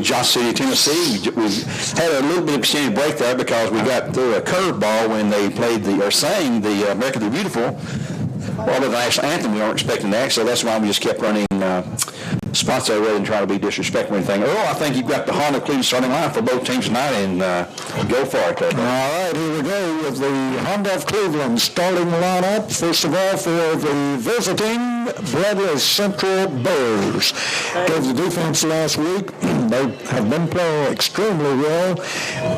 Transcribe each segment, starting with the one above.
in Johnson City, Tennessee. We had a little bit of extended break there because we got through a curveball when they played sang the America the Beautiful. Well, the national anthem, we weren't expecting that, so that's why we just kept running spots there rather than trying to be disrespectful or anything. Earl, I think you've got the Honda Cleveland starting line for both teams tonight, and go for it. All right, here we go with the Honda of Cleveland starting lineup. First of all, for the visiting Bradley Central Bears. Gave the defense last week. They have been playing extremely well.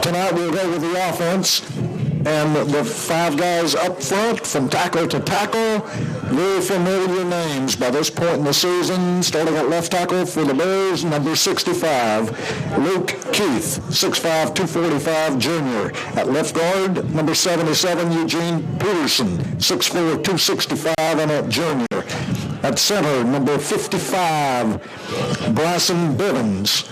Tonight we'll go with the offense. And the five guys up front from tackle to tackle, very familiar names by this point in the season. Starting at left tackle for the Bears, number 65, Luke Keith, 6'5", 245 junior. At left guard, number 77, Eugene Peterson, 6'4", 265 and a junior. At center, number 55, Bryson Bivens.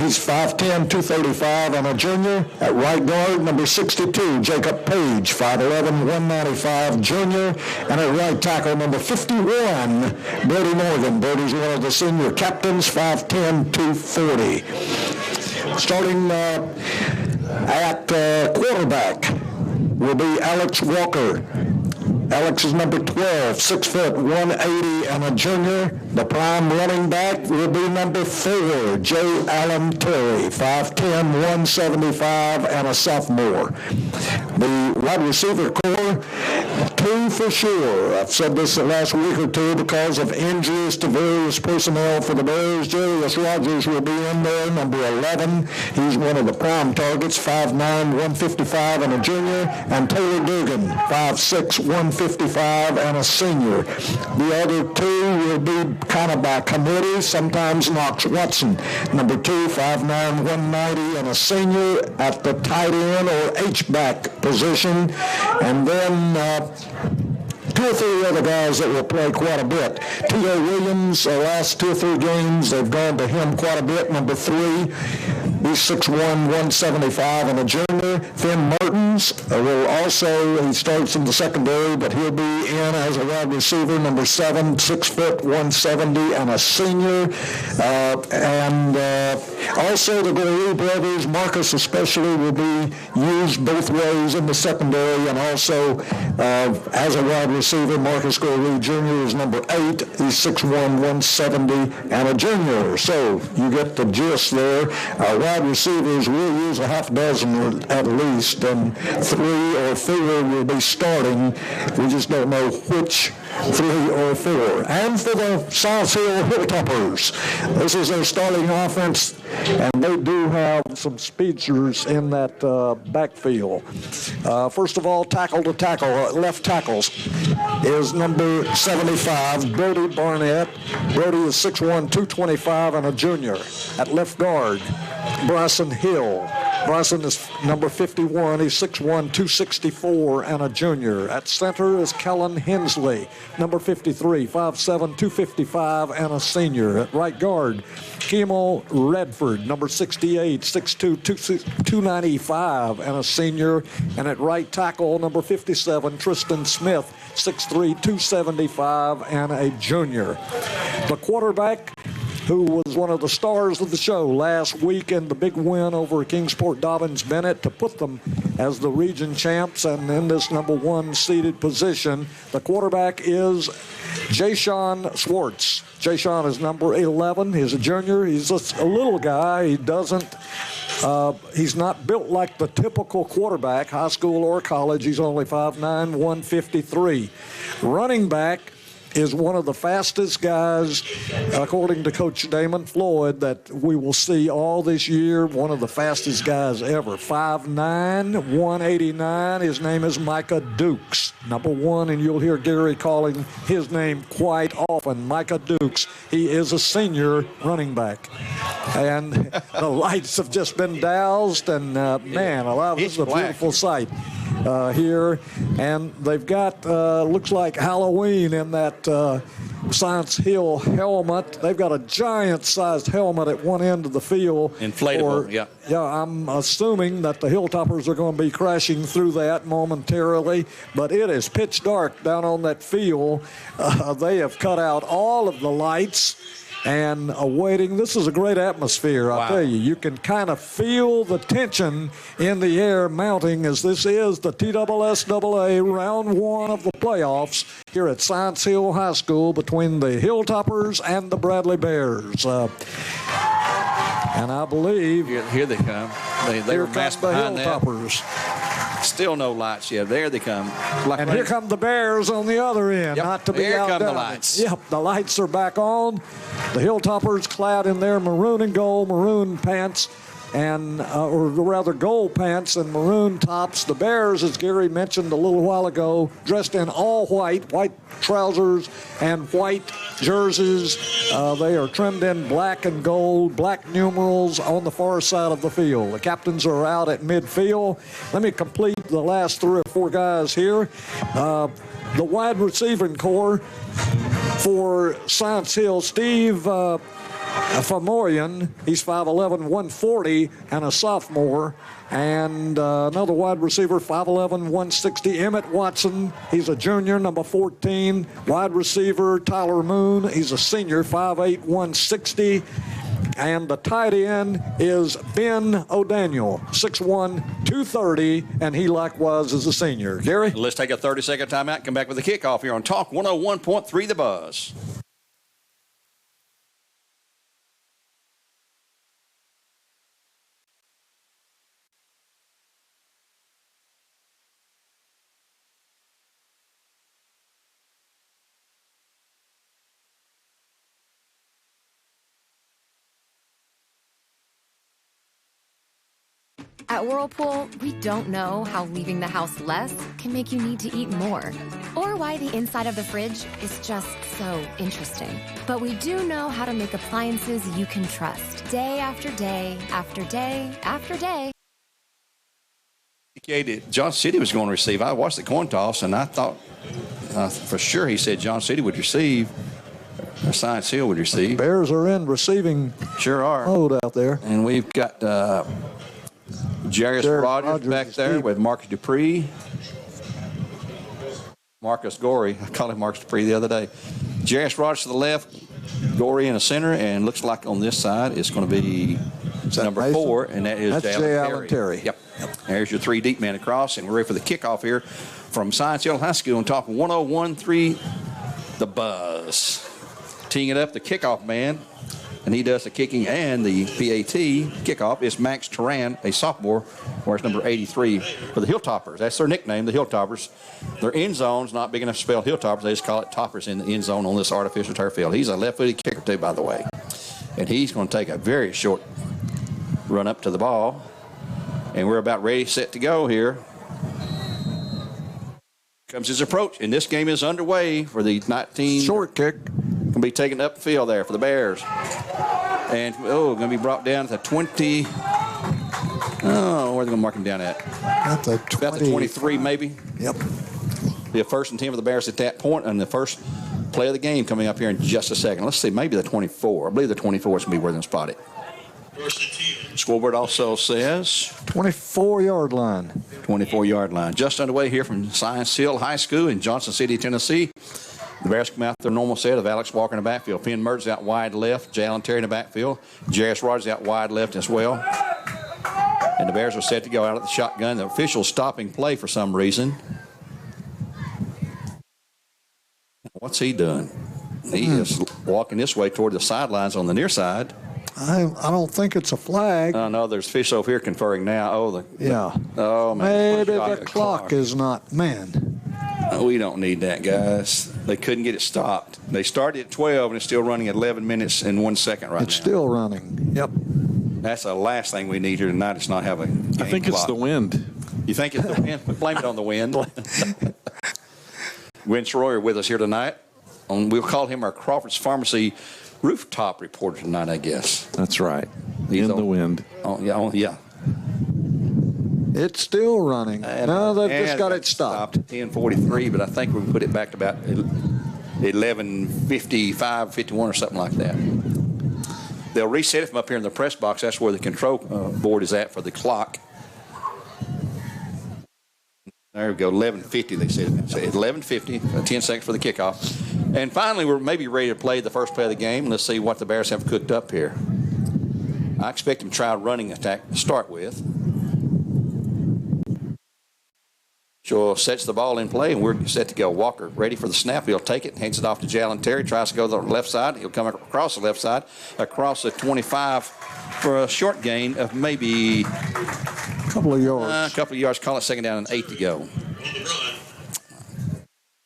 He's 5'10", 235 and a junior. At right guard, number 62, Jacob Page, 5'11", 195 junior. And at right tackle, number 51, Brody Morgan. Brody's one of the senior captains, 5'10", 240. Starting at quarterback will be Alex Walker. Alex is number 12, 6 foot, 180 and a junior. The prime running back will be number 4, J. Allen Terry, 5'10", 175 and a sophomore. The wide receiver core, 2 for sure. I've said this the last week or two because of injuries to various personnel for the Bears. Jarius Rogers will be in there, number 11. He's one of the prime targets, 5'9", 155 and a junior. And Taylor Dugan, 5'6", 155 and a senior. The other 2 will be kind of by committee. Sometimes Knox Watson, number 2, 5'9", 190 and a senior at the tight end or H-back position. And then 2 or 3 other guys that will play quite a bit. T.O. Williams, the last 2 or 3 games, they've gone to him quite a bit. Number 3, he's 6'1", 175 and a junior. Finn Mertens will also, he starts in the secondary, but he'll be in as a wide receiver. Number 7, 6 foot, 170 and a senior. Also the Goree brothers, Marcus especially, will be used both ways in the secondary and also as a wide receiver. Marcus Goree Jr. is number 8. He's 6'1", 170 and a junior. So you get the gist there. Our wide receivers will use a half dozen at least, and 3 or 4 will be starting. We just don't know which 3 or 4. And for the Science Hill Hilltoppers, this is their starting offense, and they do have some speedsters in that backfield. First of all, tackle to tackle, left tackles is number 75, Brody Barnett. Brody is 6'1", 225 and a junior. At left guard, Bryson Hill. Bryson is number 51. He's 6'1", 264 and a junior. At center is Kellen Hensley, number 53, 5'7", 255 and a senior. At right guard, Kimo Redford, number 68, 6'2", 295 and a senior. And at right tackle, number 57, Tristan Smith, 6'3", 275 and a junior. The quarterback, who was one of the stars of the show last week in the big win over Kingsport Dobbins Bennett to put them as the region champs and in this number 1 seeded position. The quarterback is Jayshon Swartz. Jayshon is number 11. He's a junior. He's just a little guy. He's not built like the typical quarterback, high school or college. He's only 5'9", 153. Running back is one of the fastest guys, according to Coach Damon Floyd, that we will see all this year. One of the fastest guys ever. 5'9", 189. His name is Micah Dukes, number 1, and you'll hear Gary calling his name quite often. Micah Dukes. He is a senior running back. And the lights have just been doused, and this is a beautiful sight here. And they've got, looks like Halloween in that Science Hill helmet. They've got a giant-sized helmet at one end of the field. Inflatable, yeah. Yeah, I'm assuming that the Hilltoppers are going to be crashing through that momentarily, but it is pitch dark down on that field. They have cut out all of the lights, and awaiting. This is a great atmosphere, I'll tell you. You can kind of feel the tension in the air mounting as this is the TSSAA round one of the playoffs here at Science Hill High School between the Hilltoppers and the Bradley Bears. And I believe here they come. They were masked behind Hilltoppers. Still no lights yet. There they come. And here come the Bears on the other end. Yep. Not to be Here outdone. come the lights. Yep, the lights are back on. The Hilltoppers clad in their maroon and gold maroon pants, and or rather gold pants and maroon tops. The Bears, as Gary mentioned a little while ago, dressed in all white trousers and white jerseys. They are trimmed in black and gold, black numerals on the far side of the field. The captains are out at midfield. Let me complete the last 3 or 4 guys here. The wide receiving core for Science Hill, Steve Famorian, he's 5'11", 140, and a sophomore. And another wide receiver, 5'11", 160, Emmett Watson. He's a junior, number 14. Wide receiver, Tyler Moon. He's a senior, 5'8", 160. And the tight end is Ben O'Daniel, 6'1", 230, and he likewise is a senior. Gary? Let's take a 30-second timeout and come back with the kickoff here on Talk 101.3 The Buzz. At Whirlpool, we don't know how leaving the house less can make you need to eat more, or why the inside of the fridge is just so interesting. But we do know how to make appliances you can trust, day after day, after day, after day. Indicated Johnson City was going to receive. I watched the coin toss, and I thought for sure he said Johnson City would receive, or Science Hill would receive. Bears are in receiving sure are. mode out there. And we've got Jairus Rogers back there with Marcus Dupree. Marcus Gorey. I called him Marcus Dupree the other day. Jairus Rogers to the left, Gorey in the center, and looks like on this side it's going to be number Mason? 4, and that is Jay Allen Terry. Yep. There's your 3 deep man across, and we're ready for the kickoff here from Science Hill High School on top of 101.3 The Buzz. Teeing it up, the kickoff man, and he does the kicking and the PAT kickoff is Max Turan, a sophomore, wears number 83 for the Hilltoppers. That's their nickname, the Hilltoppers. Their end zone's not big enough to spell Hilltoppers. They just call it Toppers in the end zone on this artificial turf field. He's a left-footed kicker too, by the way. And he's going to take a very short run up to the ball. And we're about ready, set to go here. Comes his approach, and this game is underway for the 19. Short kick. Going to be taken up the field there for the Bears. And, going to be brought down to the 20. Oh, where are they going to mark him down at? At the 20. About the 23, maybe. Yep. Be a 1st and 10 for the Bears at that point, and the first play of the game coming up here in just a second. Let's see, maybe the 24. I believe the 24 is going to be where they're going to spot it. Scoreboard also says 24-yard line. 24-yard line. Just underway here from Science Hill High School in Johnson City, Tennessee. The Bears come out their normal set of Alex Walker in the backfield. Finn Mertz out wide left. Jay Allen Terry in the backfield. Jairus Rogers out wide left as well. And the Bears are set to go out of the shotgun. The official's stopping play for some reason. What's he doing? He is walking this way toward the sidelines on the near side. I don't think it's a flag. No, there's fish over here conferring now. Oh, man. Maybe the clock is not, man. We don't need that, guys. They couldn't get it stopped. They started at 12, and it's still running at 11 minutes and 1 second right now. It's still running. Yep. That's the last thing we need here tonight. It's not have a game I think clock. it's the wind. You think it's the wind? Blame it on the wind. Win Schroyer with us here tonight. We'll call him our Crawford's Pharmacy rooftop reporter tonight, I guess. That's right. He's in the wind. Oh, yeah. It's still running. No, they've just got it stopped. At 10:43, but I think we can put it back to about 11:55, 51 or something like that. They'll reset it from up here in the press box. That's where the control board is at for the clock. There we go, 11:50 they said. So 11:50, 10 seconds for the kickoff. And finally, we're maybe ready to play the first play of the game. Let's see what the Bears have cooked up here. I expect them to try a running attack to start with. Shaw sets the ball in play, and we're set to go. Walker ready for the snap. He'll take it, hands it off to Jalen Terry. Tries to go to the left side. He'll come across the left side, across the 25 for a short gain of maybe a couple of yards. A couple of yards. Call it second down and 8 to go.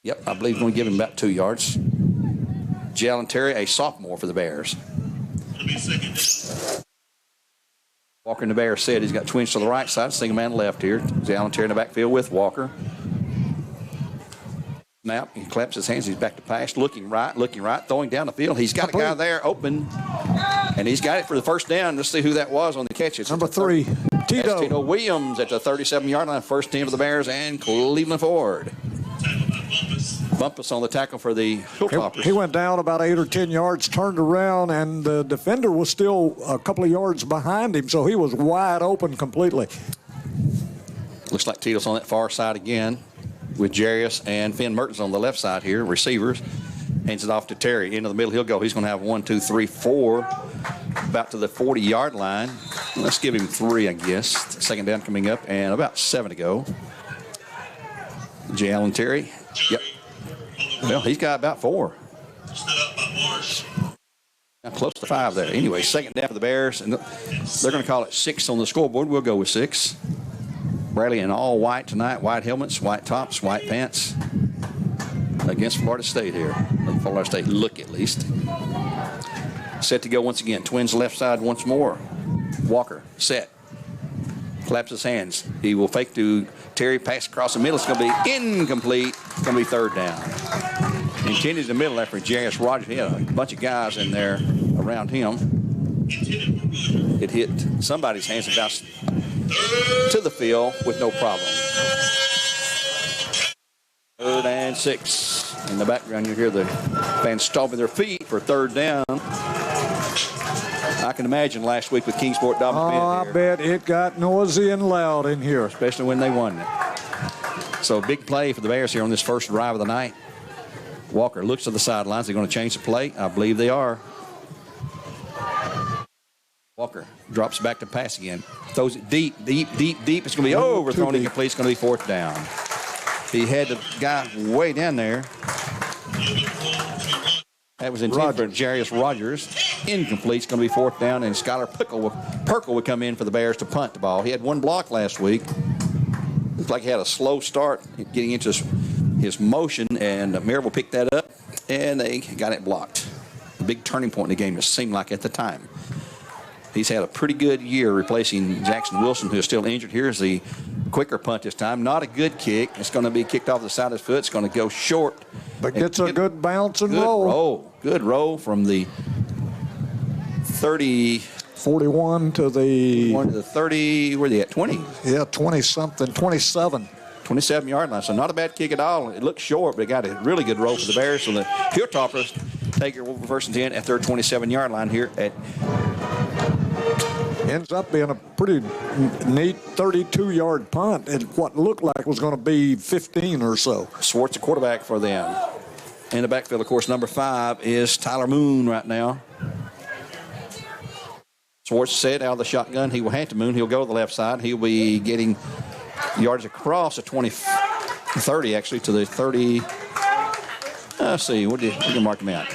Yep, I believe we're going to give him about 2 yards. Jalen Terry, a sophomore for the Bears. Walker and the Bears said he's got twins to the right side, single man left here. Jalen Terry in the backfield with Walker. Snap, he claps his hands, he's back to pass, looking right, throwing down the field. He's got a guy there open, and he's got it for the first down. Let's see who that was on the catch. It's number 3, Tito. Tito Williams at the 37-yard line, first team for the Bears, and Cleveland Ford. Bumpus on the tackle for the Hilltoppers. He went down about 8 or 10 yards, turned around, and the defender was still a couple of yards behind him, so he was wide open completely. Looks like Tito's on that far side again with Jarius and Finn Mertens on the left side here, receivers. Hands it off to Terry. Into the middle he'll go. He's going to have 1, 2, 3, 4, about to the 40-yard line. Let's give him 3, I guess. Second down coming up, and about 7 to go. Jalen Terry. Yep. Well, he's got about 4. Now close to 5 there. Anyway, second down for the Bears, and they're going to call it 6 on the scoreboard. We'll go with 6. Bradley in all white tonight, white helmets, white tops, white pants against Florida State here. Florida State look at least. Set to go once again. Twins left side once more. Walker set. Claps his hands. He will fake to Terry, pass across the middle. It's going to be incomplete. It's going to be third down. Intended in the middle after Jarius Rogers. He had a bunch of guys in there around him. It hit somebody's hands and bounced to the field with no problem. 3rd and 6. In the background, you hear the fans stomping their feet for third down. I can imagine last week with Kingsport Dobbins. I bet it got noisy and loud in here. Especially when they won it. So big play for the Bears here on this first drive of the night. Walker looks to the sidelines. They're going to change the play. I believe they are. Walker drops back to pass again. Throws it deep. It's going to be overthrown. Incomplete. It's going to be 4th down. He had the guy way down there. That was intended for Jarius Rogers. Incomplete. It's going to be 4th down, and Skylar Perkle would come in for the Bears to punt the ball. He had 1 block last week. Looked like he had a slow start getting into his motion, and Maryville picked that up, and they got it blocked. A big turning point in the game, it seemed like at the time. He's had a pretty good year replacing Jackson Wilson, who is still injured. Here's the quicker punt this time. Not a good kick. It's going to be kicked off the side of his foot. It's going to go short. But gets a good bounce and roll. Good roll from the 41 to the 30. Where are they at? 20. Yeah, 20-something, 27. 27-yard line. So not a bad kick at all. It looked short, but it got a really good roll for the Bears. So the Hilltoppers take it over 1st and 10 at their 27-yard line here at. Ends up being a pretty neat 32-yard punt at what looked like was going to be 15 or so. Swartz, the quarterback for them. In the backfield, of course, number 5 is Tyler Moon right now. Swartz said out of the shotgun, he will hand to Moon. He'll go to the left side. He'll be getting yards across the 30, actually, to the 30. Let's see, we can mark him out.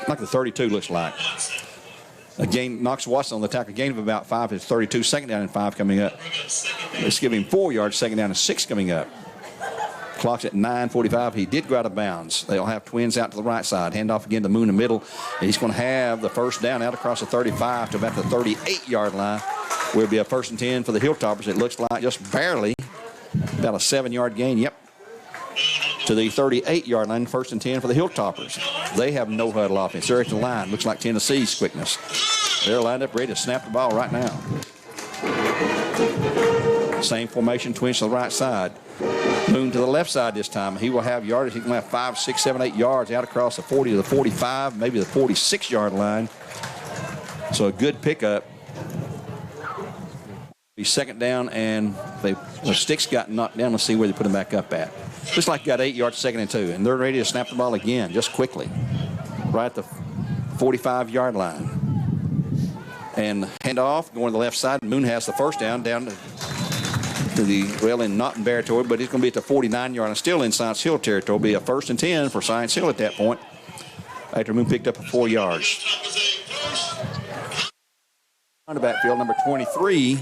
Like the 32 looks like. A gain, Knox Watson on the tackle, gain of about 5 is 32. 2nd down and 5 coming up. Let's give him 4 yards. 2nd down and 6 coming up. Clock's at 9:45. He did go out of bounds. They'll have twins out to the right side. Hand off again to Moon in the middle. And he's going to have the first down out across the 35 to about the 38-yard line. Will be a 1st and 10 for the Hilltoppers. It looks like just barely. About a 7-yard gain. Yep. To the 38-yard line, 1st and 10 for the Hilltoppers. They have no huddle offense. They're at the line. Looks like Tennessee's quickness. They're lined up ready to snap the ball right now. Same formation, twins to the right side. Moon to the left side this time. He will have yardage. He can have 5, 6, 7, 8 yards out across the 40 to the 45, maybe the 46-yard line. So a good pickup. Be second down, and the sticks got knocked down. Let's see where they put them back up at. Looks like got 8 yards, 2nd and 2, and they're ready to snap the ball again, just quickly, right at the 45-yard line. And handoff going to the left side. Moon has the first down to the, well, in Naughton territory, but it's going to be at the 49-yard line, still in Science Hill territory. It'll be a 1st and 10 for Science Hill at that point, after Moon picked up 4 yards. On the backfield, number 23.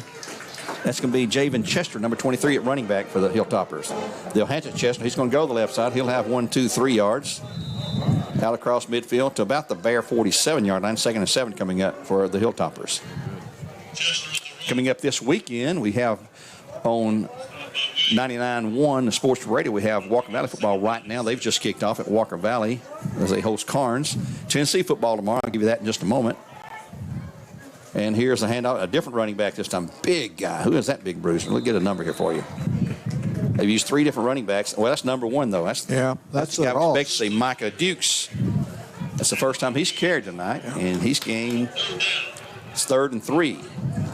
That's going to be Javen Chester, number 23 at running back for the Hilltoppers. They'll hand it to Chester. He's going to go to the left side. He'll have 1, 2, 3 yards out across midfield to about the Bear 47-yard line. 2nd and 7 coming up for the Hilltoppers. Coming up this weekend, we have on 99.1 the Sports Radio, we have Walker Valley football right now. They've just kicked off at Walker Valley as they host Carnes. Tennessee football tomorrow. I'll give you that in just a moment. And here's a handout, a different running back this time. Big guy. Who is that big bruiser? Let's get a number here for you. They've used 3 different running backs. Well, that's number 1, though. That's the guy we expect to see, Micah Dukes. That's the first time he's carried tonight, and he's gained 3rd and 3.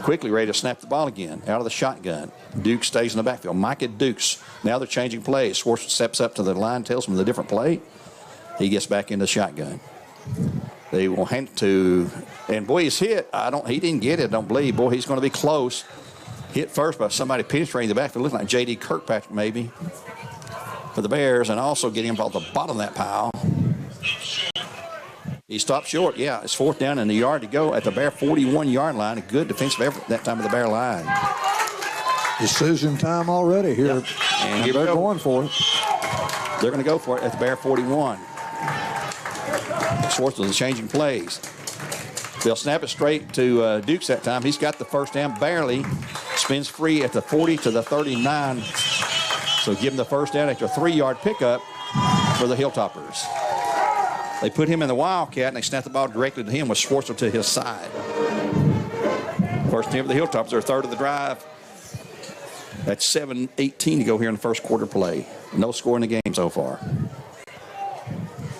Quickly ready to snap the ball again out of the shotgun. Dukes stays in the backfield. Micah Dukes. Now they're changing plays. Schwartz steps up to the line, tells him the different play. He gets back into the shotgun. They will hand it to, and boy, he's hit. He didn't get it, I don't believe. Boy, he's going to be close. Hit first by somebody penetrating the backfield, looking like J.D. Kirkpatrick maybe for the Bears, and also getting him off the bottom of that pile. He stopped short. Yeah, it's 4th down and a yard to go at the Bear 41-yard line. A good defensive effort that time of the Bear line. Decision time already here. Yep. And here they're going for it. They're going to go for it at the Bear 41. Schwartz is changing plays. They'll snap it straight to Dukes that time. He's got the first down barely. Spins free at the 40 to the 39. So give him the first down after a 3-yard pickup for the Hilltoppers. They put him in the Wildcat, and they snap the ball directly to him with Schwartz to his side. First team of the Hilltoppers, their 3rd of the drive. That's 7:18 to go here in the first quarter play. No score in the game so far.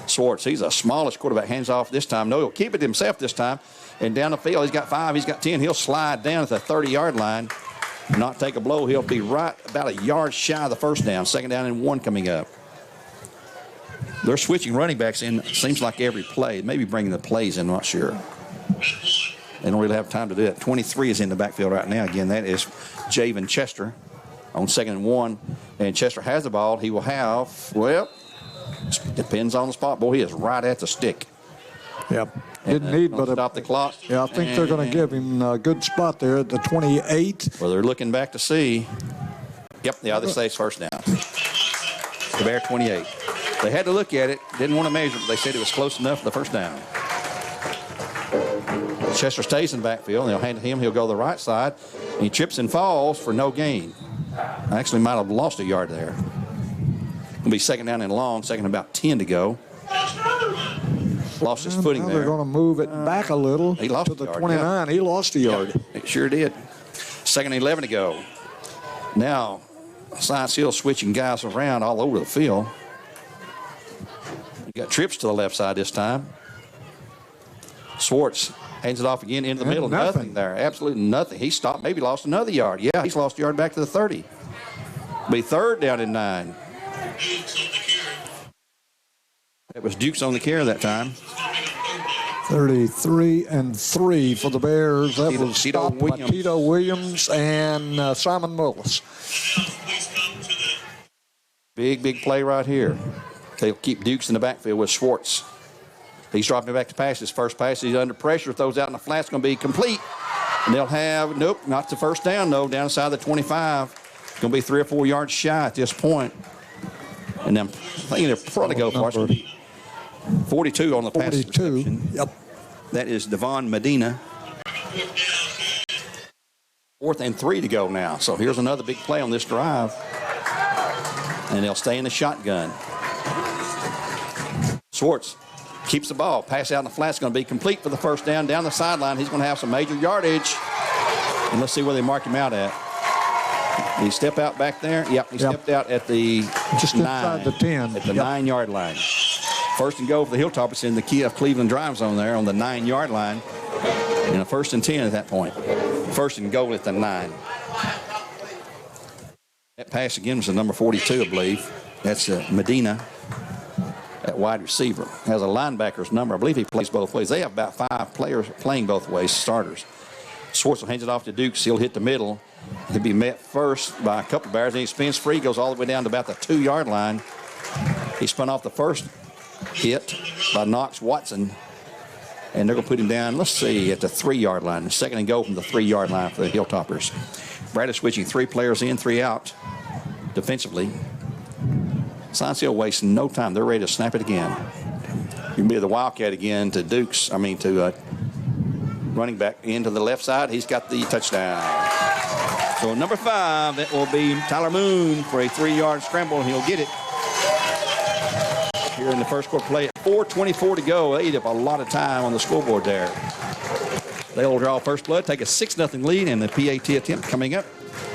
Schwartz, he's a smallish quarterback. Hands off this time. No, he'll keep it himself this time. And down the field, he's got 5, he's got 10. He'll slide down at the 30-yard line, not take a blow. He'll be right about a yard shy of the first down. 2nd down and 1 coming up. They're switching running backs in, seems like every play. Maybe bringing the plays in, I'm not sure. They don't really have time to do that. 23 is in the backfield right now. Again, that is Javen Chester on 2nd and 1. And Chester has the ball. He will have, well, depends on the spot. Boy, he is right at the stick. Yep. Didn't need but stop the clock. Yeah, I think they're going to give him a good spot there at the 28. Well, they're looking back to see. Yep, the other stays first down. The Bear 28. They had to look at it. Didn't want to measure, but they said it was close enough for the first down. Chester stays in the backfield, and they'll hand it to him. He'll go to the right side. And he trips and falls for no gain. Actually might have lost a yard there. It'll be 2nd down and long, 2nd about 10 to go. Lost his footing there. They're going to move it back a little he lost to the yard, 29. Yeah. He lost a yard. Yeah, it sure did. 2nd and 11 to go. Now, Science Hill switching guys around all over the field. You got trips to the left side this time. Schwartz hands it off again into the middle. Nothing there. Absolutely nothing. He stopped, maybe lost another yard. Yeah, he's lost a yard back to the 30. Be 3rd down and 9. That was Dukes on the carry that time. 33 and 3 for the Bears. That was Tito stopped by Tito Williams and Simon Mullis. Big play right here. They'll keep Dukes in the backfield with Schwartz. He's dropping it back to pass. His first pass, he's under pressure. Throws out in the flat. It's going to be complete. And they'll have, nope, not the first down, though, down inside the 25. It's going to be 3 or 4 yards shy at this point. And then I'm thinking they'll probably go for it. 42 on the pass reception. Yep. That is Devon Medina. 4th and 3 to go now. So here's another big play on this drive. And they'll stay in the shotgun. Schwartz keeps the ball. Pass out in the flat is going to be complete for the first down. Down the sideline, he's going to have some major yardage. And let's see where they mark him out at. Did he step out back there? Yep, he stepped out at the just 9. Inside the 10. At the 9-yard line. First and goal for the Hilltoppers in the Kia Cleveland drive zone there on the 9-yard line. And a 1st and 10 at that point. 1st and goal at the 9. That pass again was the number 42, I believe. That's Medina at wide receiver. Has a linebacker's number. I believe he plays both ways. They have about 5 players playing both ways, starters. Schwartzel hands it off to Dukes. He'll hit the middle. He'll be met first by a couple of Bears. Then he spins free, goes all the way down to about the 2-yard line. He spun off the first hit by Knox Watson. And they're going to put him down, let's see, at the 3-yard line. The second and goal from the 3-yard line for the Hilltoppers. Brad is switching 3 players in, 3 out defensively. Science Hill wasting no time. They're ready to snap it again. You can be the Wildcat again to Dukes, running back into the left side. He's got the touchdown. So number 5, that will be Tyler Moon for a 3-yard scramble, and he'll get it. Here in the first quarter play, 4:24 to go. They eat up a lot of time on the scoreboard there. They'll draw first blood, take a 6-0 lead, and the PAT attempt coming up.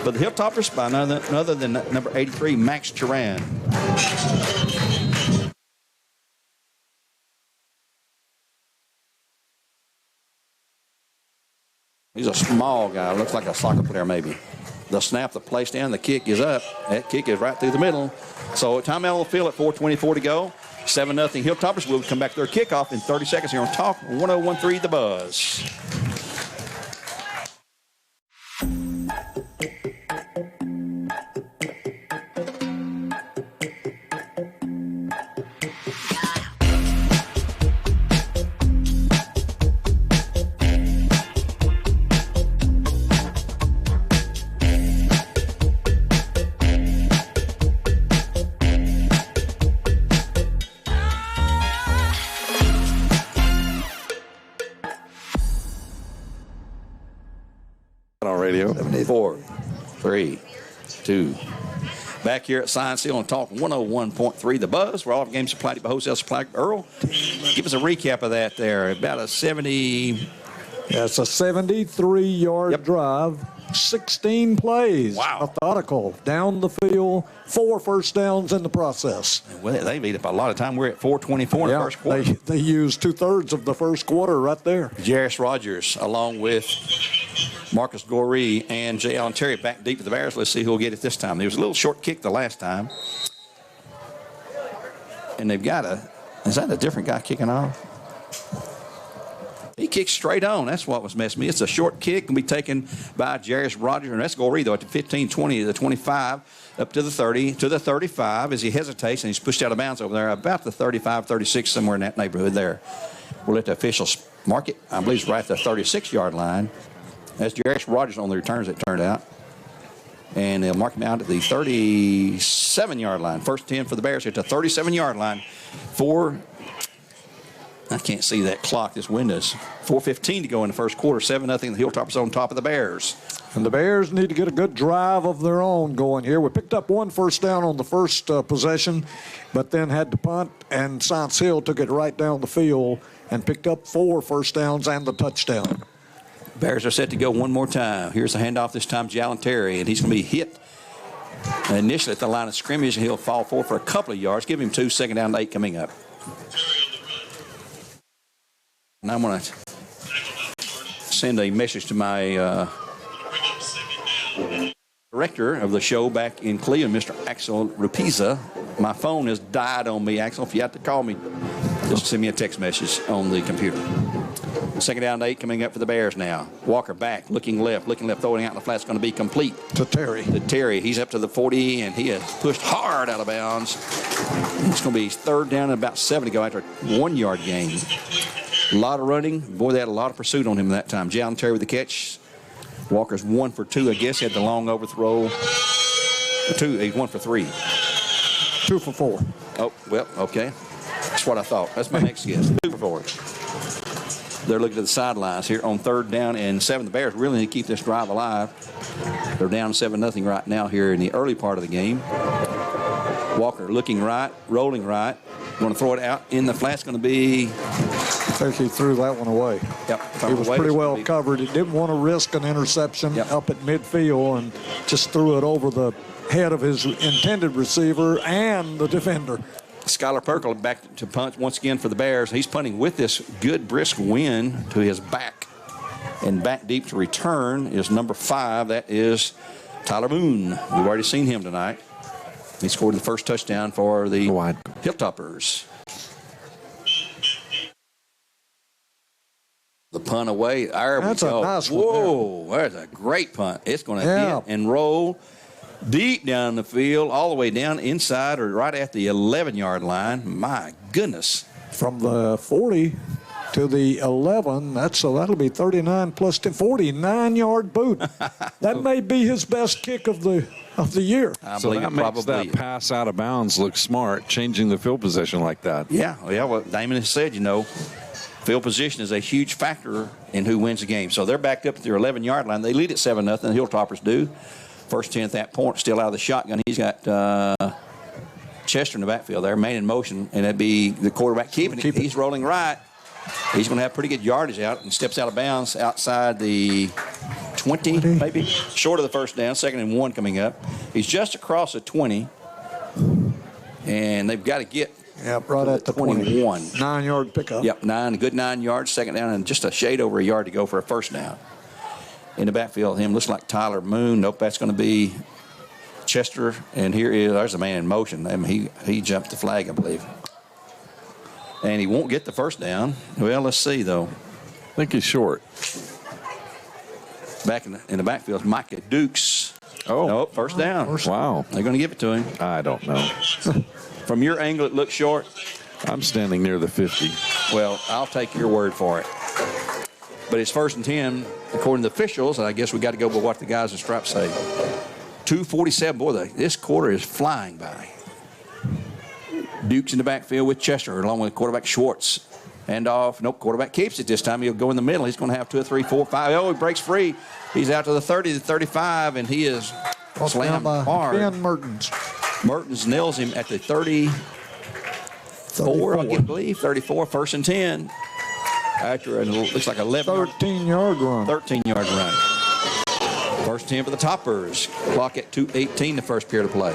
But the Hilltoppers by none other than number 83, Max Turan. He's a small guy. Looks like a soccer player maybe. The snap, the place down, the kick is up. That kick is right through the middle. So timeout on the field at 4:24 to go. 7-0 Hilltoppers. Will come back to their kickoff in 30 seconds here on Talk 101.3 The Buzz. On radio. 4, 3, 2. Back here at Science Hill on Talk 101.3 The Buzz. We're all games supplied by Wholesale Supply. Earl, give us a recap of that there. About a 70. Yeah, it's a 73-yard drive, 16 plays. Wow. Methodical, down the field, 4 first downs in the process. Well, they've eaten up a lot of time. We're at 4:24 in the first quarter. They used 2/3 of the first quarter right there. Jairus Rogers along with Marcus Goree and J. Allen Terry back deep to the Bears. Let's see who will get it this time. There was a little short kick the last time. And they've got is that a different guy kicking off? He kicks straight on. That's what was messing me. It's a short kick. Can be taken by Jairus Rogers. And that's Goree, though, at the 15, 20, the 25, up to the 30, to the 35 as he hesitates. And he's pushed out of bounds over there about the 35, 36, somewhere in that neighborhood there. We'll let the officials mark it. I believe it's right at the 36-yard line. That's Jairus Rogers on the returns, it turned out. And they'll mark him out at the 37-yard line. First 10 for the Bears at the 37-yard line. I can't see that clock. This window's 4:15 to go in the first quarter. 7-0. The Hilltoppers on top of the Bears. And the Bears need to get a good drive of their own going here. We picked up 1 first down on the first possession, but then had to punt, and Science Hill took it right down the field and picked up 4 first downs and the touchdown. Bears are set to go one more time. Here's the handoff this time, Jalen Terry, and he's going to be hit initially at the line of scrimmage, and he'll fall forward for a couple of yards. Give him 2, 2nd down and 8 coming up. And I'm going to send a message to my director of the show back in Cleveland, Mr. Axel Rapiza. My phone has died on me, Axel. If you have to call me, just send me a text message on the computer. 2nd down and 8 coming up for the Bears now. Walker back, looking left, throwing out in the flat. It's going to be complete. To Terry. He's up to the 40, and he has pushed hard out of bounds. It's going to be 3rd down and about 7 to go after a 1-yard gain. A lot of running. Boy, they had a lot of pursuit on him that time. Jalen Terry with the catch. Walker's 1 for 2, I guess. He had the long overthrow. 2, he's 1 for 3. 2 for 4. Oh, well, okay. That's what I thought. That's my next guess. 2 for 4. They're looking to the sidelines here on 3rd down and 7. The Bears really need to keep this drive alive. They're down 7-0 right now here in the early part of the game. Walker looking right, rolling right. Going to throw it out in the flat. It's going to be... I think he threw that one away. Yep. He was pretty well covered. He didn't want to risk an interception up at midfield and just threw it over the head of his intended receiver and the defender. Skylar Perkle back to punt once again for the Bears. He's punting with this good brisk wind to his back. And back deep to return is number 5. That is Tyler Moon. We've already seen him tonight. He scored the first touchdown for the Hilltoppers. The punt away. There we That's go. a nice one. Whoa, there's a great punt. It's going to hit and roll deep down the field, all the way down inside or right at the 11-yard line. My goodness. From the 40 to the 11, that'll be 39 plus 10, 49-yard boot. That may be his best kick of the year. I believe that makes that pass out of bounds look smart, changing the field position like that. Yeah, well, Damon has said, field position is a huge factor in who wins the game. So they're backed up at their 11-yard line. They lead at 7-0. The Hilltoppers do. First 10 at that point, still out of the shotgun. He's got Chester in the backfield there, man in motion, and that'd be the quarterback keeping it. He's rolling right. He's going to have pretty good yardage out and steps out of bounds outside the 20, maybe, short of the first down, 2nd and 1 coming up. He's just across the 20, and they've got to get right at the 21. 9-yard pickup. Yep, a good 9 yards, 2nd down, and just a shade over a yard to go for a first down. In the backfield, him looks like Tyler Moon. Nope, that's going to be Chester, and there's a man in motion. I mean, he jumped the flag, I believe. And he won't get the first down. Well, let's see, though. I think he's short. Back in the backfield, Micah Dukes. Oh. Nope, first down. Wow. They're going to give it to him. I don't know. From your angle, it looks short. I'm standing near the 50. Well, I'll take your word for it. But it's 1st and 10, according to the officials, and I guess we got to go with what the guys in stripes say. 2:47. Boy, this quarter is flying by. Duke's in the backfield with Chester, along with quarterback Schwartz. Hand off. Nope, quarterback keeps it this time. He'll go in the middle. He's going to have 2 or 3, 4, 5. Oh, he breaks free. He's out to the 30, the 35, and he is slammed hard. Ben Mertens. Mertens nails him at the 34, I believe. 34, 1st and 10. After it looks like 11. 13-yard run. 13-yard run. 1st 10 for the Toppers. Clock at 2:18 the first period of play.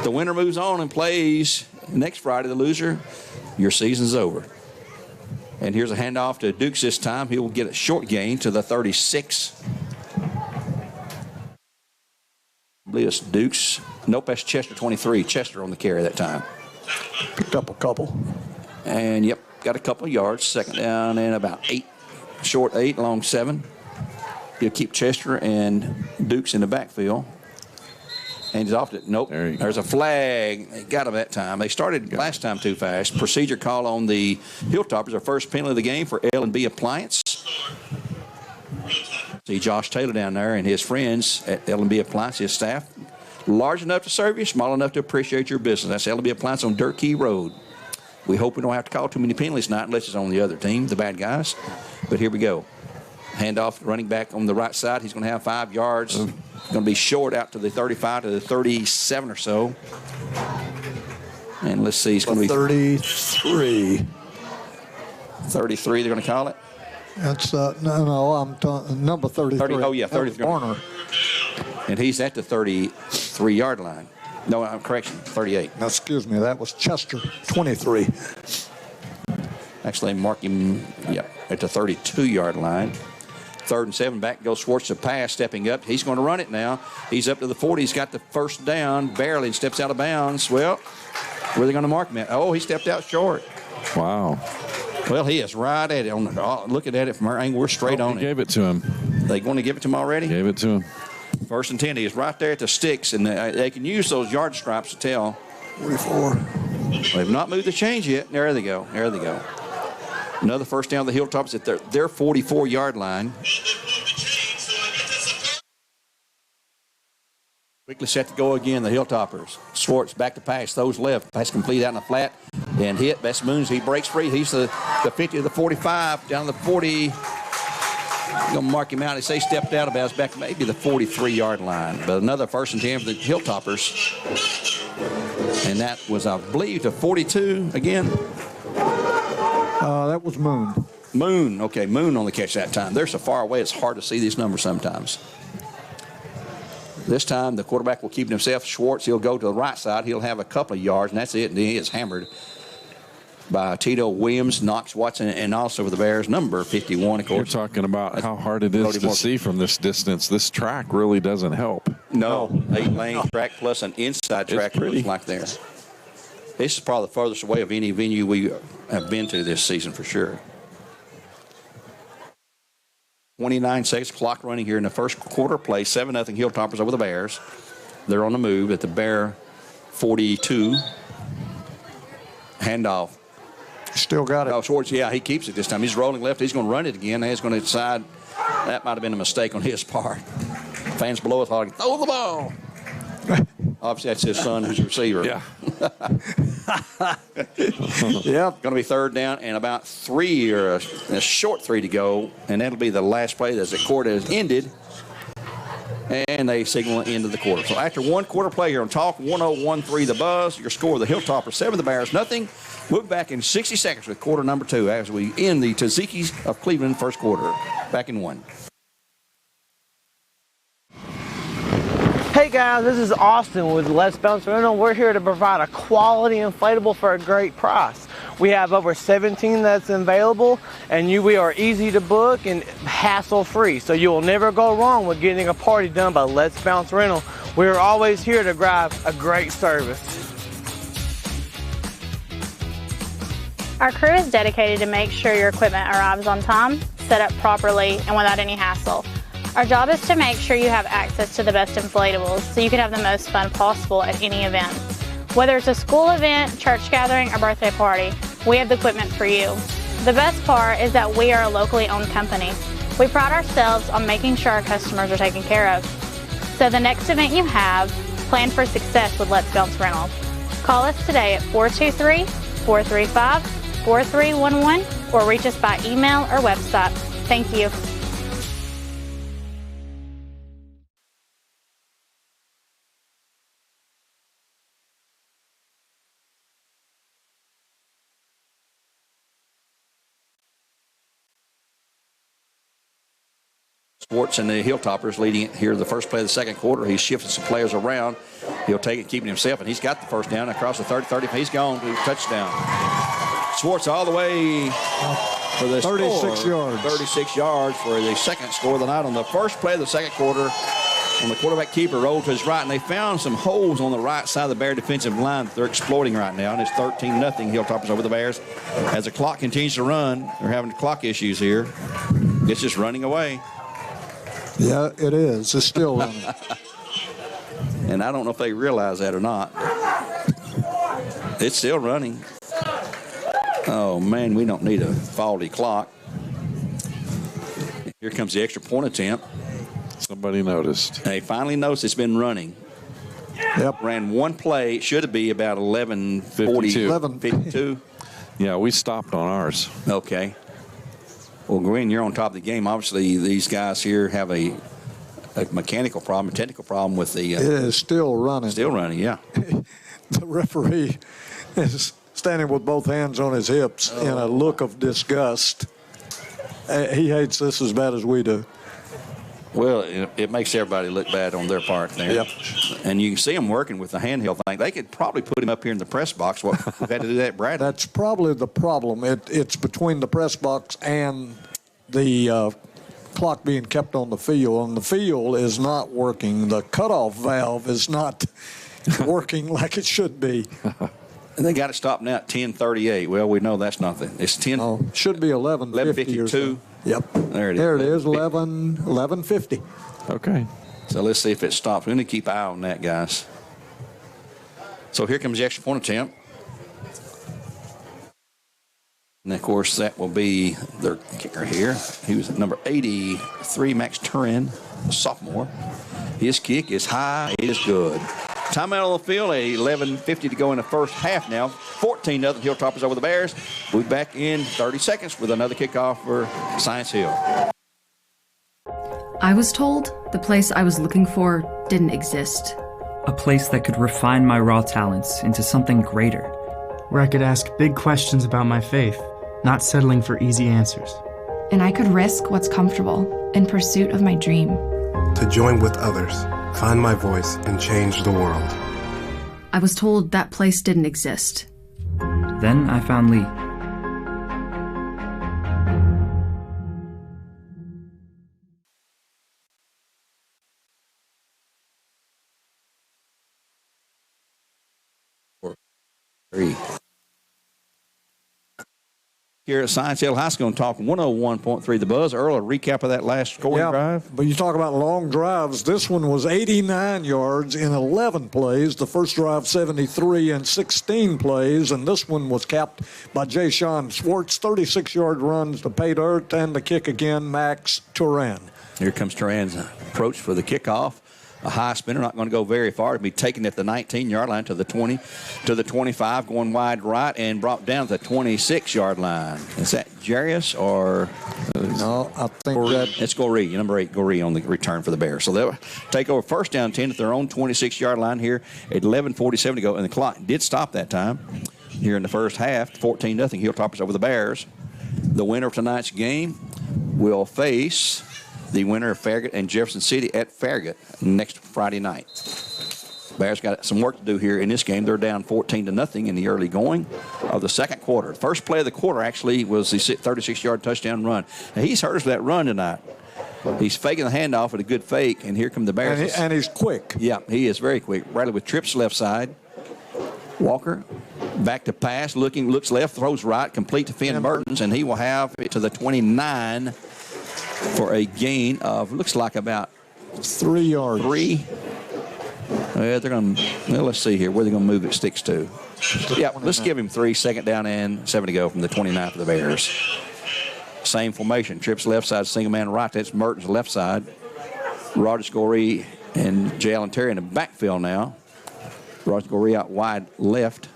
The winner moves on and plays next Friday. The loser, your season's over. And here's a handoff to Dukes this time. He will get a short gain to the 36. I believe it's Dukes. Nope, that's Chester 23. Chester on the carry that time. Picked up a couple. And, yep, got a couple of yards. 2nd down and about 8. Short 8, long 7. He'll keep Chester and Dukes in the backfield. And he's off it. Nope. There's a flag. They got him that time. They started last time too fast. Procedure call on the Hilltoppers. Our first penalty of the game for L&B Appliance. See Josh Taylor down there and his friends at L&B Appliance, his staff. Large enough to serve you, small enough to appreciate your business. That's L&B Appliance on Dirt Key Road. We hope we don't have to call too many penalties tonight unless it's on the other team, the bad guys. But here we go. Handoff, running back on the right side. He's going to have 5 yards. Going to be short out to the 35 to the 37 or so. And let's see. He's going to be 33. 33, they're going to call it? That's, I'm number 33. 33. Warner. And he's at the 33-yard line. No, correction, 38. Now, excuse me, that was Chester, 23. Actually, mark him, at the 32-yard line. 3rd and 7, back goes Schwartz to pass, stepping up. He's going to run it now. He's up to the 40. He's got the first down, barely, and steps out of bounds. Well, where are they going to mark him at? Oh, he stepped out short. Wow. Well, he is right at it. Looking at it from our angle, we're straight on it. They gave it to him. They going to give it to him already? Gave it to him. 1st and 10. He is right there at the sticks, and they can use those yard stripes to tell. 44. They've not moved the change yet. There they go. There they go. Another first down the Hilltops at their 44-yard line. Quickly set to go again, the Hilltoppers. Schwartz back to pass, those left. Pass complete out in the flat and hit. Best Moons, he breaks free. He's the 50 to the 45, down to the 40. Going to mark him out. They say stepped out of bounds back maybe the 43-yard line. But another 1st and 10 for the Hilltoppers. And that was, I believe, to 42 again. That was Moon. Moon. Okay, Moon on the catch that time. They're so far away, it's hard to see these numbers sometimes. This time, the quarterback will keep himself. Schwartz, he'll go to the right side. He'll have a couple of yards, and that's it. And he is hammered by Tito Williams, Knox Watson, and also for the Bears, number 51, of course. You're talking about how hard it is to see from this distance. This track really doesn't help. No, 8-lane track plus an inside track. It looks like there. This is probably the furthest away of any venue we have been to this season for sure. 29 seconds, clock running here in the first quarter. Play 7-0 Hilltoppers over the Bears. They're on the move at the Bear 42. Handoff. Still got it. Oh, Schwartz, yeah, he keeps it this time. He's rolling left. He's going to run it again. He's going to decide that might have been a mistake on his part. Fans below us hogging, throw the ball. Obviously, that's his son who's a receiver. Yeah. Yep. Going to be third down and about a short 3 to go, and that'll be the last play as the quarter has ended, and they signal the end of the quarter. So after one quarter play here on Talk 101.3 The Buzz, your score, the Hilltoppers 7, the Bears nothing. We'll be back in 60 seconds with quarter number 2 as we end the Tzatziki's of Cleveland first quarter. Back in 1. Hey guys, this is Austin with Let's Bounce Rental. We're here to provide a quality inflatable for a great price. We have over 17 that's available, and we are easy to book and hassle-free. So you will never go wrong with getting a party done by Let's Bounce Rental. We are always here to provide a great service. Our crew is dedicated to make sure your equipment arrives on time, set up properly, and without any hassle. Our job is to make sure you have access to the best inflatables so you can have the most fun possible at any event. Whether it's a school event, church gathering, or birthday party, we have the equipment for you. The best part is that we are a locally owned company. We pride ourselves on making sure our customers are taken care of. So the next event you have, plan for success with Let's Bounce Rental. Call us today at 423-435-4311 or reach us by email or website. Thank you. Schwartz and the Hilltoppers leading it here the first play of the second quarter. He's shifting some players around. He'll take it, keeping himself, and he's got the first down across the 30. He's gone to touchdown. Schwartz all the way for the 36 score. yards. 36 yards for the second score of the night on the first play of the second quarter. When the quarterback keeper rolled to his right, and they found some holes on the right side of the Bear defensive line that they're exploiting right now, and it's 13-0 Hilltoppers over the Bears. As the clock continues to run, they're having clock issues here. It's just running away. Yeah, it is. It's still running. And I don't know if they realize that or not. It's still running. Oh, man, we don't need a faulty clock. Here comes the extra point attempt. Somebody noticed. They finally noticed it's been running. Yep. Ran one play. It should be about 11:52. Yeah, we stopped on ours. Okay. Well, Gwen, you're on top of the game. Obviously, these guys here have a mechanical problem, a technical problem with the... It is still running. Still running, yeah. The referee is standing with both hands on his hips in a look of disgust. He hates this as bad as we do. Well, it makes everybody look bad on their part there. Yep. And you can see them working with the handheld thing. They could probably put him up here in the press box. We've had to do that, Brad. That's probably the problem. It's between the press box and the clock being kept on the field. And the field is not working. The cutoff valve is not working like it should be. And they got it stopped now at 10:38. Well, we know that's nothing. It's 10. Oh, should be 11:50 or so. 11:52. Yep. There it is. There it is, 11:50. Okay. So let's see if it stops. We need to keep an eye on that, guys. So here comes the extra point attempt. And, of course, that will be their kicker here. He was at number 83, Max Turin, a sophomore. His kick is high. It is good. Timeout on the field, 11:50 to go in the first half now. 14-0 Hilltoppers over the Bears. We'll be back in 30 seconds with another kickoff for Science Hill. I was told the place I was looking for didn't exist. A place that could refine my raw talents into something greater. Where I could ask big questions about my faith, not settling for easy answers. And I could risk what's comfortable in pursuit of my dream. To join with others, find my voice, and change the world. I was told that place didn't exist. Then I found Lee. 3. Here at Science Hill High School and talk 101.3 The Buzz. Earl, a recap of that last scoring drive. But you talk about long drives. This one was 89 yards in 11 plays. The first drive, 73 in 16 plays. And this one was capped by Jay Sean Swartz, 36-yard runs to pay dirt, and the kick again, Max Turan. Here comes Turan's approach for the kickoff. A high spinner, not going to go very far. It'll be taken at the 19-yard line to the 20, to the 25, going wide right, and brought down to the 26-yard line. Is that Jarius or? No, I think that it's Goree, number 8, Goree on the return for the Bears. So they'll take over first down 10 at their own 26-yard line here at 11:47 to go, and the clock did stop that time. Here in the first half, 14-0 Hilltoppers over the Bears. The winner of tonight's game will face the winner of Farragut and Jefferson City at Farragut next Friday night. Bears got some work to do here in this game. They're down 14-0 in the early going of the second quarter. The first play of the quarter actually was the 36-yard touchdown run. Now, he's hurt us with that run tonight. He's faking the handoff with a good fake, and here come the Bears. And he's quick. Yeah, he is very quick. Riley with trips left side. Walker back to pass, looks left, throws right, complete to Finn Mertens, and he will have it to the 29 for a gain of, looks like about 3 yards. 3. They're going to, well, let's see here where they're going to move it sticks to. Yeah, let's give him 3, second down and 7 to go from the 29 for the Bears. Same formation. Trips left side, single man right. That's Mertens left side. Roger Goree and J. Allen Terry in the backfield now. Roger Goree out wide left.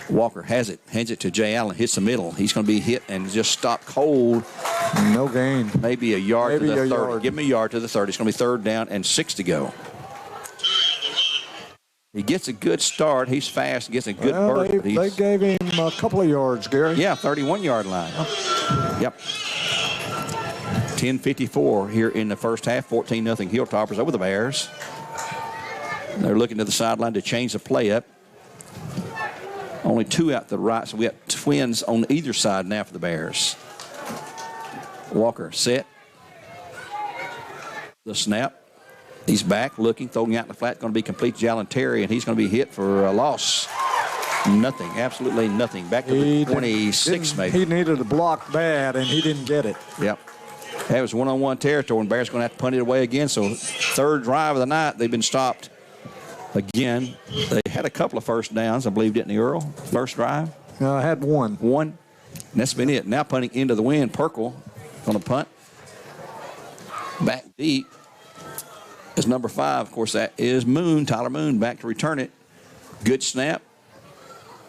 Walker has it, hands it to Jay Allen, hits the middle. He's going to be hit and just stop cold. No gain. Maybe a yard to the 30. Yard. Give him a yard to the 30. It's going to be third down and 6 to go. He gets a good start. He's fast. Gets a good burst. They gave him a couple of yards, Gary. Yeah, 31-yard line. Yep. 10:54 here in the first half. 14-0 Hilltoppers over the Bears. They're looking to the sideline to change the play up. Only 2 out to the right, so we got twins on either side now for the Bears. Walker set. The snap. He's back, looking, throwing out in the flat. Going to be complete to Jalen Terry, and he's going to be hit for a loss. Nothing, absolutely nothing. Back to the 26, maybe. He needed a block bad, and he didn't get it. Yep. That was one-on-one territory, and Bears going to have to punt it away again. So third drive of the night, they've been stopped. Again, they had a couple of first downs, I believe, didn't they, Earl? First drive? I had one. One. And that's been it. Now punting into the wind. Perkle going to punt. Back deep is number 5. Of course, that is Moon. Tyler Moon back to return it. Good snap.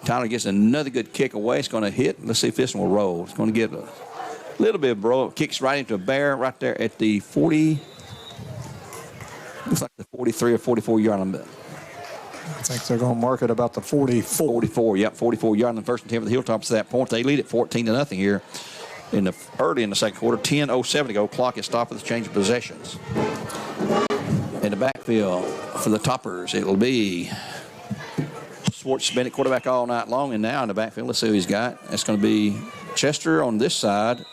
Tyler gets another good kick away. It's going to hit. Let's see if this one will roll. It's going to get a little bit of roll. Kicks right into a Bear right there at the 40. Looks like the 43 or 44-yard line. I think they're going to mark it about the 44. 44, yep, 44-yard line, first and 10 for the Hilltops at that point. They lead it 14-0 here early in the second quarter. 10:07 to go. Clock is stopped with the change of possessions. In the backfield for the Toppers, it'll be Swartz been at quarterback all night long, and now in the backfield, let's see who he's got. That's going to be Chester on this side.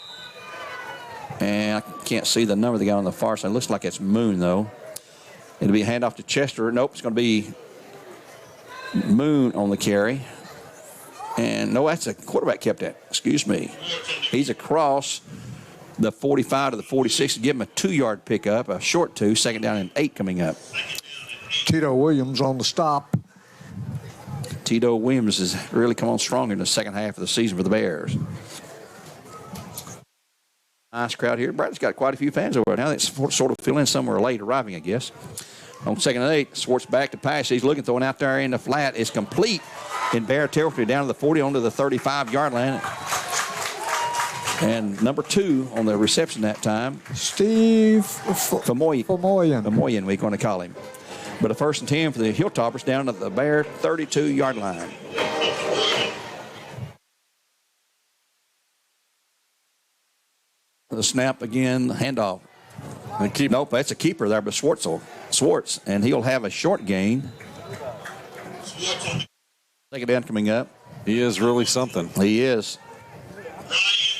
And I can't see the number of the guy on the far side. It looks like it's Moon, though. It'll be a handoff to Chester. Nope, it's going to be Moon on the carry. And no, that's a quarterback kept that. Excuse me. He's across the 45 to the 46 to give him a 2-yard pickup, a short 2, second down and 8 coming up. Tito Williams on the stop. Tito Williams has really come on stronger in the second half of the season for the Bears. Nice crowd here. Bradley's got quite a few fans over now. That's sort of filling in somewhere late arriving, I guess. On second and 8, Swartz back to pass. He's looking, throwing out there in the flat. It's complete in Bear territory down to the 40 onto the 35-yard line. And number 2 on the reception that time, Steve Famoyan, we're going to call him. But a first and 10 for the Hilltoppers down to the Bear 32-yard line. The snap again, the handoff. Nope, that's a keeper there, but Swartz, and he'll have a short gain. Second down coming up. He is really something. He is.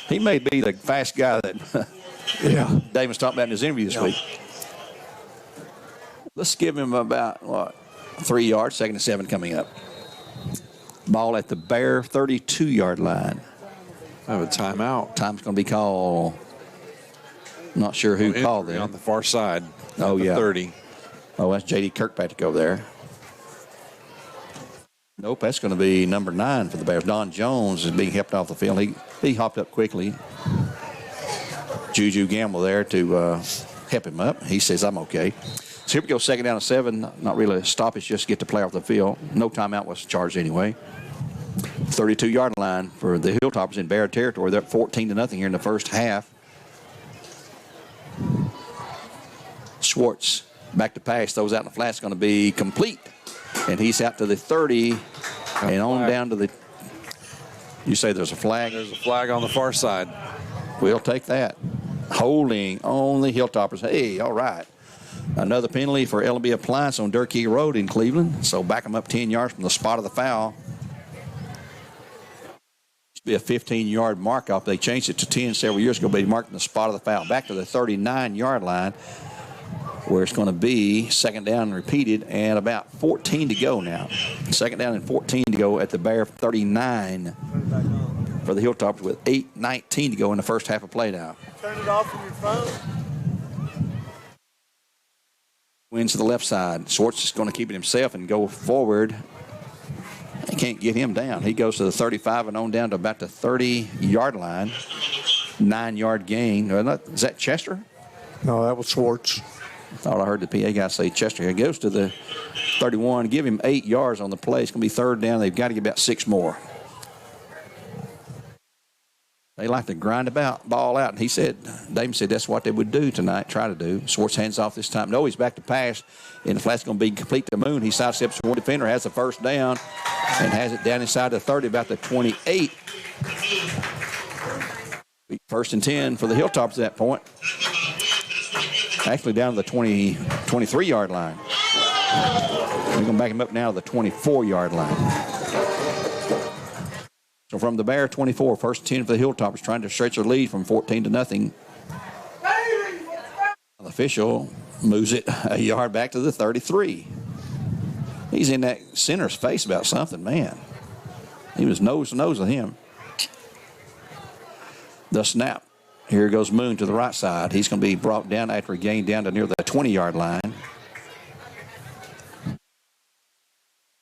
He may be the fast guy that Damon's talking about in his interview this week. Let's give him about, 3 yards, second and 7 coming up. Ball at the Bear 32-yard line. I have a timeout. Time's going to be called. Not sure who called that. On the far side. Oh, yeah. 30. Oh, that's J.D. Kirkpatrick over there. Nope, that's going to be number 9 for the Bears. Don Jones is being helped off the field. He hopped up quickly. Juju Gamble there to help him up. He says, I'm okay. So here we go, 2nd down and 7. Not really a stoppage, just get the player off the field. No timeout was charged anyway. 32-yard line for the Hilltoppers in Bear territory. They're up 14-0 here in the first half. Schwartz back to pass. Throws out in the flat. It's going to be complete. And he's out to the 30 and on down to the. You say there's a flag? There's a flag on the far side. We'll take that. Holding on the Hilltoppers. Hey, all right. Another penalty for L&B Appliance on Durkee Road in Cleveland. So back them up 10 yards from the spot of the foul. Used to be a 15-yard mark-off. They changed it to 10 several years ago, but they marked the spot of the foul. Back to the 39-yard line, where it's going to be 2nd down and repeated, and about 14 to go now. 2nd down and 14 to go at the Bear 39 for the Hilltoppers with 8:19 to go in the first half of play now. Turn it off from your phone. Wins to the left side. Schwartz is going to keep it himself and go forward. They can't get him down. He goes to the 35 and on down to about the 30-yard line. 9-yard gain. Is that Chester? No, that was Schwartz. Thought I heard the PA guy say Chester. He goes to the 31. Give him 8 yards on the play. It's going to be 3rd down. They've got to get about 6 more. They like to grind about, ball out. And he said, Damon said that's what they would do tonight, try to do. Schwartz hands off this time. No, he's back to pass. And the flat's going to be complete to the moon. He sidesteps one defender, has the 1st down, and has it down inside the 30, about the 28. 1st and 10 for the Hilltops at that point. Actually down to the 23-yard line. We're going to back him up now to the 24-yard line. So from the Bear 24, 1st and 10 for the Hilltoppers, trying to stretch their lead from 14-0. The official moves it a yard back to the 33. He's in that center's face about something, man. He was nose to nose with him. The snap. Here goes Moon to the right side. He's going to be brought down after a gain down to near the 20-yard line.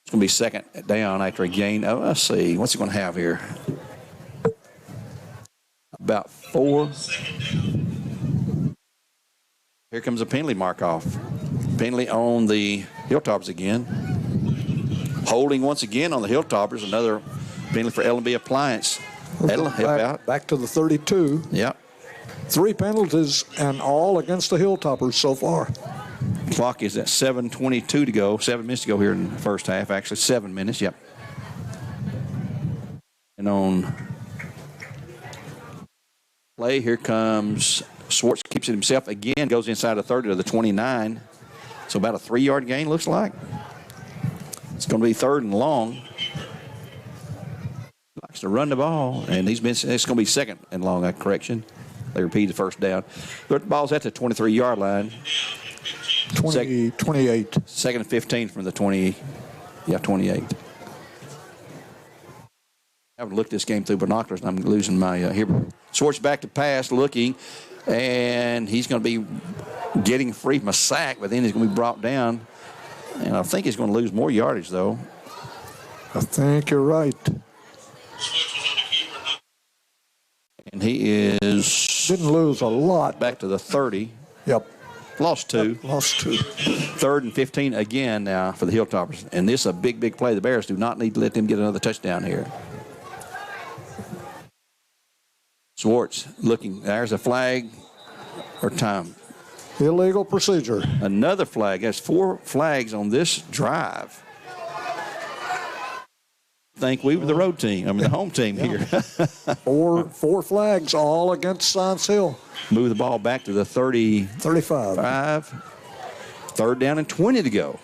It's going to be 2nd down after a gain. Oh, let's see. What's he going to have here? About 4. Here comes a penalty mark-off. Penalty on the Hilltoppers again. Holding once again on the Hilltoppers. Another penalty for L&B Appliance. That'll help out. Back to the 32. Yep. 3 penalties and all against the Hilltoppers so far. Clock is at 7:22 to go. 7 minutes to go here in the first half. Actually, 7 minutes. Yep. And on play, here comes Schwartz. Keeps it himself again. Goes inside the 30 to the 29. So about a 3-yard gain, looks like. It's going to be 3rd and long. Likes to run the ball, and it's going to be 2nd and long. Correction. They repeat the 1st down. The ball's at the 23-yard line. 28. 2nd and 15 from the 20. Yeah, 28. I haven't looked this game through binoculars, and I'm losing my here. Schwartz back to pass, looking, and he's going to be getting free from a sack, but then he's going to be brought down. And I think he's going to lose more yardage, though. I think you're right. And he didn't lose a lot. Back to the 30. Yep. Lost 2. Yep, lost 2. 3rd and 15 again now for the Hilltoppers. And this is a big, big play. The Bears do not need to let them get another touchdown here. Schwartz looking. There's a flag or time. Illegal procedure. Another flag. There's 4 flags on this drive. Think we were the road team. I mean, the home team here. 4 flags, all against Science Hill. Move the ball back to the 35. 3rd down and 20 to go.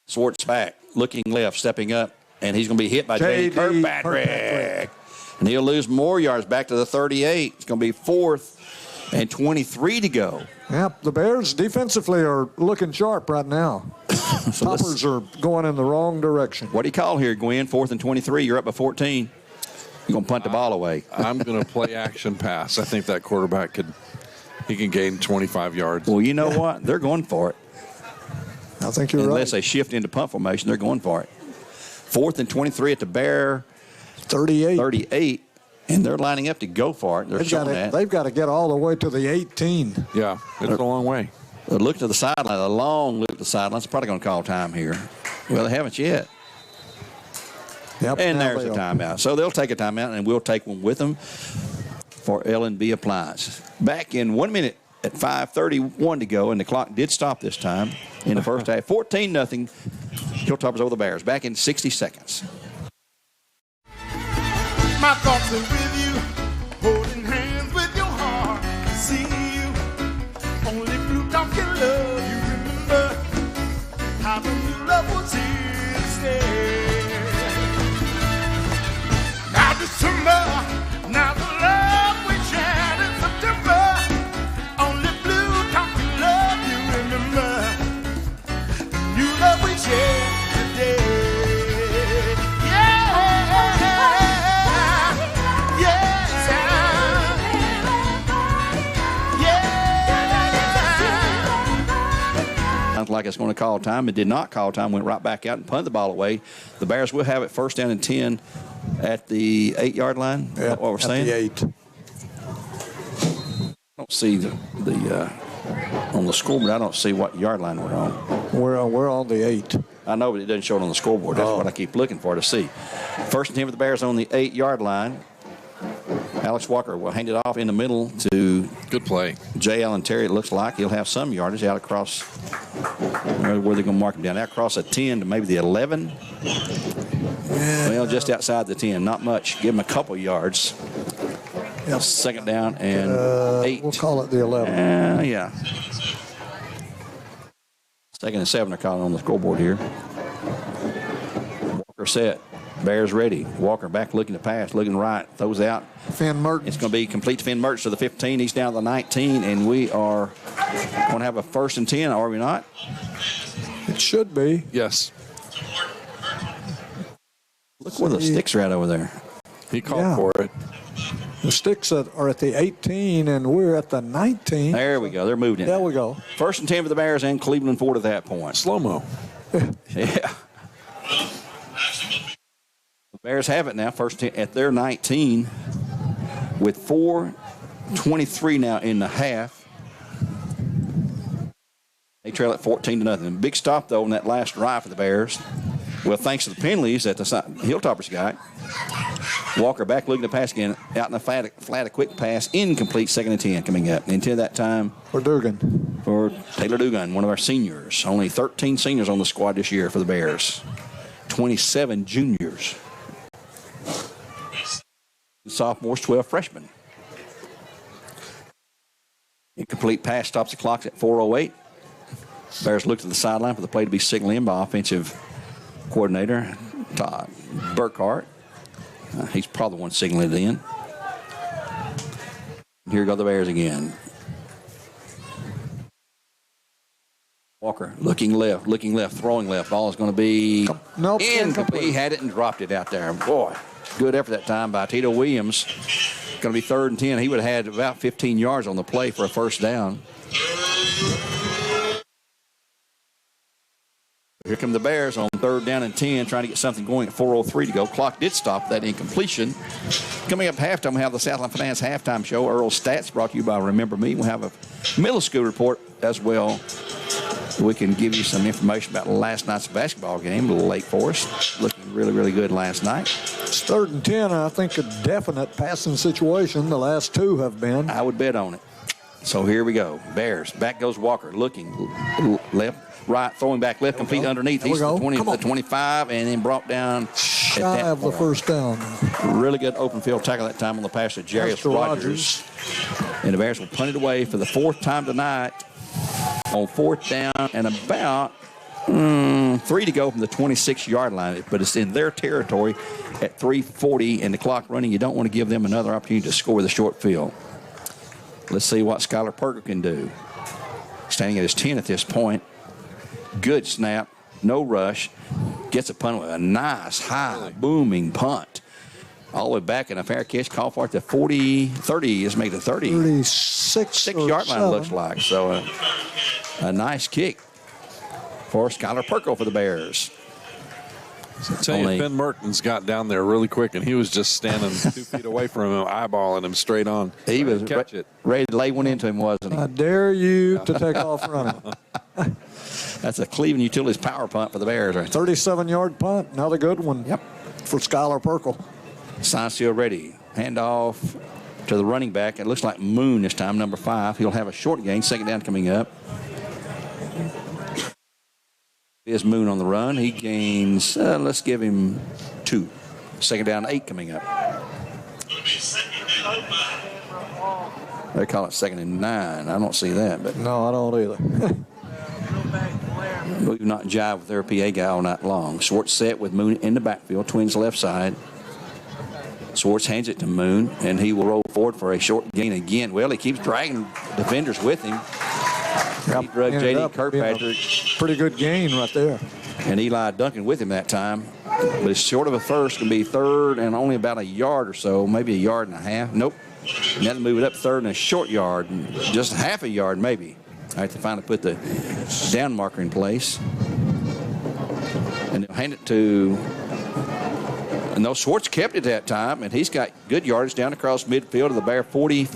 Schwartz back, looking left, stepping up, and he's going to be hit by J.D. Kirkpatrick. And he'll lose more yards back to the 38. It's going to be 4th and 23 to go. Yep, the Bears defensively are looking sharp right now. Toppers are going in the wrong direction. What do you call here, Gwen? 4th and 23. You're up by 14. You're going to punt the ball away. I'm going to play action pass. I think that quarterback can gain 25 yards. Well, you know what? They're going for it. I think you're right. Unless they shift into punt formation, they're going for it. 4th and 23 at the Bear 38. And they're lining up to go for it. They've got to get all the way to the 18. Yeah, it's a long way. Look to the sideline, a long look to the sideline. It's probably going to call time here. Well, they haven't yet. Yep, and there's a timeout. So they'll take a timeout, and we'll take one with them for L&B Appliance. Back in 1 minute at 5:31 to go, and the clock did stop this time in the first half. 14-0, Hilltoppers over the Bears. Back in 60 seconds. My thoughts are with you, holding hands with your heart. Seeing you, only blue top can love. You remember how the new love was here to stay. Now December, now the love we shared in September. Only blue top can love. You remember the new love we shared today. Like it's going to call time. It did not call time. Went right back out and punted the ball away. The Bears will have it 1st down and 10 at the 8-yard line. Yeah, what we're saying? The 8. I don't see the on the scoreboard. I don't see what yard line we're on. We're on the 8. I know, but it doesn't show it on the scoreboard. That's what I keep looking for to see. 1st and 10 for the Bears on the 8-yard line. Alex Walker will hand it off in the middle to good play. J. Allen Terry. It looks like he'll have some yardage out across where they're going to mark him down. Out across the 10 to maybe the 11. Yeah. Well, just outside the 10. Not much. Give him a couple yards. Yep. 2nd down and 8. We'll call it the 11. Yeah. 2nd and 7 are calling on the scoreboard here. Walker set. Bears ready. Walker back looking to pass, looking right, throws out. Finn Mertens. It's going to be complete to Finn Mertens to the 15. He's down to the 19, and we are going to have a 1st and 10, are we not? It should be. Yes. Look where the sticks are at over there. He called for it. The sticks are at the 18, and we're at the 19. There we go. They're moving it. There we go. 1st and 10 for the Bears and Cleveland 4 to that point. Slow-mo. Yeah. The Bears have it now, 1st and 10 at their 19 with 4:23 now in the half. They trail at 14-0. Big stop, though, on that last drive for the Bears. Well, thanks to the penalties that the Hilltoppers got. Walker back looking to pass again. Out in the flat, a quick pass. Incomplete, 2nd and 10 coming up. Until that time. For Dugan. For Taylor Dugan, one of our seniors. Only 13 seniors on the squad this year for the Bears. 27 juniors. Sophomores, 12 freshmen. Incomplete pass stops the clock at 4:08. Bears look to the sideline for the play to be signaled in by offensive coordinator Todd Burkhart. He's probably the one signaling it in. Here go the Bears again. Walker looking left, throwing left. Ball is going to be incomplete. He had it and dropped it out there. Boy, good effort that time by Tito Williams. Going to be 3rd and 10. He would have had about 15 yards on the play for a 1st down. Here come the Bears on 3rd down and 10, trying to get something going at 4:03 to go. Clock did stop that incompletion. Coming up halftime, we have the Southland Finance halftime show. Earl's Stats brought to you by Remember Me. We'll have a middle school report as well. We can give you some information about last night's basketball game. Lake Forest looking really, really good last night. It's 3rd and 10. I think a definite passing situation. The last 2 have been. I would bet on it. So here we go. Bears. Back goes Walker looking left. Right, throwing back left, complete underneath. He's the 20 to the 25, and then brought down shy of the 1st down. Really good open field tackle that time on the pass to Jarius Rogers. And the Bears will punt it away for the 4th time tonight on 4th down and about 3 to go from the 26-yard line. But it's in their territory at 3:40 and the clock running. You don't want to give them another opportunity to score the short field. Let's see what Skylar Perker can do. Standing at his 10 at this point. Good snap. no rush, gets a punt with a nice, high, booming punt. All the way back, and a fair catch, call for it to 30, let's make it 36-yard line, looks like. So a nice kick for Skylar Perkle for the Bears. So I tell you, Ben Mertens got down there really quick, and he was just standing 2 feet away from him, eyeballing him straight on. He was ready to lay one into him, wasn't he? I dare you to take off running. That's a Cleveland Utilities power punt for the Bears. Right? 37-yard punt, another good one. Yep. For Skylar Perkle. Science Hill ready. Handoff to the running back. It looks like Moon this time, number 5. He'll have a short gain. Second down coming up. Is Moon on the run. He gains, let's give him 2. Second down, 8 coming up. They call it 2nd and 9. I don't see that. But no, I don't either. We've not jived with their PA guy all night long. Schwartz set with Moon in the backfield. Twins left side. Schwartz hands it to Moon, and he will roll forward for a short gain again. Well, he keeps dragging defenders with him. He drug J.D. Kirkpatrick. Pretty good gain right there. And Eli Duncan with him that time. But it's short of a first. Going to be third and only about a yard or so, maybe a yard and a half. Nope. And then move it up third and a short yard, just half a yard maybe. I have to finally put the down marker in place. And they'll hand it to... And no, Schwartz kept it that time, and he's got good yardage down across midfield of the Bear 40. They're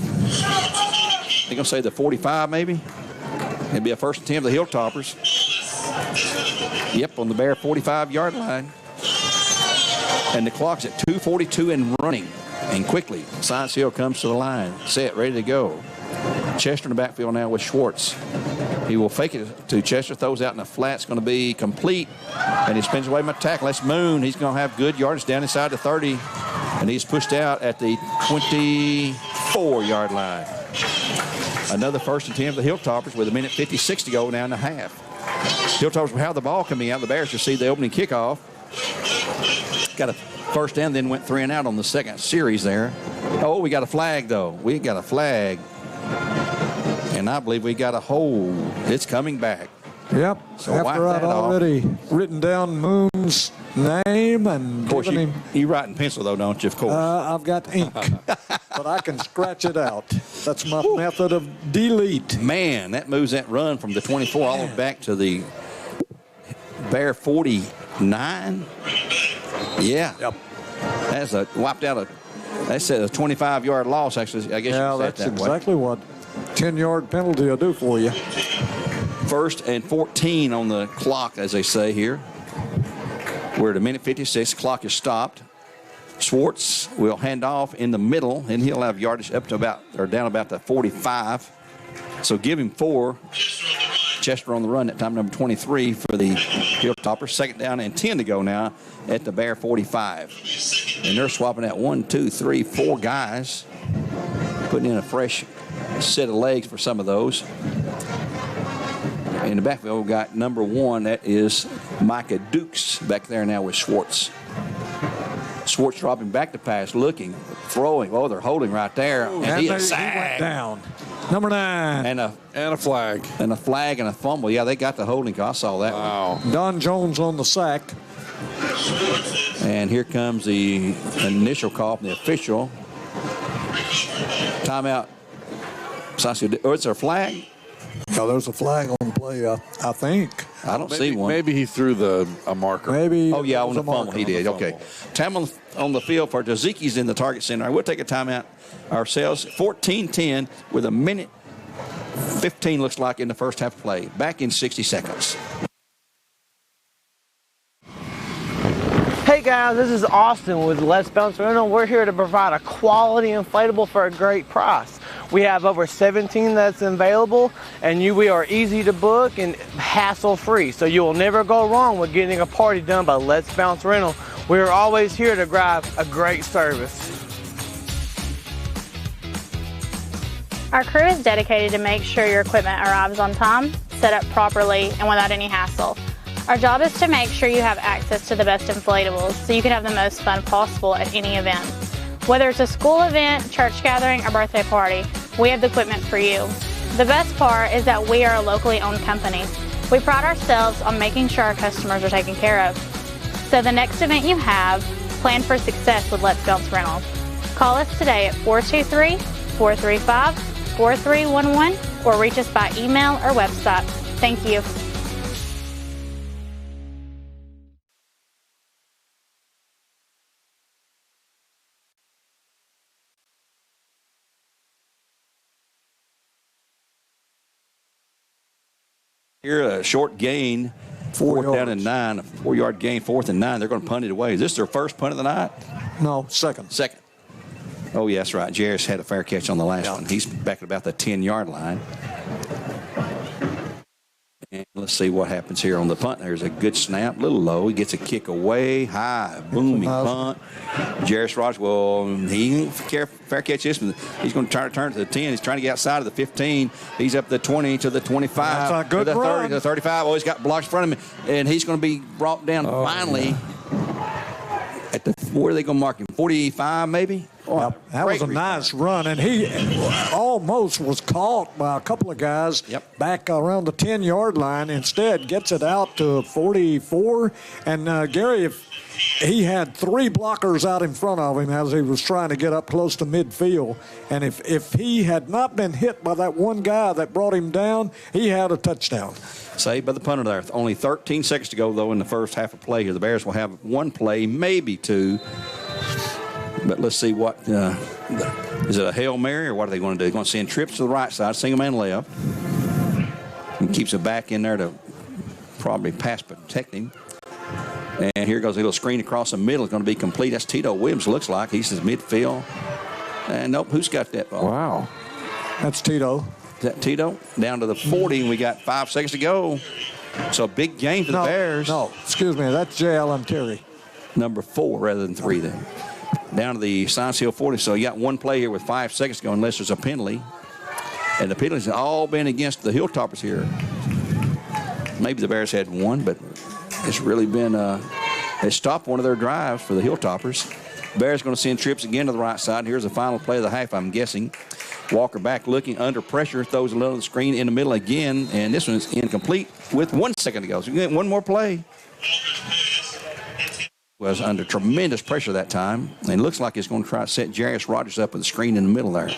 going to say the 45 maybe. It'll be a first and 10 of the Hilltoppers. Yep, on the Bear 45-yard line. And the clock's at 2:42 and running. And quickly, Science Hill comes to the line. Set, ready to go. Chester in the backfield now with Schwartz. He will fake it to Chester, throws out in the flat. It's going to be complete. And he spins away my tackle. That's Moon. He's going to have good yardage down inside the 30. And he's pushed out at the 24-yard line. Another first and 10 of the Hilltoppers with 1:56 to go now in the half. Hilltoppers will have the ball coming out. The Bears will see the opening kickoff. Got a first down, then went 3 and out on the second series there. Oh, we got a flag, though. We got a flag. And I believe we got a hold. It's coming back. Yep. So after I'd already written down Moon's name and of course, given him. you write in pencil, though, don't you? Of course. I've got ink, but I can scratch it out. That's my method of delete. Man, that moves that run from the 24 all the way back to the Bear 49. Yeah. Yep. That's wiped out that's a 25-yard loss, actually. I guess yeah, you could that's say it that exactly way. what 10-yard penalty will do for you. First and 14 on the clock, as they say here. We're at 1:56. The clock is stopped. Schwartz will hand off in the middle, and he'll have yardage up to down about the 45. So give him 4. Chester on the run at time number 23 for the Hilltoppers. Second down and 10 to go now at the Bear 45. And they're swapping out 1, 2, 3, 4 guys, putting in a fresh set of legs for some of those. In the backfield, we've got number 1. That is Micah Dukes back there now with Schwartz. Schwartz dropping back to pass, looking, throwing. Oh, they're holding right there. And he is sacked. He went down. Number 9. And a flag. And a flag and a fumble. Yeah, they got the holding call. I saw that. Wow. Don Jones on the sack. And here comes the initial call from the official. Timeout. Oh, it's a flag? Oh, there's a flag on the play, I think. I don't see one. Maybe he threw a marker. Maybe. Oh, yeah, on the fumble he did. Okay. Time on the field for Taziki's in the target center. We'll take a timeout ourselves. 14-10 with 1:15 looks like in the first half play. Back in 60 seconds. Hey guys, this is Austin with Let's Bounce Rental. We're here to provide a quality inflatable for a great price. We have over 17 that's available, and we are easy to book and hassle-free. So you will never go wrong with getting a party done by Let's Bounce Rental. We are always here to provide a great service. Our crew is dedicated to make sure your equipment arrives on time, set up properly, and without any hassle. Our job is to make sure you have access to the best inflatables so you can have the most fun possible at any event. Whether it's a school event, church gathering, or birthday party, we have the equipment for you. The best part is that we are a locally owned company. We pride ourselves on making sure our customers are taken care of. So the next event you have, plan for success with Let's Bounce Rentals. Call us today at 423-435-4311 or reach us by email or website. Thank you. Here, a short gain, fourth down and 9, a 4-yard gain, 4th and 9. They're going to punt it away. Is this their first punt of the night? No, second. Second. Oh, yeah, that's right. Jairus had a fair catch on the last one. He's back at about the 10-yard line. And let's see what happens here on the punt. There's a good snap, a little low. He gets a kick away, high, booming punt. Jairus Rogers, well, he fair catch this one. He's going to try to turn it to the 10. He's trying to get outside of the 15. He's up the 20 to the 25. That's a good to the 30 run. to the 35. Oh, he's got blocks in front of him. And he's going to be brought down finally. At the, where are they going to mark him? 45 maybe? Yep. That was a nice run, and he almost was caught by a couple of guys back around the 10-yard line. Instead, gets it out to 44. And, Gary, if he had 3 blockers out in front of him as he was trying to get up close to midfield. And if he had not been hit by that one guy that brought him down, he had a touchdown. Saved by the punter there. Only 13 seconds to go, though, in the first half of play here. The Bears will have 1 play, maybe 2. But let's see what is it a Hail Mary or what are they going to do? They're going to send trips to the right side, single man left. And keeps it back in there to probably pass protect him. And here goes a little screen across the middle. It's going to be complete. That's Tito Williams, looks like. He's in midfield. And nope, who's got that ball? Wow. That's Tito. Is that Tito? Down to the 40, and we got 5 seconds to go. So a big game for the Bears. No, excuse me. That's J. Allen Terry. Number 4 rather than 3 then. Down to the Science Hill 40. So you got 1 play here with 5 seconds to go unless there's a penalty. And the penalties have all been against the Hilltoppers here. Maybe the Bears had 1, but it's really been they stopped one of their drives for the Hilltoppers. Bears going to send trips again to the right side. Here's the final play of the half, I'm guessing. Walker back looking under pressure, throws a little the screen in the middle again, and this one's incomplete with 1 second to go. So you get 1 more play. Was under tremendous pressure that time, and it looks like he's going to try to set Jairus Rogers up with the screen in the middle there.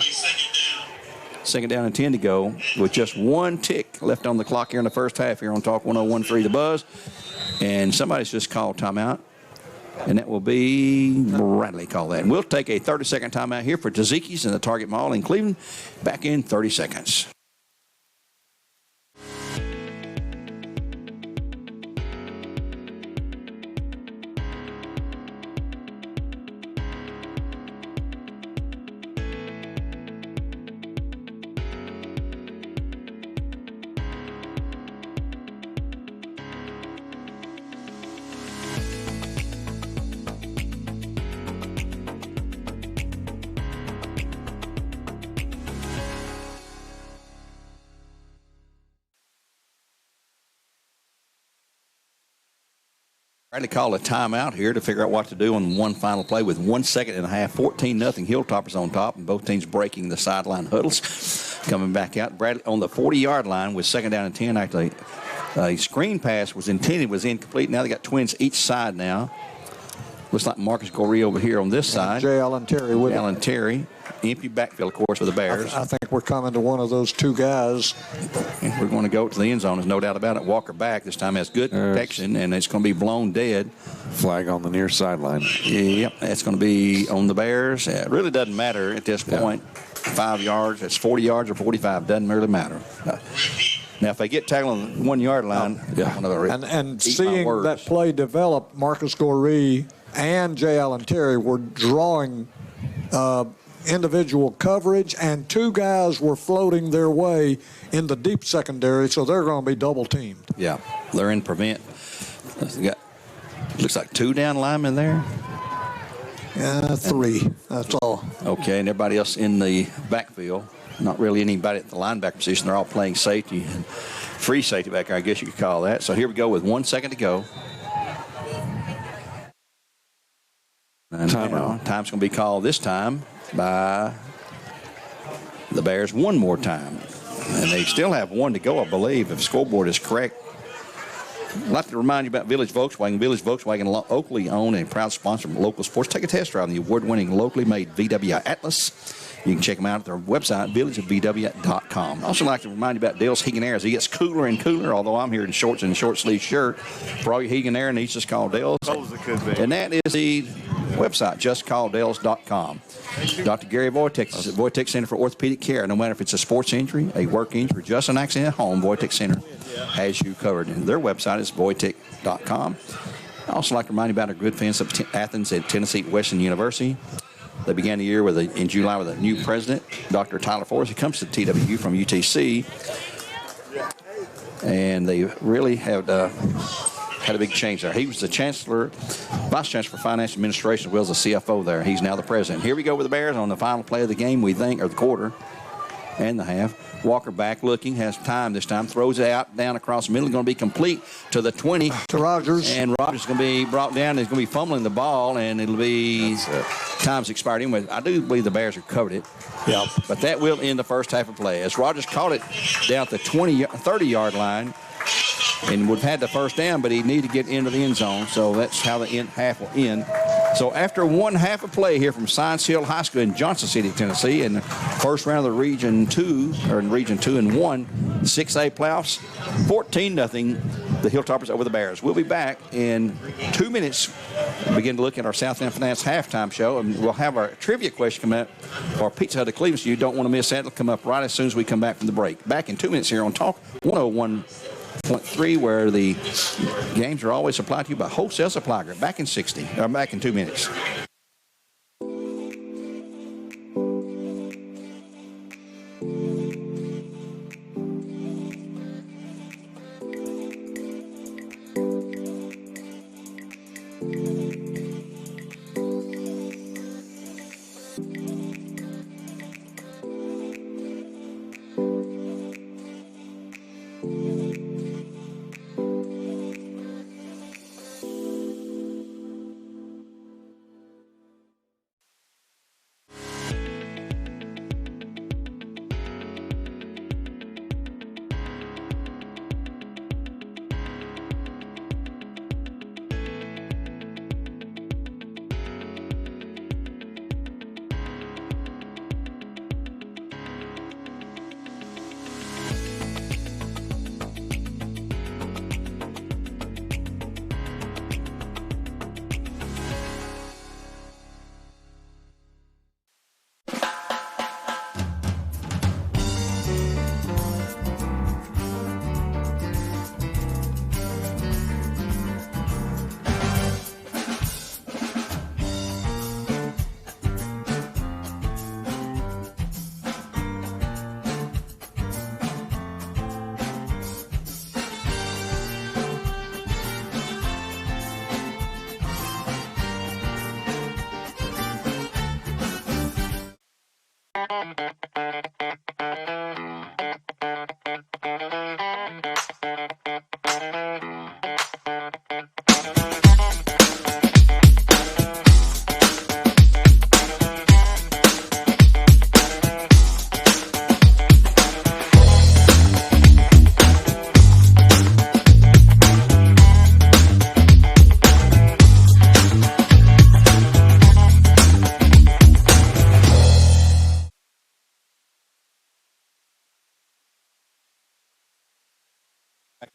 Second down and 10 to go with just 1 tick left on the clock here in the first half here on Talk 101.3 The Buzz. And somebody's just called timeout, and that will be Bradley call that. And we'll take a 30-second timeout here for Taziki's in the Target Mall in Cleveland. Back in 30 seconds. Bradley called a timeout here to figure out what to do on 1 final play with 1 second and a half. 14-0 Hilltoppers on top, and both teams breaking the sideline huddles. Coming back out. Bradley on the 40-yard line with 2nd down and 10. Actually, a screen pass was intended, was incomplete. Now they got twins each side now. Looks like Marcus Goree over here on this side. J. Allen Terry with Allen Terry. Empty backfield, of course, for the Bears. I think we're coming to one of those 2 guys. And we're going to go to the end zone. There's no doubt about it. Walker back this time has good protection, and it's going to be blown dead. Flag on the near sideline. Yep, that's going to be on the Bears. It really doesn't matter at this point. 5 yards, it's 40 yards or 45. Doesn't really matter. Now, if they get tackled on the 1 yard line, and seeing that play develop, Marcus Goree and J. Allen Terry were drawing individual coverage, and 2 guys were floating their way in the deep secondary, so they're going to be double teamed. Yeah, they're in prevent. Got, looks like 2 down linemen there. Yeah, 3. That's all. Okay, and everybody else in the backfield. Not really anybody at the linebacker position. They're all playing safety and free safety back there, I guess you could call that. So here we go with 1 second to go. And time's going to be called this time by the Bears 1 more time. And they still have 1 to go, I believe, if the scoreboard is correct. I'd like to remind you about Village Volkswagen. Village Volkswagen, locally owned and proud sponsor of local sports. Take a test drive on the award-winning, locally made VW Atlas. You can check them out at their website, villageofvw.com. I'd also like to remind you about Dale's Heating and Air. As it gets cooler and cooler, although I'm here in shorts and a short-sleeve shirt, for all your heating and air needs, just call Dale's. And that is the website, justcalldales.com. Dr. Gary Wojtek is at Wojtek Center for Orthopedic Care. No matter if it's a sports injury, a work injury, just an accident at home, Wojtek Center has you covered. And their website is wojtek.com. I'd also like to remind you about our good friends of Athens at Tennessee Western University. They began the year in July with a new president, Dr. Tyler Forrest. He comes to TWU from UTC. And they really have had a big change there. He was the chancellor, vice chancellor for finance administration, as well as the CFO there. He's now the president. Here we go with the Bears on the final play of the game, we think, or the quarter and the half. Walker back looking, has time this time, throws it out, down across the middle, going to be complete to the 20. To Rogers. And Rogers is going to be brought down. He's going to be fumbling the ball, and it'll be time's expired anyway. I do believe the Bears have covered it. Yeah. But that will end the first half of play. As Rogers caught it down at the 30-yard line, and would have had the first down, but he needed to get into the end zone, so that's how the half will end. So after one half of play here from Science Hill High School in Johnson City, Tennessee, in the first round of the Region 2, or in Region 2 and 1, 6A playoffs, 14-0, the Hilltoppers over the Bears. We'll be back in 2 minutes. We'll begin to look at our Southland Finance halftime show, and we'll have our trivia question come up for Pizza Hut of Cleveland, so you don't want to miss that. It'll come up right as soon as we come back from the break. Back in 2 minutes here on Talk 101.3, where the games are always supplied to you by Wholesale Supply Group. Back in 2 minutes.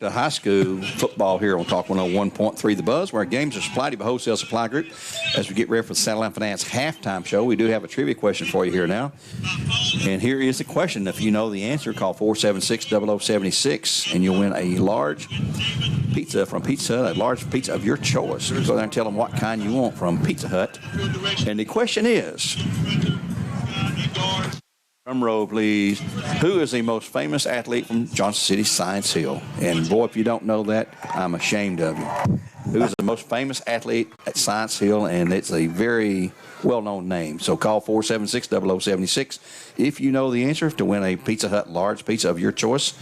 To high school football here on Talk 101.3 The Buzz, where our games are supplied by Wholesale Supply Group. As we get ready for the Satellite Finance halftime show, we do have a trivia question for you here now. And here is the question. If you know the answer, call 476-0076, and you'll win a large pizza from Pizza Hut, a large pizza of your choice. Go there and tell them what kind you want from Pizza Hut. And the question is, drum roll, please. Who is the most famous athlete from Johnson City Science Hill? And boy, if you don't know that, I'm ashamed of you. Who is the most famous athlete at Science Hill? And it's a very well-known name. So call 476-0076 if you know the answer to win a Pizza Hut large pizza of your choice.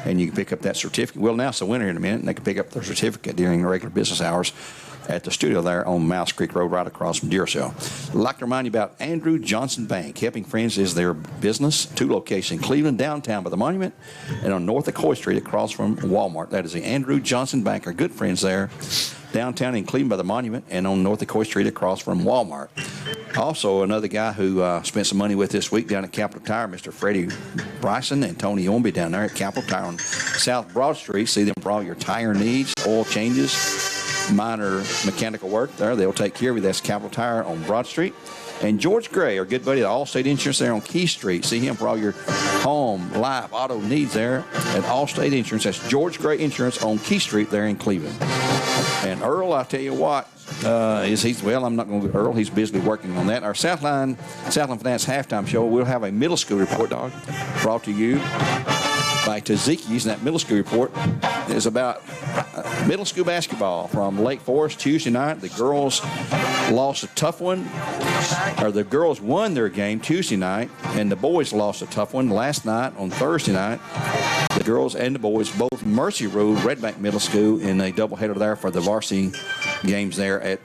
And you can pick up that certificate. We'll announce the winner in a minute, and they can pick up their certificate during regular business hours at the studio there on Mouse Creek Road right across from Duracell. I'd like to remind you about Andrew Johnson Bank. Helping Friends is their business. 2 locations, Cleveland downtown by the Monument and on North Coy Street across from Walmart. That is the Andrew Johnson Bank. Our good friends there downtown in Cleveland by the Monument and on North Coy Street across from Walmart. Also, another guy who spent some money with this week down at Capital Tire, Mr. Freddie Bryson and Tony Omby down there at Capital Tire on South Broad Street. See them for all your tire needs, oil changes, minor mechanical work there. They'll take care of you. That's Capital Tire on Broad Street. And George Gray, our good buddy at Allstate Insurance there on Key Street. See him for all your home, life, auto needs there at Allstate Insurance. That's George Gray Insurance on Key Street there in Cleveland. And Earl, I tell you what, I'm not going to Earl. He's busily working on that. Our Southland Finance halftime show, we'll have a middle school report, dog, brought to you by Taziki. That middle school report is about middle school basketball from Lake Forest Tuesday night. The girls lost a tough one, or the girls won their game Tuesday night, and the boys lost a tough one last night on Thursday night. The girls and the boys both Mercy Road Red Bank Middle School in a doubleheader there for the varsity games there at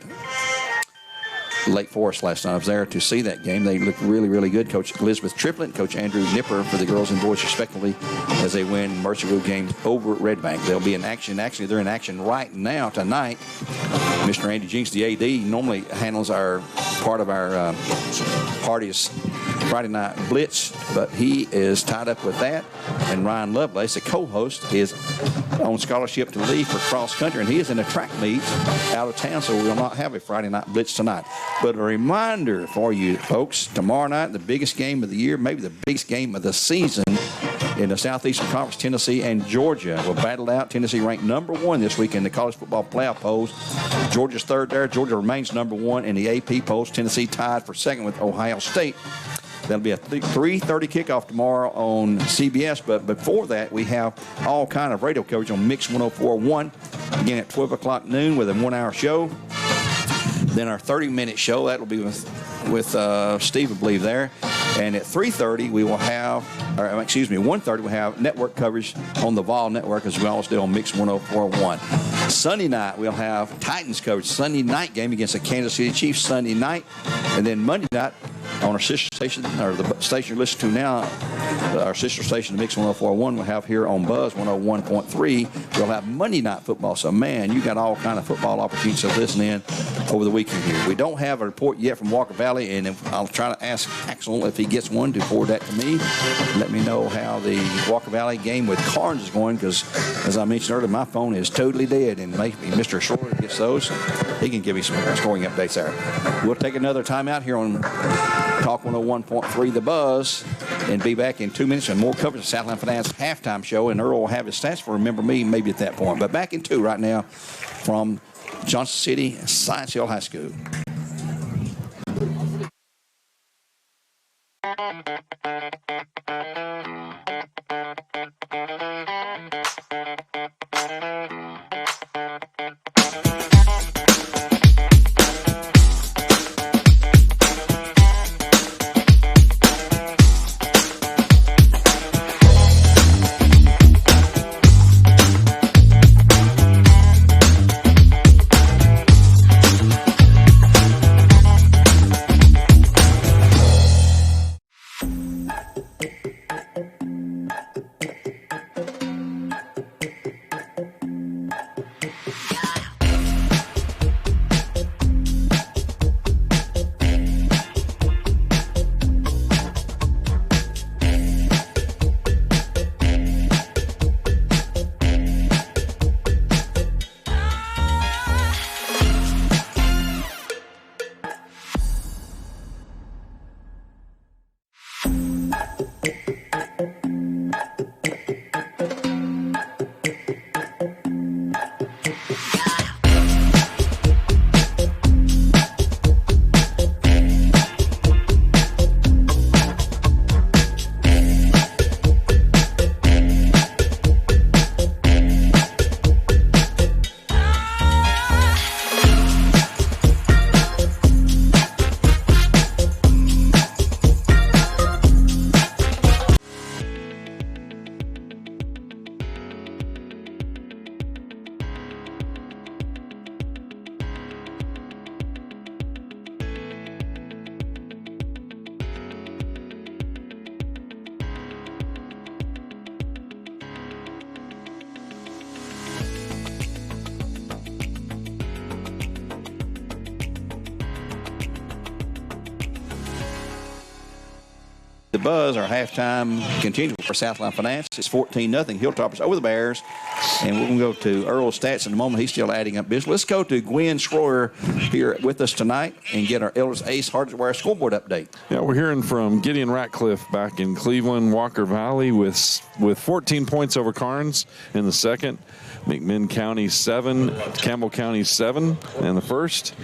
Lake Forest last night. I was there to see that game. They looked really, really good. Coach Elizabeth Triplett, Coach Andrew Nipper for the girls and boys respectively as they win Mercy Road games over at Red Bank. They'll be in action. Actually, they're in action right now tonight. Mr. Andy Jinks, the AD, normally handles our part of our party's Friday night blitz, but he is tied up with that. And Ryan Lovelace, the co-host, is on scholarship to leave for cross country, and he is in a track meet out of town, so we will not have a Friday night blitz tonight. But a reminder for you folks, tomorrow night, the biggest game of the year, maybe the biggest game of the season in the Southeastern Conference, Tennessee and Georgia will battle out. Tennessee ranked number 1 this week in the college football playoff polls. Georgia's third there. Georgia remains number 1 in the AP polls. Tennessee tied for second with Ohio State. That'll be a 3:30 kickoff tomorrow on CBS. But before that, we have all kind of radio coverage on Mix 104.1, again at 12 o'clock noon with a 1-hour show. Then our 30-minute show, that will be with Steve, I believe, there. And at 3:30, we will have, 1:30, we'll have network coverage on the Vol Network as we always do on Mix 104.1. Sunday night, we'll have Titans coverage. Sunday night game against the Kansas City Chiefs Sunday night. And then Monday night, on our sister station, or the station you're listening to now, our sister station, the Mix 104.1, we'll have here on Buzz 101.3. We'll have Monday Night Football. So, man, you got all kind of football opportunities to listen in over the weekend here. We don't have a report yet from Walker Valley, and I'll try to ask Axel if he gets one to forward that to me. Let me know how the Walker Valley game with Carnes is going, because, as I mentioned earlier, my phone is totally dead, and maybe Mr. Shore gets those. He can give me some scoring updates there. We'll take another time out here on Talk 101.3 The Buzz and be back in 2 minutes and more coverage of Southland Finance halftime show, and Earl will have his stats for Remember Me maybe at that point. But back in 2 right now from Johnson City Science Hill High School. the buzz. Our halftime continues for Southline Finance. It's 14-0 Hilltoppers over the Bears. And we're going to go to Earl's stats in a moment. He's still adding up business. Let's go to Gwen Schroyer here with us tonight and get our Elders Ace Hardware scoreboard update. Yeah, we're hearing from Gideon Ratcliffe back in Cleveland, Walker Valley with 14 points over Carnes in the second. McMinn County 7, Campbell County 7 in the first.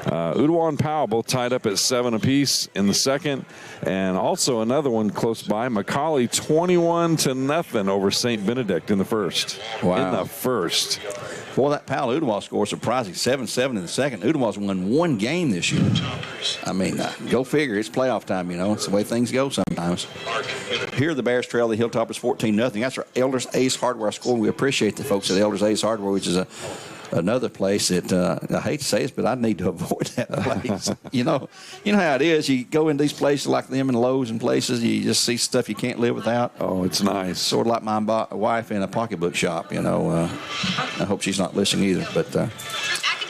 Ottawa and Powell both tied up at 7 apiece in the second. And also another one close by, Macaulay 21-0 over St. Benedict in the first. Wow. In the first. Boy, that Powell Ottawa score surprising, 7-7 in the second. Ottawa's won one game this year. I mean, go figure. It's playoff time, you know. It's the way things go sometimes. Here the Bears trail the Hilltoppers 14-0. That's our Elders Ace Hardware score. We appreciate the folks at Elders Ace Hardware, which is another place that I hate to say this, but I need to avoid that place. you know how it is. You go in these places like them and Lowe's and places, you just see stuff you can't live without. Oh, it's nice. Sort of like my wife in a pocketbook shop. You know, I hope she's not listening either. But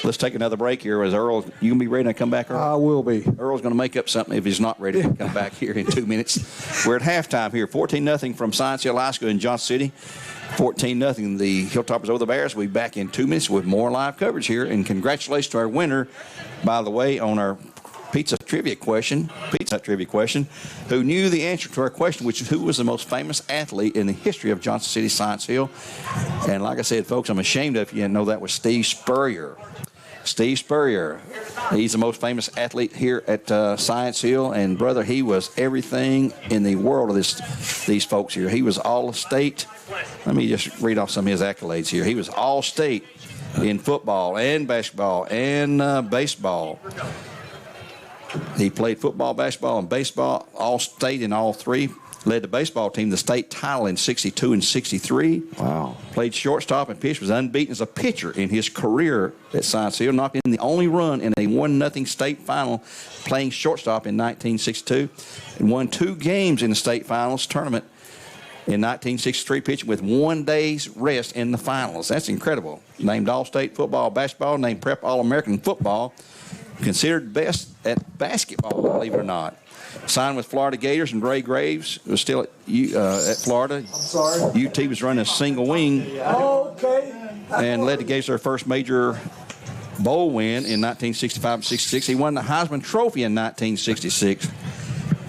let's take another break here. As Earl, you gonna be ready to come back, Earl? I will be. Earl's gonna make up something if he's not ready to come back here in 2 minutes. We're at halftime here, 14-0 from Science Hill High School in Johnson City. 14-0 the Hilltoppers over the Bears. We'll be back in 2 minutes with more live coverage here. And congratulations to our winner, by the way, on our pizza Hut trivia question, who knew the answer to our question, which is who was the most famous athlete in the history of Johnson City Science Hill. And like I said, folks, I'm ashamed if you didn't know that was Steve Spurrier. Steve Spurrier, he's the most famous athlete here at Science Hill, and brother, he was everything in the world of these folks here. He was all-state. Let me just read off some of his accolades here. He was all-state in football and basketball and baseball. He played football, basketball, and baseball, all-state in all three. Led the baseball team the state title in 62 and 63. Wow. Played shortstop and pitched, was unbeaten as a pitcher in his career at Science Hill. Knocked in the only run in a 1-0 state final playing shortstop in 1962. And won 2 games in the state finals tournament in 1963, pitching with 1 day's rest in the finals. That's incredible. Named All-State football, basketball, named Prep All-American football. Considered best at basketball, believe it or not. Signed with Florida Gators, and Ray Graves was still at Florida. I'm sorry. UT was running a single wing. Okay. And led the Gators to their first major bowl win in 1965 and 66. He won the Heisman Trophy in 1966.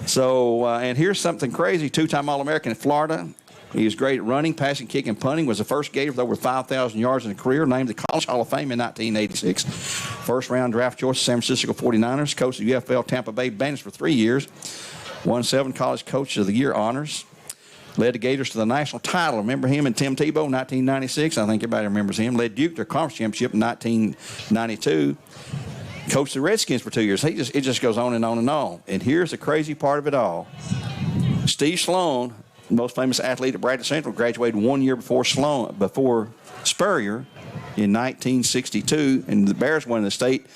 So, and here's something crazy. 2-time All-American at Florida. He was great at running, passing, kicking, punting. Was the first Gator with over 5,000 yards in a career. Named the College Hall of Fame in 1986. First-round draft choice, San Francisco 49ers. Coached the UFL Tampa Bay Bandits for 3 years. Won 7 College Coach of the Year honors. Led the Gators to the national title. Remember him and Tim Tebow, 1996. I think everybody remembers him. Led Duke to a conference championship in 1992. Coached the Redskins for 2 years. It just goes on and on and on. And here's the crazy part of it all. Steve Sloan, the most famous athlete at Bradley Central, graduated 1 year before Spurrier in 1962, and the Bears won the state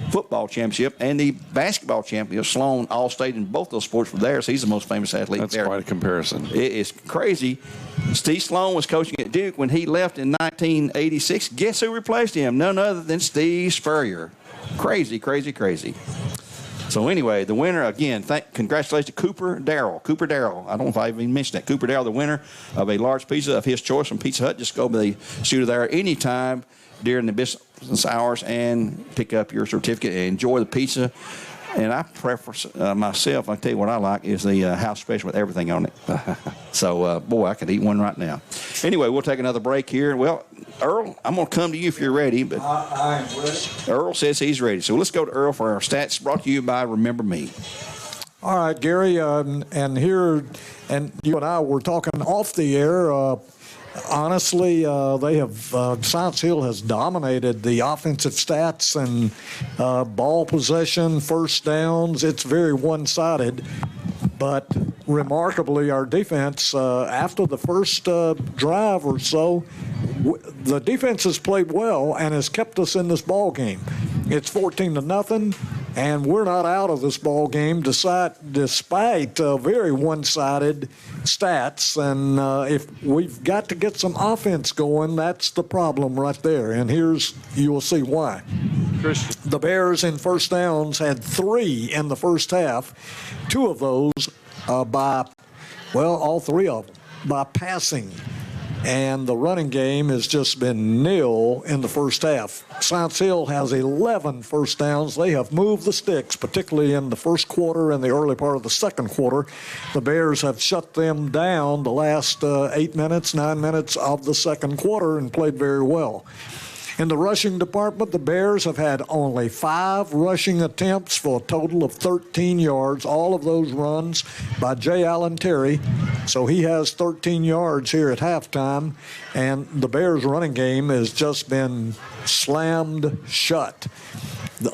football championship and the basketball championship. Sloan all-state in both those sports were there, so he's the most famous athlete there. That's quite a comparison. It is crazy. Steve Sloan was coaching at Duke when he left in 1986. Guess who replaced him? None other than Steve Spurrier. Crazy, crazy, crazy. So anyway, the winner, again, congratulations to Cooper Darrell. Cooper Darrell. I don't know if I even mentioned that. Cooper Darrell, the winner of a large pizza of his choice from Pizza Hut. Just go to the shooter there anytime during the business hours and pick up your certificate and enjoy the pizza. And I prefer myself, I'll tell you what I like, is the house special with everything on it. So, boy, I could eat one right now. Anyway, we'll take another break here. Well, Earl, I'm going to come to you if you're ready. But I am ready. Earl says he's ready. So let's go to Earl for our stats brought to you by Remember Me. All right, Gary, and here, and you and I were talking off the air. Honestly, Science Hill has dominated the offensive stats and ball possession, first downs. It's very one-sided. But remarkably, our defense, after the first drive or so, the defense has played well and has kept us in this ball game. It's 14-0, and we're not out of this ball game despite very one-sided stats. And if we've got to get some offense going, that's the problem right there. And you will see why. The Bears in first downs had 3 in the first half. 2 of those all three of them, by passing. And the running game has just been nil in the first half. Science Hill has 11 first downs. They have moved the sticks, particularly in the first quarter and the early part of the second quarter. The Bears have shut them down the last 9 minutes of the second quarter and played very well. In the rushing department, the Bears have had only 5 rushing attempts for a total of 13 yards, all of those runs by J. Allen Terry. So he has 13 yards here at halftime, and the Bears' running game has just been slammed shut.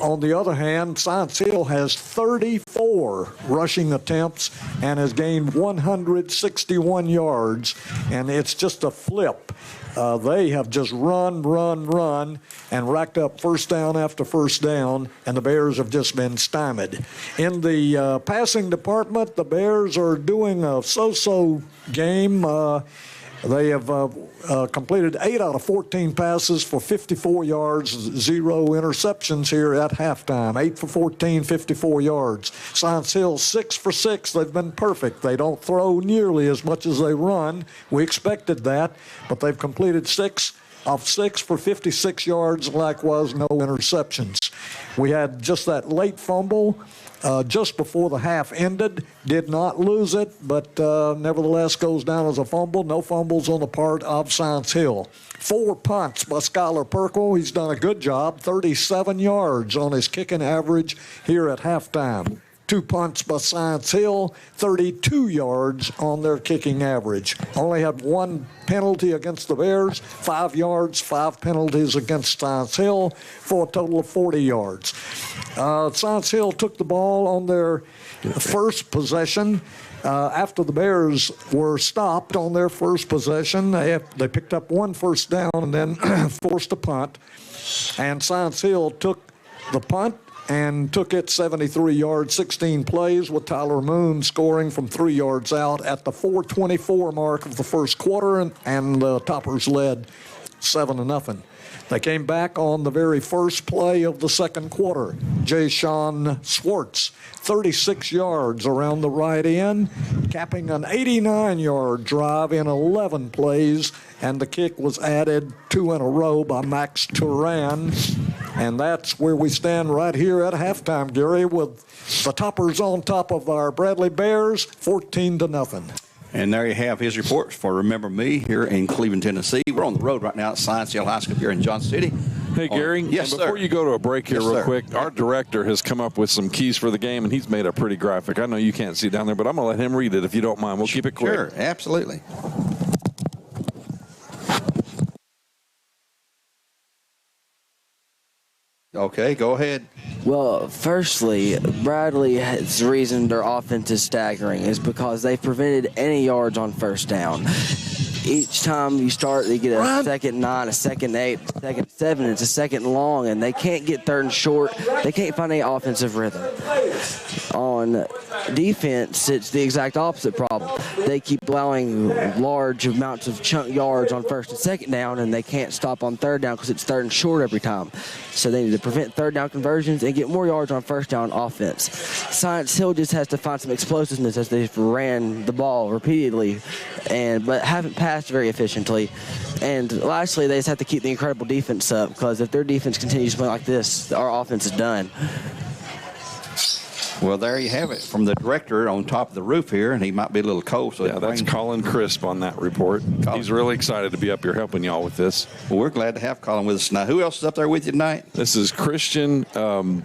On the other hand, Science Hill has 34 rushing attempts and has gained 161 yards, and it's just a flip. They have just run, and racked up first down after first down, and the Bears have just been stymied. In the passing department, the Bears are doing a so-so game. They have completed 8 out of 14 passes for 54 yards, 0 interceptions here at halftime. 8 for 14, 54 yards. Science Hill, 6 for 6. They've been perfect. They don't throw nearly as much as they run. We expected that, but they've completed 6 of 6 for 56 yards, likewise no interceptions. We had just that late fumble just before the half ended. Did not lose it, but nevertheless goes down as a fumble. No fumbles on the part of Science Hill. 4 punts by Skylar Perkle. He's done a good job. 37 yards on his kicking average here at halftime. 2 punts by Science Hill, 32 yards on their kicking average. Only had 1 penalty against the Bears, 5 yards, 5 penalties against Science Hill for a total of 40 yards. Science Hill took the ball on their first possession. After the Bears were stopped on their first possession, they picked up 1 first down and then forced a punt. And Science Hill took the punt and took it 73 yards, 16 plays, with Tyler Moon scoring from 3 yards out at the 4:24 mark of the first quarter, and the Toppers led 7-0. They came back on the very first play of the second quarter. Jay Sean Swartz, 36 yards around the right end, capping an 89-yard drive in 11 plays, and the kick was added 2 in a row by Max Turan. And that's where we stand right here at halftime, Gary, with the Toppers on top of our Bradley Bears, 14-0. And there you have his report for Remember Me here in Cleveland, Tennessee. We're on the road right now at Science Hill High School here in Johnson City. Hey, Gary, yes, before you go to a break here real quick, our director has come up with some keys for the game, and he's made a pretty graphic. I know you can't see down there, but I'm going to let him read it if you don't mind. We'll keep it quick. Sure, absolutely. Okay, go ahead. Well, firstly, Bradley's reason their offense is staggering is because they've prevented any yards on first down. Each time you start, they get a second 9, a second 8, a second 7, it's a second long, and they can't get third and short. They can't find any offensive rhythm. On defense, it's the exact opposite problem. They keep allowing large amounts of chunk yards on first and second down, and they can't stop on third down because it's third and short every time. So they need to prevent third down conversions and get more yards on first down offense. Science Hill just has to find some explosiveness as they've ran the ball repeatedly, but haven't passed very efficiently. And lastly, they just have to keep the incredible defense up, because if their defense continues to play like this, our offense is done. Well, there you have it from the director on top of the roof here, and he might be a little cold. So yeah, that's Colin Crisp on that report. He's really excited to be up here helping y'all with this. Well, we're glad to have Colin with us tonight. Who else is up there with you tonight? This is Christian Medlin.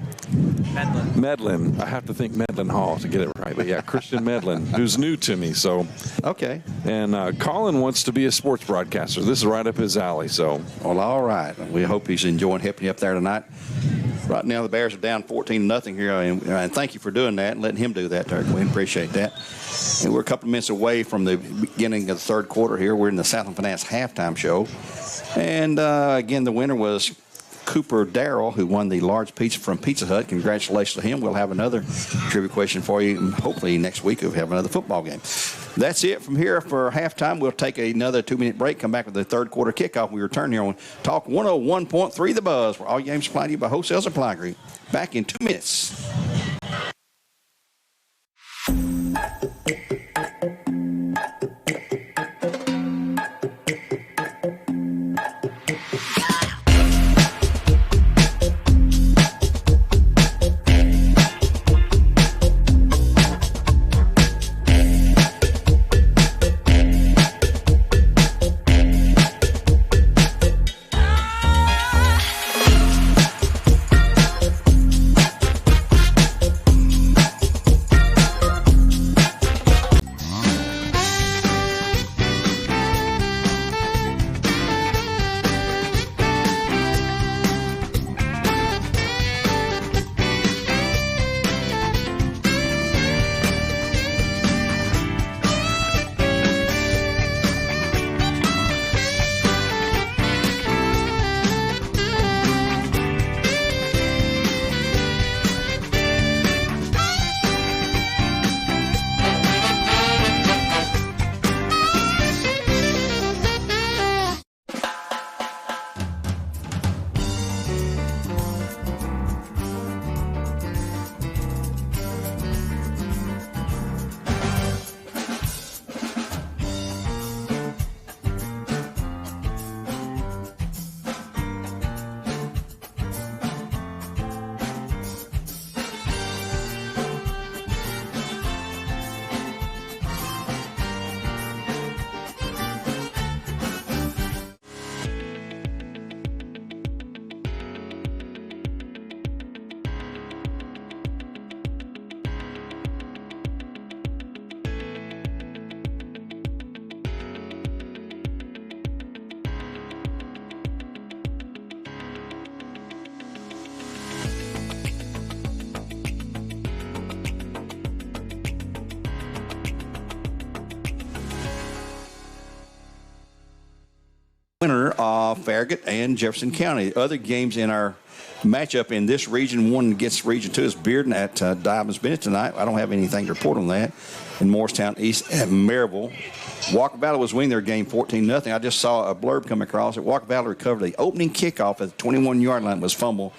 I have to think Medlin Hall to get it right, but yeah, Christian Medlin, who's new to me. So okay. And Colin wants to be a sports broadcaster. This is right up his alley. So well, all right. We hope he's enjoying helping you up there tonight. Right now, the Bears are down 14-0 here, and thank you for doing that and letting him do that, Dirk. We appreciate that. And we're a couple of minutes away from the beginning of the third quarter here. We're in the Southland Finance halftime show. And, again, the winner was Cooper Darrell, who won the large pizza from Pizza Hut. Congratulations to him. We'll have another trivia question for you. Hopefully next week we'll have another football game. That's it from here for halftime. We'll take another 2-minute break, come back with the third quarter kickoff. We return here on Talk 101.3 The Buzz, where all games supplied to you by Wholesale Supply Group. Back in 2 minutes. winner of Farragut and Jefferson County. Other games in our matchup in this Region 1 against Region 2 is Bearden at Diamond's Bennett tonight. I don't have anything to report on that. In Morristown East at Maryville. Walker Valley was winning their game 14-0. I just saw a blurb come across it. Walker Valley recovered the opening kickoff at the 21-yard line, was fumbled,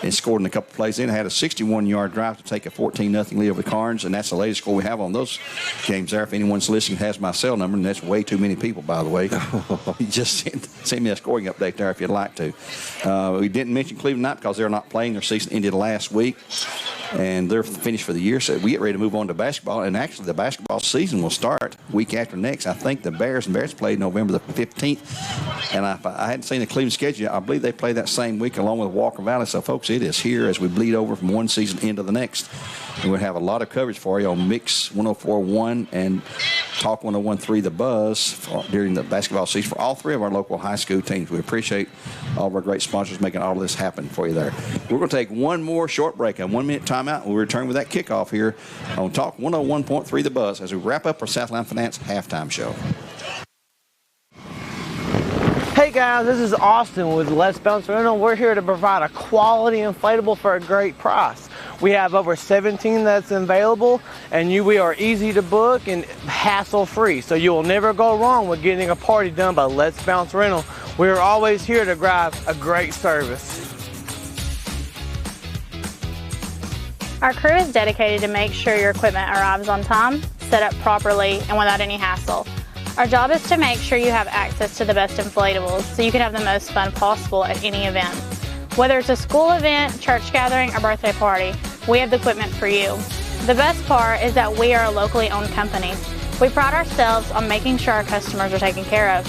and scored in a couple plays. Then had a 61-yard drive to take a 14-0 lead over the Carnes, and that's the latest score we have on those games there. If anyone's listening has my cell number, and that's way too many people, by the way. You just send me a scoring update there if you'd like to. We didn't mention Cleveland tonight because they're not playing. Their season ended last week, and they're finished for the year. So we get ready to move on to basketball, and actually the basketball season will start week after next. I think the Bears played November the 15th, and I hadn't seen the Cleveland schedule yet. I believe they play that same week along with Walker Valley. So, folks, it is here as we bleed over from one season into the next. And we'll have a lot of coverage for you on Mix 104.1 and Talk 101.3 The Buzz during the basketball season for all three of our local high school teams. We appreciate all of our great sponsors making all of this happen for you there. We're going to take one more short break, a 1-minute timeout. We'll return with that kickoff here on Talk 101.3 The Buzz as we wrap up our Southland Finance halftime show. Hey guys, this is Austin with Let's Bounce Rental. We're here to provide a quality inflatable for a great price. We have over 17 that's available, and we are easy to book and hassle-free. So you will never go wrong with getting a party done by Let's Bounce Rental. We are always here to provide a great service. Our crew is dedicated to make sure your equipment arrives on time, set up properly, and without any hassle. Our job is to make sure you have access to the best inflatables so you can have the most fun possible at any event. Whether it's a school event, church gathering, or birthday party, we have the equipment for you. The best part is that we are a locally owned company. We pride ourselves on making sure our customers are taken care of.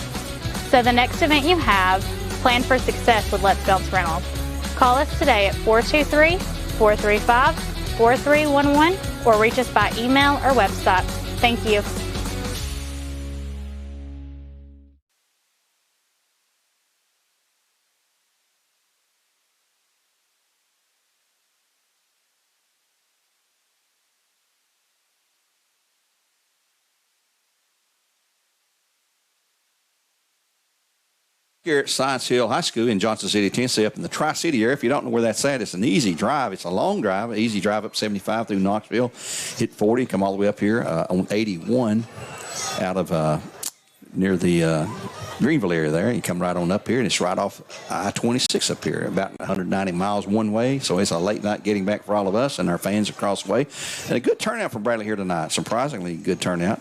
So the next event you have, plan for success with Let's Bounce Rental. Call us today at 423-435-4311 or reach us by email or website. Thank you. Here at Science Hill High School in Johnson City, Tennessee, up in the Tri-City area. If you don't know where that's at, it's an easy drive. It's a long drive, easy drive up 75 through Knoxville, hit 40, come all the way up here on 81 out of near the Greenville area there. You come right on up here, and it's right off I-26 up here, about 190 miles one way. So it's a late night getting back for all of us and our fans across the way. And a good turnout for Bradley here tonight. Surprisingly good turnout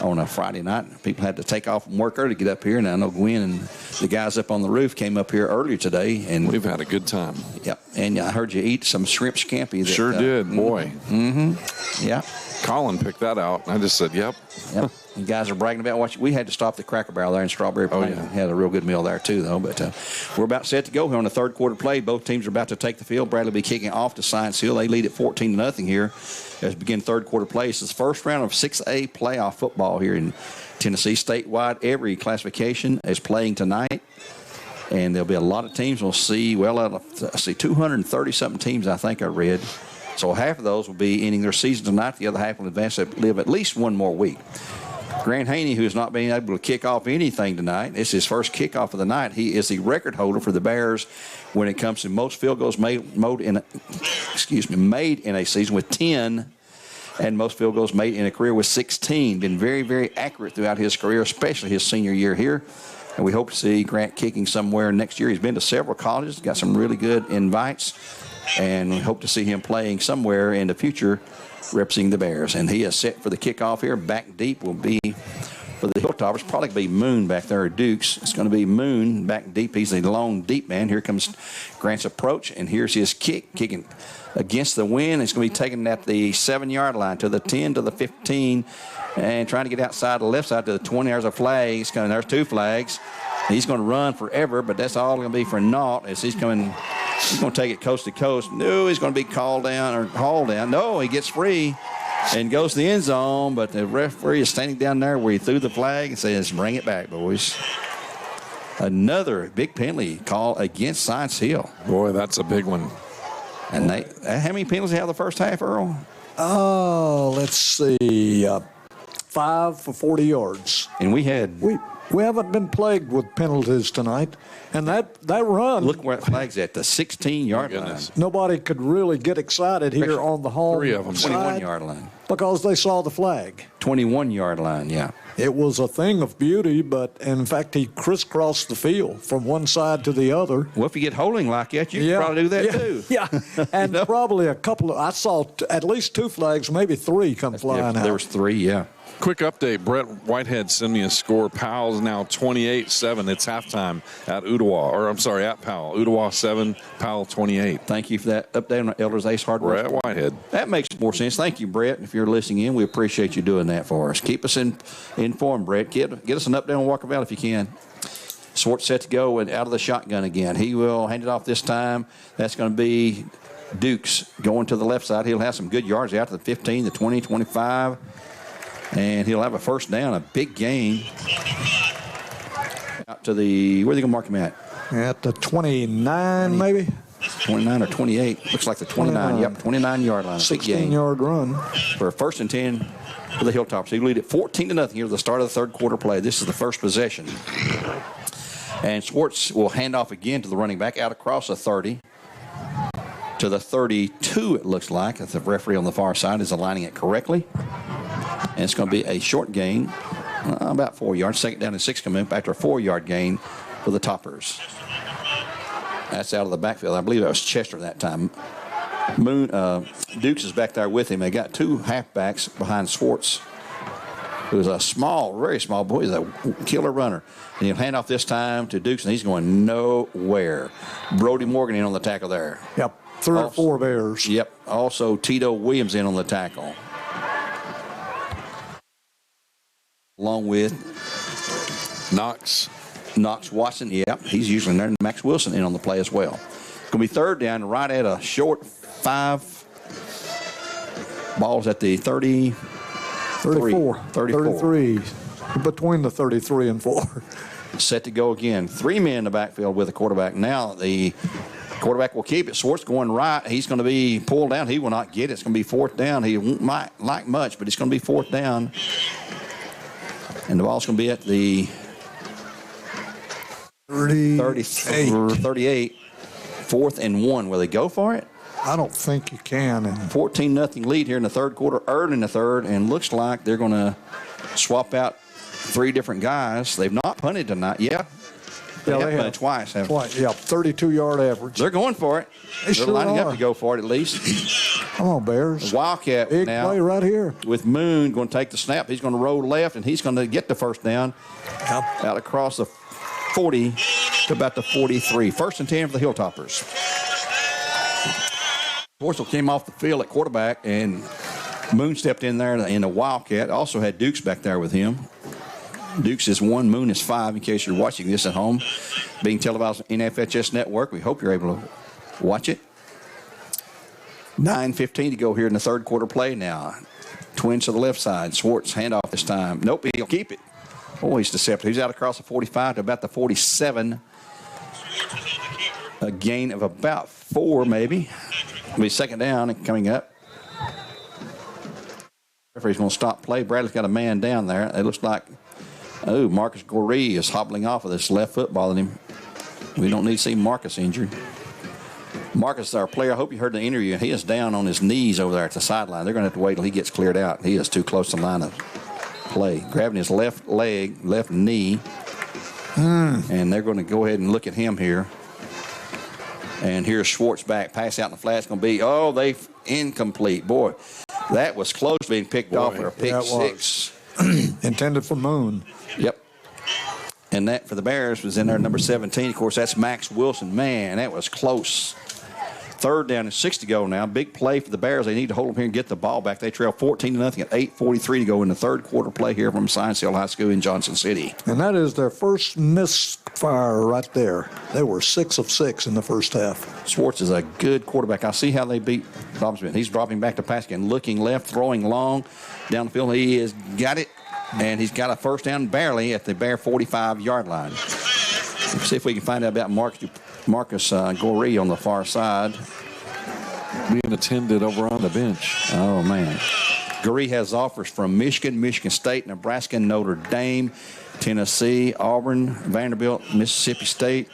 on a Friday night. People had to take off from work early to get up here, and I know Gwen and the guys up on the roof came up here earlier today. And we've had a good time. Yep. And I heard you eat some shrimp scampi. Sure did, boy. Mm-hmm. Yeah. Colin picked that out. I just said, yep. Yep. You guys are bragging about what we had to stop the Cracker Barrel there in Strawberry Plain. Yeah. Had a real good meal there too, though. But we're about set to go here on the third quarter play. Both teams are about to take the field. Bradley will be kicking off to Science Hill. They lead at 14-0 here as we begin third quarter play. This is the first round of 6A playoff football here in Tennessee. Statewide, every classification is playing tonight. And there'll be a lot of teams. We'll see, 230-something teams, I think I read. So half of those will be ending their season tonight. The other half will advance to live at least one more week. Grant Haney, who has not been able to kick off anything tonight, it's his first kickoff of the night. He is the record holder for the Bears when it comes to most field goals made in a season with 10, and most field goals made in a career with 16. Been very, very accurate throughout his career, especially his senior year here. And we hope to see Grant kicking somewhere next year. He's been to several colleges, got some really good invites, and we hope to see him playing somewhere in the future representing the Bears. And he is set for the kickoff here. Back deep will be for the Hilltoppers. Probably be Moon back there at Dukes. It's going to be Moon back deep. He's a long, deep man. Here comes Grant's approach, and here's his kick, kicking against the wind. It's going to be taken at the 7-yard line to the 10 to the 15, and trying to get outside the left side to the 20. There's a flag. There's two flags. He's going to run forever, but that's all going to be for naught as he's coming. He's going to take it coast to coast. No, he's going to be called down or hauled down. No, he gets free and goes to the end zone, but the referee is standing down there where he threw the flag and says, bring it back, boys. Another big penalty call against Science Hill. Boy, that's a big one. And how many penalties they have the first half, Earl? Oh, let's see. 5 for 40 yards. And we haven't been plagued with penalties tonight. And that run. Look where that flag's at, the 16-yard line. Nobody could really get excited here on the home 3 of them. side 21-yard line. because they saw the flag. 21-yard line, yeah. It was a thing of beauty, but in fact, he crisscrossed the field from one side to the other. Well, if you get holding like that, you can probably do that too. Yeah, and probably a couple of, I saw at least 2 flags, maybe 3 come flying out. There was 3, yeah. Quick update, Brett Whitehead sent me a score. Powell's now 28-7. It's halftime at at Powell. Ottawa 7, Powell 28. Thank you for that update on Elders Ace Hardware. Brett Whitehead. That makes more sense. Thank you, Brett. If you're listening in, we appreciate you doing that for us. Keep us informed, Brett. Get us an update on Walker Valley if you can. Swartz set to go and out of the shotgun again. He will hand it off this time. That's going to be Dukes going to the left side. He'll have some good yards out to the 15, the 20, 25. And he'll have a first down, a big gain. Out to the, where are they going to mark him at? At the 29, maybe? 29 or 28. Looks like the 29. Yep, 29-yard line. 16-yard run. For a 1st and 10 for the Hilltoppers. He lead it 14-0 here at the start of the third quarter play. This is the first possession. And Swartz will hand off again to the running back out across the 30. To the 32, it looks like. The referee on the far side is aligning it correctly. And it's going to be a short gain, about 4 yards. 2nd down and 6 coming up after a 4-yard gain for the Toppers. That's out of the backfield. I believe that was Chester that time. Dukes is back there with him. They got 2 halfbacks behind Swartz, who's a small, very small boy. He's a killer runner. And he'll hand off this time to Dukes, and he's going nowhere. Brody Morgan in on the tackle there. Yep, 3 or 4 Bears. Yep, also Tito Williams in on the tackle. Along with Knox Watson, yep, he's usually there. And Max Wilson in on the play as well. It's going to be 3rd down, right at a short 5. Ball's at the 33. 33. Between the 33 and 4. Set to go again. 3 men in the backfield with the quarterback. Now the quarterback will keep it. Swartz going right. He's going to be pulled down. He will not get it. It's going to be 4th down. He won't like much, but it's going to be 4th down. And the ball's going to be at the 38. 4th and 1. Will they go for it? I don't think you can. 14-0 lead here in the third quarter, early in the third, and looks like they're going to swap out 3 different guys. They've not punted tonight. Yeah. They have punted twice. Twice, yeah, 32-yard average. They're going for it. They're lining up to go for it at least. Come on, Bears. Wildcat big now. Play right here. With Moon going to take the snap. He's going to roll left, and he's going to get the first down. Yep. Out across the 40 to about the 43. 1st and 10 for the Hilltoppers. Dorsal came off the field at quarterback, and Moon stepped in there in the Wildcat. Also had Dukes back there with him. Dukes is 1, Moon is 5, in case you're watching this at home. Being televised on NFHS Network. We hope you're able to watch it. 9:15 to go here in the third quarter play now. Twins to the left side. Swartz handoff this time. Nope, he'll keep it. Oh, he's deceptive. He's out across the 45 to about the 47. A gain of about 4, maybe. It'll be 2nd down and coming up. Referee's going to stop play. Bradley's got a man down there. It looks like, Marcus Goree is hobbling off with his left foot bothering him. We don't need to see Marcus injured. Marcus, our player, I hope you heard the interview. He is down on his knees over there at the sideline. They're going to have to wait till he gets cleared out. He is too close to the line of play. Grabbing his left leg, left knee. And they're going to go ahead and look at him here. And here's Schwartz back. Pass out in the flat. It's going to be, they incomplete. Boy, that was close to being picked off for a pick 6. Intended for Moon. Yep. And that for the Bears was in there, number 17. Of course, that's Max Wilson. Man, that was close. 3rd down and 6 to go now. Big play for the Bears. They need to hold them here and get the ball back. They trail 14-0 at 8:43 to go in the third quarter play here from Science Hill High School in Johnson City. And that is their first misfire right there. They were 6 of 6 in the first half. Swartz is a good quarterback. I see how they beat Bob. He's dropping back to pass again, looking left, throwing long down the field. He has got it, and he's got a first down barely at the Bear 45-yard line. Let's see if we can find out about Marcus Goree on the far side. Being attended over on the bench. Oh, man. Gary has offers from Michigan, Michigan State, Nebraska, Notre Dame, Tennessee, Auburn, Vanderbilt, Mississippi State,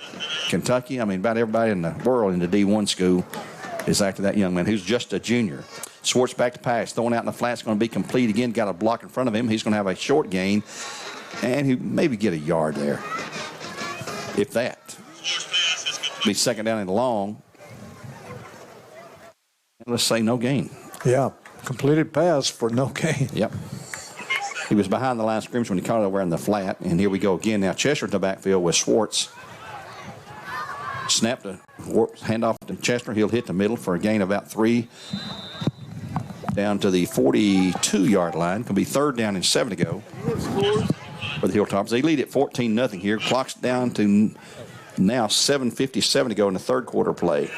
Kentucky. I mean, about everybody in the world in the D1 school is after that young man who's just a junior. Swartz back to pass, throwing out in the flat. It's going to be complete again. Got a block in front of him. He's going to have a short gain, and he maybe get a yard there, if that. Be second down and long. And let's say no gain. Yeah, completed pass for no gain. Yep. He was behind the line of scrimmage when he caught it over in the flat, and here we go again. Now Chester in the backfield with Swartz. Snap to handoff to Chester. He'll hit the middle for a gain of about 3 down to the 42-yard line. Going to be 3rd down and 7 to go for the Hilltoppers. They lead at 14-0 here. Clock's down to now 7:57 to go in the third quarter play.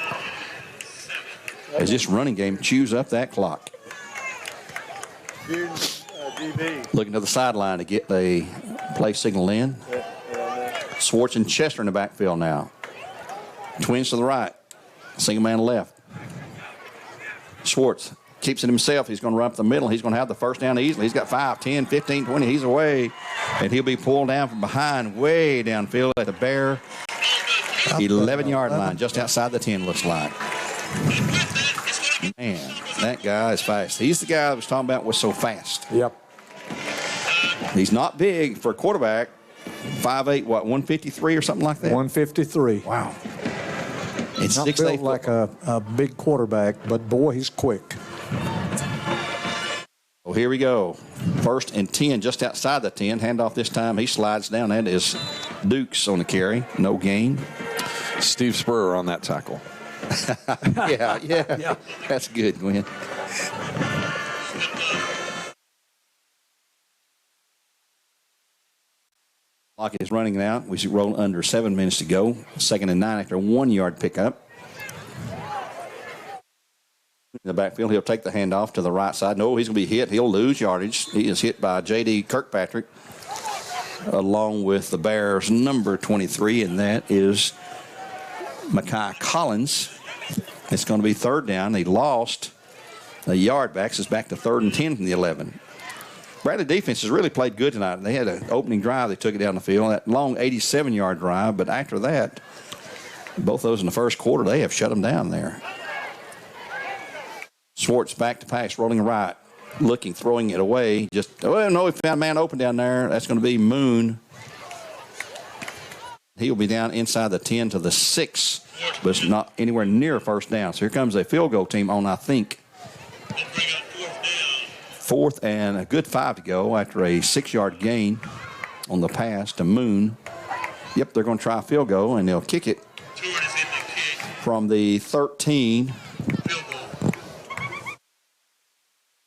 As this running game chews up that clock. Looking to the sideline to get the play signal in. Swartz and Chester in the backfield now. Twins to the right. Single man left. Swartz keeps it himself. He's going to run up the middle. He's going to have the first down easily. He's got 5, 10, 15, 20. He's away. And he'll be pulled down from behind way downfield at the Bear 11-yard line, just outside the 10, looks like. Man, that guy is fast. He's the guy I was talking about was so fast. Yep. He's not big for a quarterback. 5'8", what, 153 or something like that? 153. Wow. It's not 6'8" built like a big quarterback, but boy, he's quick. Well, here we go. 1st and 10, just outside the 10. Handoff this time. He slides down. That is Dukes on the carry. No gain. Steve Spurrier on that tackle. Yeah. That's good, Gwen. Clock is running now. We should roll under 7 minutes to go. 2nd and 9 after a 1-yard pickup. In the backfield, he'll take the handoff to the right side. No, he's going to be hit. He'll lose yardage. He is hit by J.D. Kirkpatrick along with the Bears' number 23, and that is Makai Collins. It's going to be 3rd down. He lost a yard back, so it's back to 3rd and 10 from the 11. Bradley defense has really played good tonight. They had an opening drive. They took it down the field, that long 87-yard drive, but after that, both those in the first quarter, they have shut them down there. Swartz back to pass, rolling right, looking, throwing it away. Just, oh, no, he found a man open down there. That's going to be Moon. He'll be down inside the 10 to the 6, but it's not anywhere near 1st down. So here comes a field goal team on, I think, 4th and a good 5 to go after a 6-yard gain on the pass to Moon. Yep, they're going to try a field goal, and they'll kick it from the 13.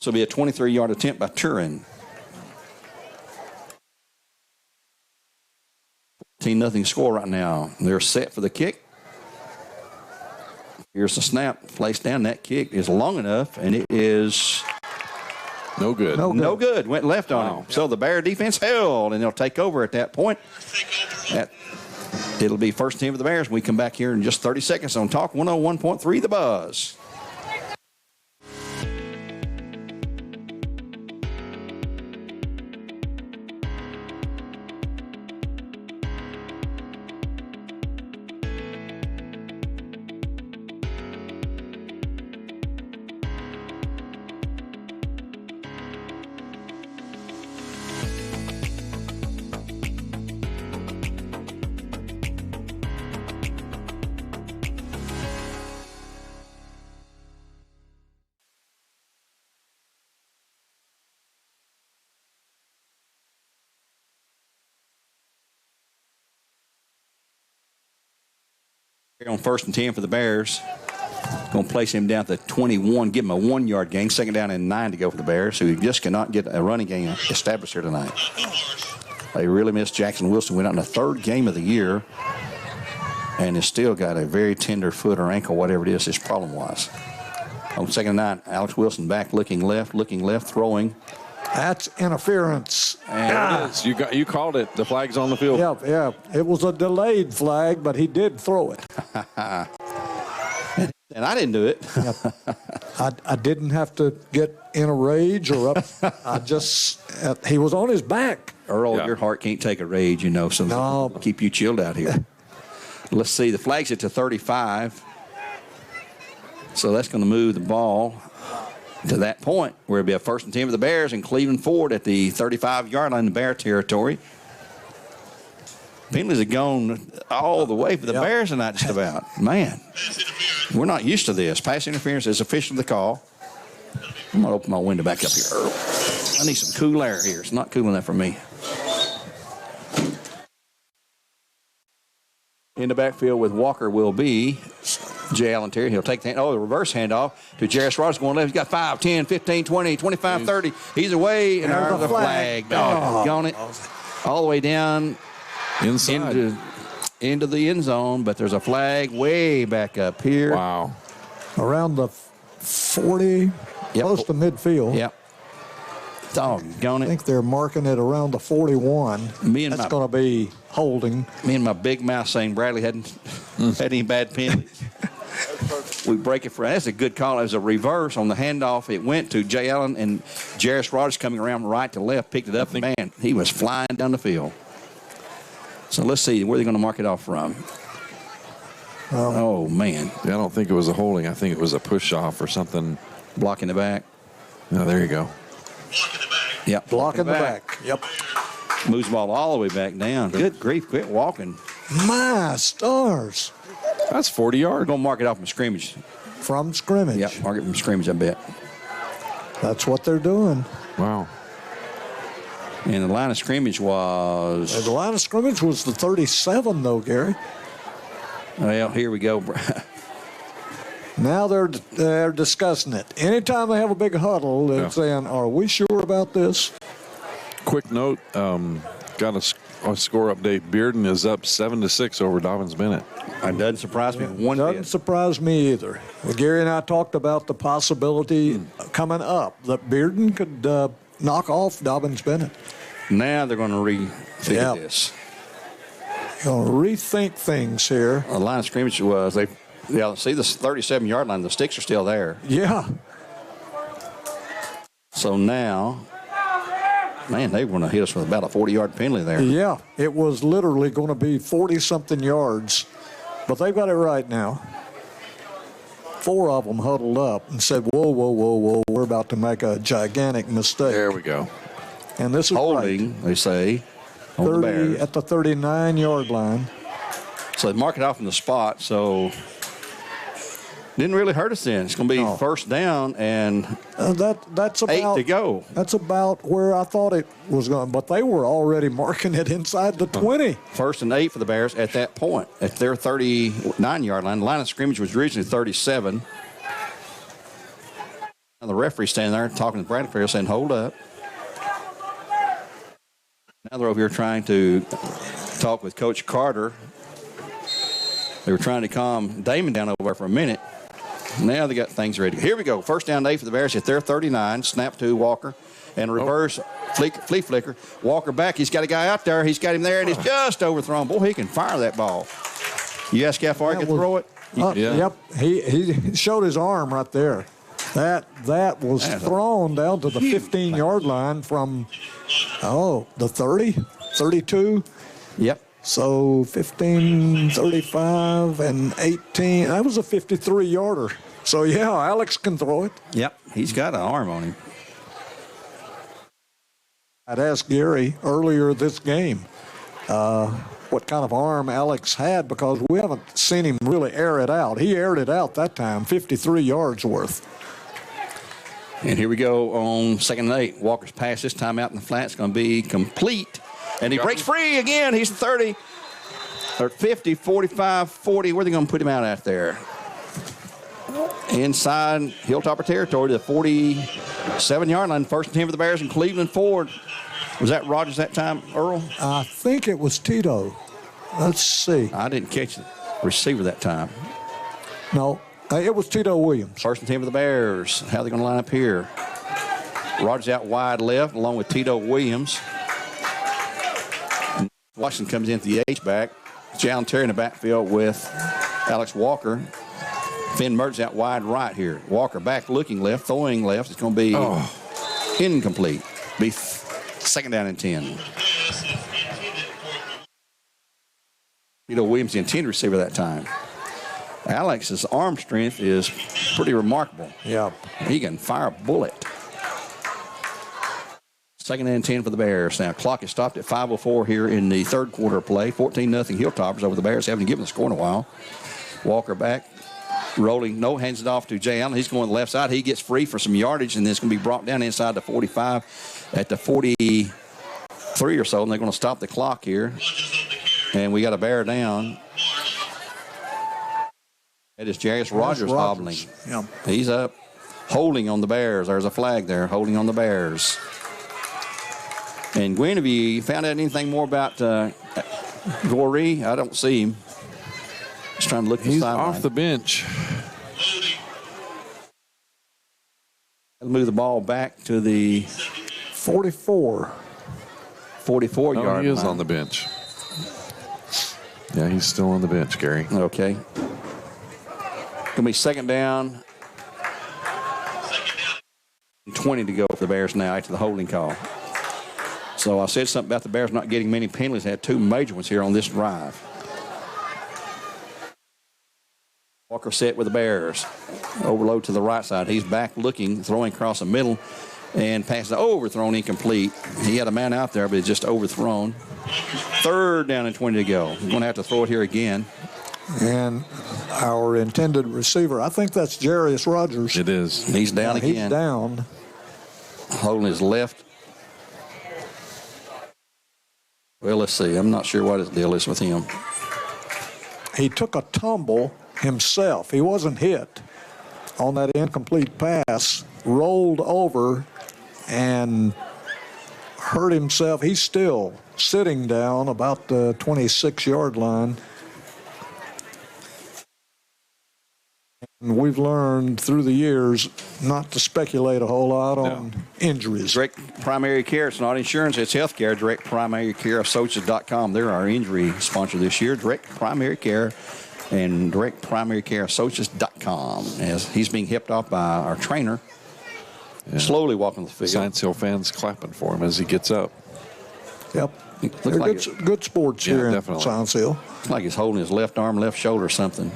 So it'll be a 23-yard attempt by Turin. 14-0 score right now. They're set for the kick. Here's the snap. Placed down. That kick is long enough, and it is no good. No good. Went left on him. So the Bear defense held, and they'll take over at that point. It'll be 1st and 10 for the Bears. We come back here in just 30 seconds on Talk 101.3 The Buzz. On 1st and 10 for the Bears. Going to place him down to 21, give him a 1-yard gain. 2nd down and 9 to go for the Bears, who just cannot get a running game established here tonight. They really missed Jackson Wilson. Went out in the 3rd game of the year and has still got a very tender foot or ankle, whatever it is his problem was. On 2nd and 9, Alex Wilson back, looking left, throwing. That's interference. And it is. You called it. The flag's on the field. Yeah. It was a delayed flag, but he did throw it. And I didn't do it. I didn't have to get in a rage or up. I just, he was on his back. Earl, your heart can't take a rage, you know, so no. Keep you chilled out here. Let's see, the flag's at to 35. So that's going to move the ball to that point where it'll be a 1st and 10 for the Bears and Cleveland Ford at the 35-yard line in Bear territory. Penalties have gone all the way for the Bears tonight, just about. Man, we're not used to this. Pass interference is officially the call. I'm going to open my window back up here, Earl. I need some cool air here. It's not cool enough for me. In the backfield with Walker will be Jay Allen Terry. He'll take the reverse handoff to Jarris Rogers going left. He's got 5, 10, 15, 20, 25, 30. He's away, and there's the flag. Gone it all the way down inside into the end zone, but there's a flag way back up here. Wow. Around the 40, close to midfield. Yep. Doggone it. I think they're marking it around the 41. That's going to be holding. Me and my big mouth saying Bradley hadn't had any bad penalties. We break it for that's a good call. It was a reverse on the handoff. It went to Jay Allen, and Jarris Rogers coming around right to left picked it up. Man, he was flying down the field. So let's see where they're going to mark it off from. Oh, man. I don't think it was a holding. I think it was a push-off or something. Blocking the back. No, there you go. Yep. Blocking the back. Yep. Moves the ball all the way back down. Good grief. Quit walking. My stars. That's 40 yards. We're going to mark it off from scrimmage. From scrimmage. Yep. Mark it from scrimmage, I bet. That's what they're doing. Wow. And the line of scrimmage was... The line of scrimmage was the 37, though, Gary. Well, here we go. Now they're discussing it. Anytime they have a big huddle, they're saying, are we sure about this? Quick note, got a score update. Bearden is up 7-6 over Dobbins-Bennett. It doesn't surprise me one bit. Doesn't surprise me either. Well, Gary and I talked about the possibility coming up that Bearden could knock off Dobbins-Bennett. Now they're going to refigure this. Going to rethink things here. The line of scrimmage was see the 37-yard line. The sticks are still there. Yeah. So now, man, they were going to hit us with about a 40-yard penalty there. Yeah, it was literally going to be 40-something yards, but they've got it right now. 4 of them huddled up and said, whoa, whoa, whoa, whoa, we're about to make a gigantic mistake. There we go. And this is holding, they say, on 30 the Bears. at the 39-yard line. So they mark it off in the spot, so didn't really hurt us then. It's going to be first down and that's about 8 to go. That's about where I thought it was going, but they were already marking it inside the 20. First and 8 for the Bears at that point, at their 39-yard line. The line of scrimmage was originally 37. Now the referee standing there talking to Bradley saying, hold up. Now they're over here trying to talk with Coach Carter. They were trying to calm Damon down over there for a minute. Now they got things ready. Here we go. First down 8 for the Bears at their 39. Snap to Walker. And a reverse flea flicker. Walker back. He's got a guy out there. He's got him there, and he's just overthrown. Boy, he can fire that ball. You ask how far he can throw it? Yep. He showed his arm right there. That was thrown down to the 15-yard line from, the 30, 32. Yep. So 15, 35, and 18. That was a 53-yarder. So, yeah, Alex can throw it. Yep. He's got an arm on him. I'd asked Gary earlier this game what kind of arm Alex had because we haven't seen him really air it out. He aired it out that time, 53 yards worth. And here we go on 2nd and 8. Walker's pass this time out in the flat is going to be complete. And he breaks free again. He's the 30, or 50, 45, 40. Where are they going to put him out there? Inside Hilltopper territory to the 47-yard line. First and 10 for the Bears and Cleveland Ford. Was that Rogers that time, Earl? I think it was Tito. Let's see. I didn't catch the receiver that time. No, it was Tito Williams. First and 10 for the Bears. How are they going to line up here? Rogers out wide left along with Tito Williams. Washington comes in at the H-back. Jalen Terry in the backfield with Alex Walker. Finn Mertz out wide right here. Walker back looking left, throwing left. It's going to be incomplete. Be second down and 10. Williams, the intended receiver that time. Alex's arm strength is pretty remarkable. Yeah. He can fire a bullet. Second and 10 for the Bears. Now, clock is stopped at 5:04 here in the third quarter of play. 14-0 Hilltoppers over the Bears. Haven't given the score in a while. Walker back, rolling. No, hands it off to Jay Allen. He's going to the left side. He gets free for some yardage, and then it's going to be brought down inside the 45 at the 43 or so, and they're going to stop the clock here. And we got a Bear down. It is Jarius Rogers hobbling. Yeah. He's up, holding on the Bears. There's a flag there, holding on the Bears. And Gwen, have you found out anything more about Goree? I don't see him. Just trying to look at the sideline. He's off the bench. They'll move the ball back to the 44 yard line. He is on the bench. Yeah, he's still on the bench, Gary. Okay. Going to be second down. 20 to go for the Bears now after the holding call. So I said something about the Bears not getting many penalties. They had two major ones here on this drive. Walker set with the Bears. Overload to the right side. He's back looking, throwing across the middle, and passes overthrown, incomplete. He had a man out there, but it's just overthrown. Third down and 20 to go. We're going to have to throw it here again. And our intended receiver, I think that's Jarius Rogers. It is. He's down again. He's down. Holding his left. Well, let's see. I'm not sure what his deal is with him. He took a tumble himself. He wasn't hit on that incomplete pass, rolled over and hurt himself. He's still sitting down about the 26-yard line. And we've learned through the years not to speculate a whole lot on injuries. Direct Primary Care. It's not insurance. It's health care. Direct Primary Care Associates.com. They're our injury sponsor this year. Direct Primary Care and Direct Primary Care Associates.com. As he's being hipped off by our trainer. Yeah. Slowly walking the field. Science Hill fans clapping for him as he gets up. Yep. They're like good sports here in Science Hill. Looks like he's holding his left arm, left shoulder or something.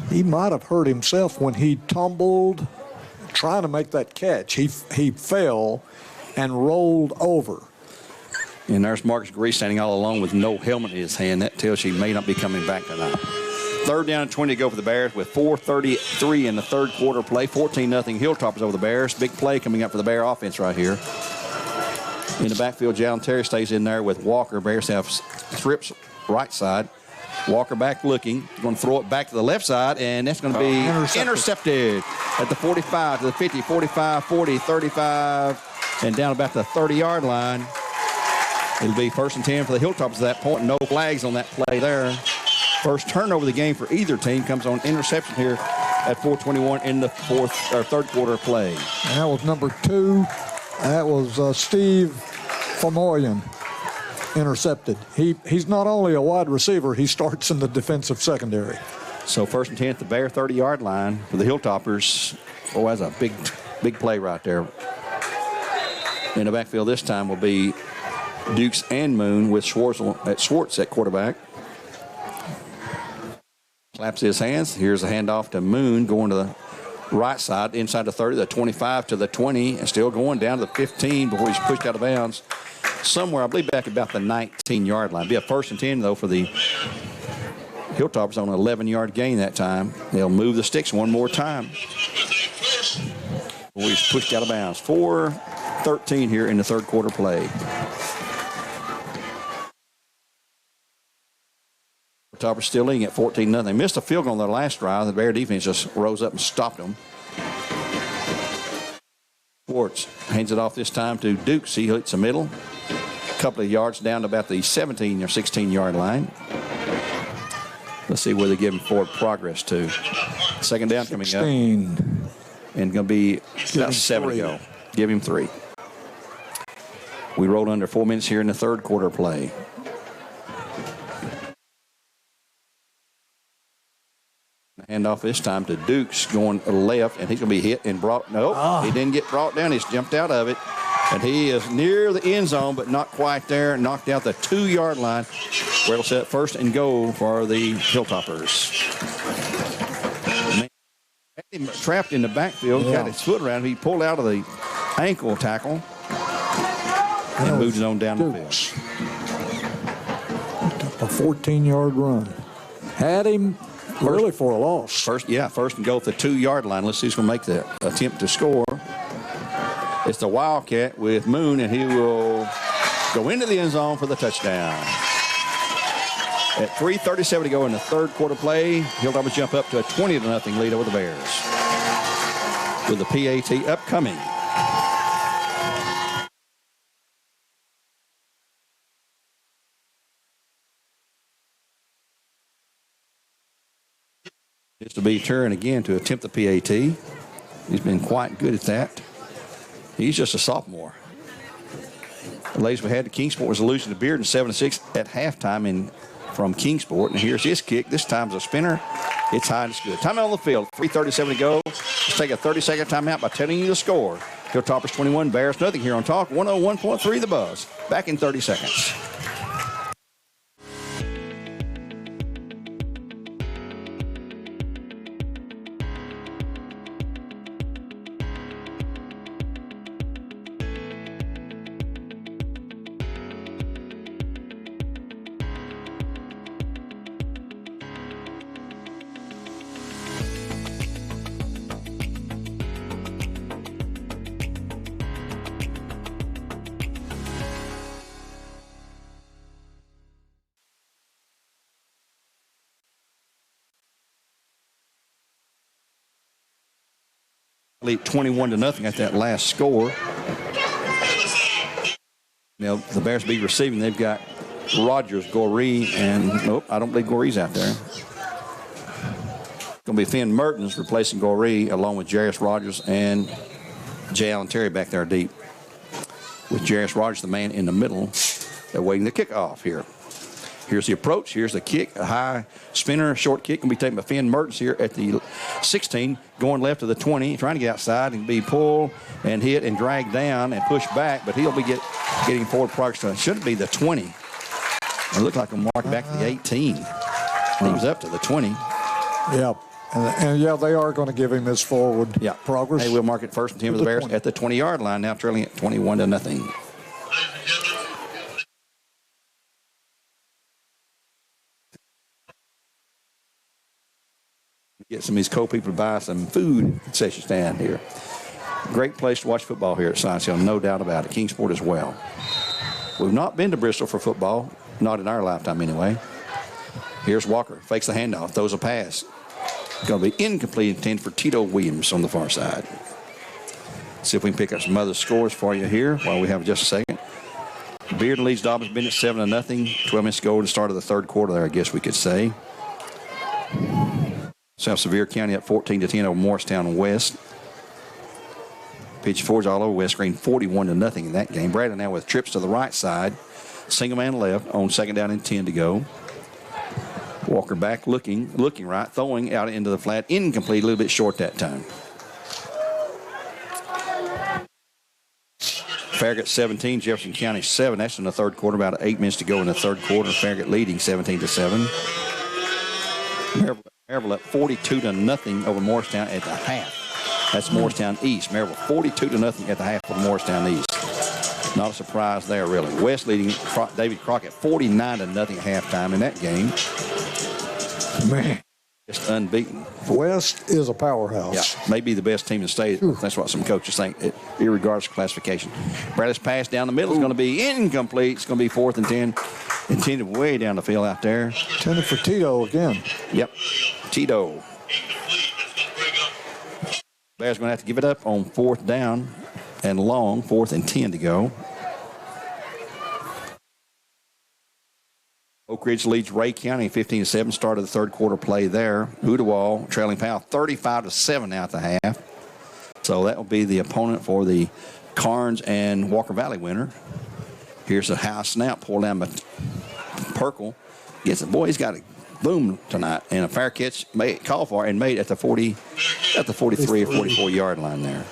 He might have hurt himself when he tumbled, trying to make that catch. He fell and rolled over. And there's Marcus Goree standing all alone with no helmet in his hand. That tells you he may not be coming back tonight. Third down and 20 to go for the Bears with 4:33 in the third quarter play. 14-0 Hilltoppers over the Bears. Big play coming up for the Bear offense right here. In the backfield, Jalen Terry stays in there with Walker. Bears have trips right side. Walker back looking. Going to throw it back to the left side, and that's going to be intercepted at the 45 to the 50, 45, 40, 35, and down about the 30-yard line. It'll be first and 10 for the Hilltoppers at that point. No flags on that play there. First turnover of the game for either team comes on interception here at 4:21 in the third quarter play. And that was number 2. That was Steve Famoyan. Intercepted. He's not only a wide receiver, he starts in the defensive secondary. So first and 10 at the Bear 30-yard line for the Hilltoppers. Oh, that's a big play right there. In the backfield this time will be Dukes and Moon with Schwartz at quarterback. Claps his hands. Here's a handoff to Moon going to the right side, inside the 30, the 25 to the 20, and still going down to the 15 before he's pushed out of bounds. Somewhere, I believe, back about the 19-yard line. Be a first and 10, though, for the Hilltoppers on an 11-yard gain that time. They'll move the sticks one more time. Before he's pushed out of bounds. 4:13 here in the third quarter play. Hilltoppers still leading at 14-0. They missed a field goal on their last drive. The Bear defense just rose up and stopped them. Schwartz hands it off this time to Dukes. He hits the middle. A couple of yards down to about the 17 or 16-yard line. Let's see where they give him forward progress to. Second down coming 16. Up. And going to be about 7 to go. Give him 3. We rolled under 4 minutes here in the third quarter play. Hand off this time to Dukes going left, and he's going to be hit and brought. Nope, he didn't get brought down. He's jumped out of it. And he is near the end zone, but not quite there. Knocked out the 2-yard line, where it'll set first and goal for the Hilltoppers. Man, had him trapped in the backfield, got his foot around him. He pulled out of the ankle tackle and moved it on down the field. A 14-yard run. Had him really for a loss. First and goal at the 2-yard line. Let's see who's going to make the attempt to score. It's the Wildcat with Moon, and he will go into the end zone for the touchdown. At 3:37 to go in the third quarter play, Hilltoppers jump up to a 20-0 lead over the Bears. With the PAT upcoming. It's to be Turin again to attempt the PAT. He's been quite good at that. He's just a sophomore. The latest we had to Kingsport was a losing to Bearden 7-6 at halftime from Kingsport. And here's his kick. This time's a spinner. It's high and it's good. Time on the field. 3:37 to go. Let's take a 30-second timeout by telling you the score. Hilltoppers 21, Bears nothing here on Talk 101.3 The Buzz. Back in 30 seconds. Lead 21-0 at that last score. Now the Bears be receiving. They've got Rogers, Goree, and nope, I don't believe Goree's out there. Going to be Finn Mertens replacing Goree along with Jarius Rogers and J. Allen Terry back there deep. With Jarius Rogers, the man in the middle, awaiting the kickoff here. Here's the approach. Here's the kick. A high spinner, short kick can be taken by Finn Mertens here at the 16, going left to the 20, trying to get outside and be pulled and hit and dragged down and pushed back, but he'll be getting forward progress. It shouldn't be the 20. It looked like a mark back to the 18. He was up to the 20. Yeah. And they are going to give him his forward progress. Hey, we'll mark it first and 10 for the Bears at the 20-yard line, now trailing at 21-0. Get some of these co-people to buy some food concession stand here. Great place to watch football here at Science Hill, no doubt about it. Kingsport as well. We've not been to Bristol for football, not in our lifetime anyway. Here's Walker, fakes the handoff, throws a pass. Going to be incomplete, intended for Tito Williams on the far side. See if we can pick up some other scores for you here while we have just a second. Bearden leads Dobbins Bennett 7-0. 12 minutes to go to the start of the third quarter there, I guess we could say. South Sevier County up 14-10 over Morristown West. Pigeon Forge all over West Green 41-0 in that game. Bradley now with trips to the right side. Single man left on second down and 10 to go. Walker back looking right, throwing out into the flat. Incomplete, a little bit short that time. Farragut 17, Jefferson County 7. That's in the third quarter, about 8 minutes to go in the third quarter. Farragut leading 17-7. Maryville up 42-0 over Morristown at the half. That's Morristown East. Maryville 42-0 at the half for Morristown East. Not a surprise there, really. West leading David Crockett 49-0 at halftime in that game. Man. Just unbeaten. West is a powerhouse. Yeah, maybe the best team in the state. That's what some coaches think, irregardless of classification. Bradley's pass down the middle is going to be incomplete. It's going to be 4th and 10. Intended way down the field out there. Intended for Tito again. Yep, Tito. Bears going to have to give it up on 4th down and long. 4th and 10 to go. Oak Ridge leads Ray County 15-7. Start of the third quarter play there. Oodawall trailing Powell 35-7 now at the half. So that will be the opponent for the Carnes and Walker Valley winner. Here's a high snap pulled down by Perkle. Gets it. Boy, he's got a boom tonight, and a fair catch called for and made at the 43 or 44 yard line there.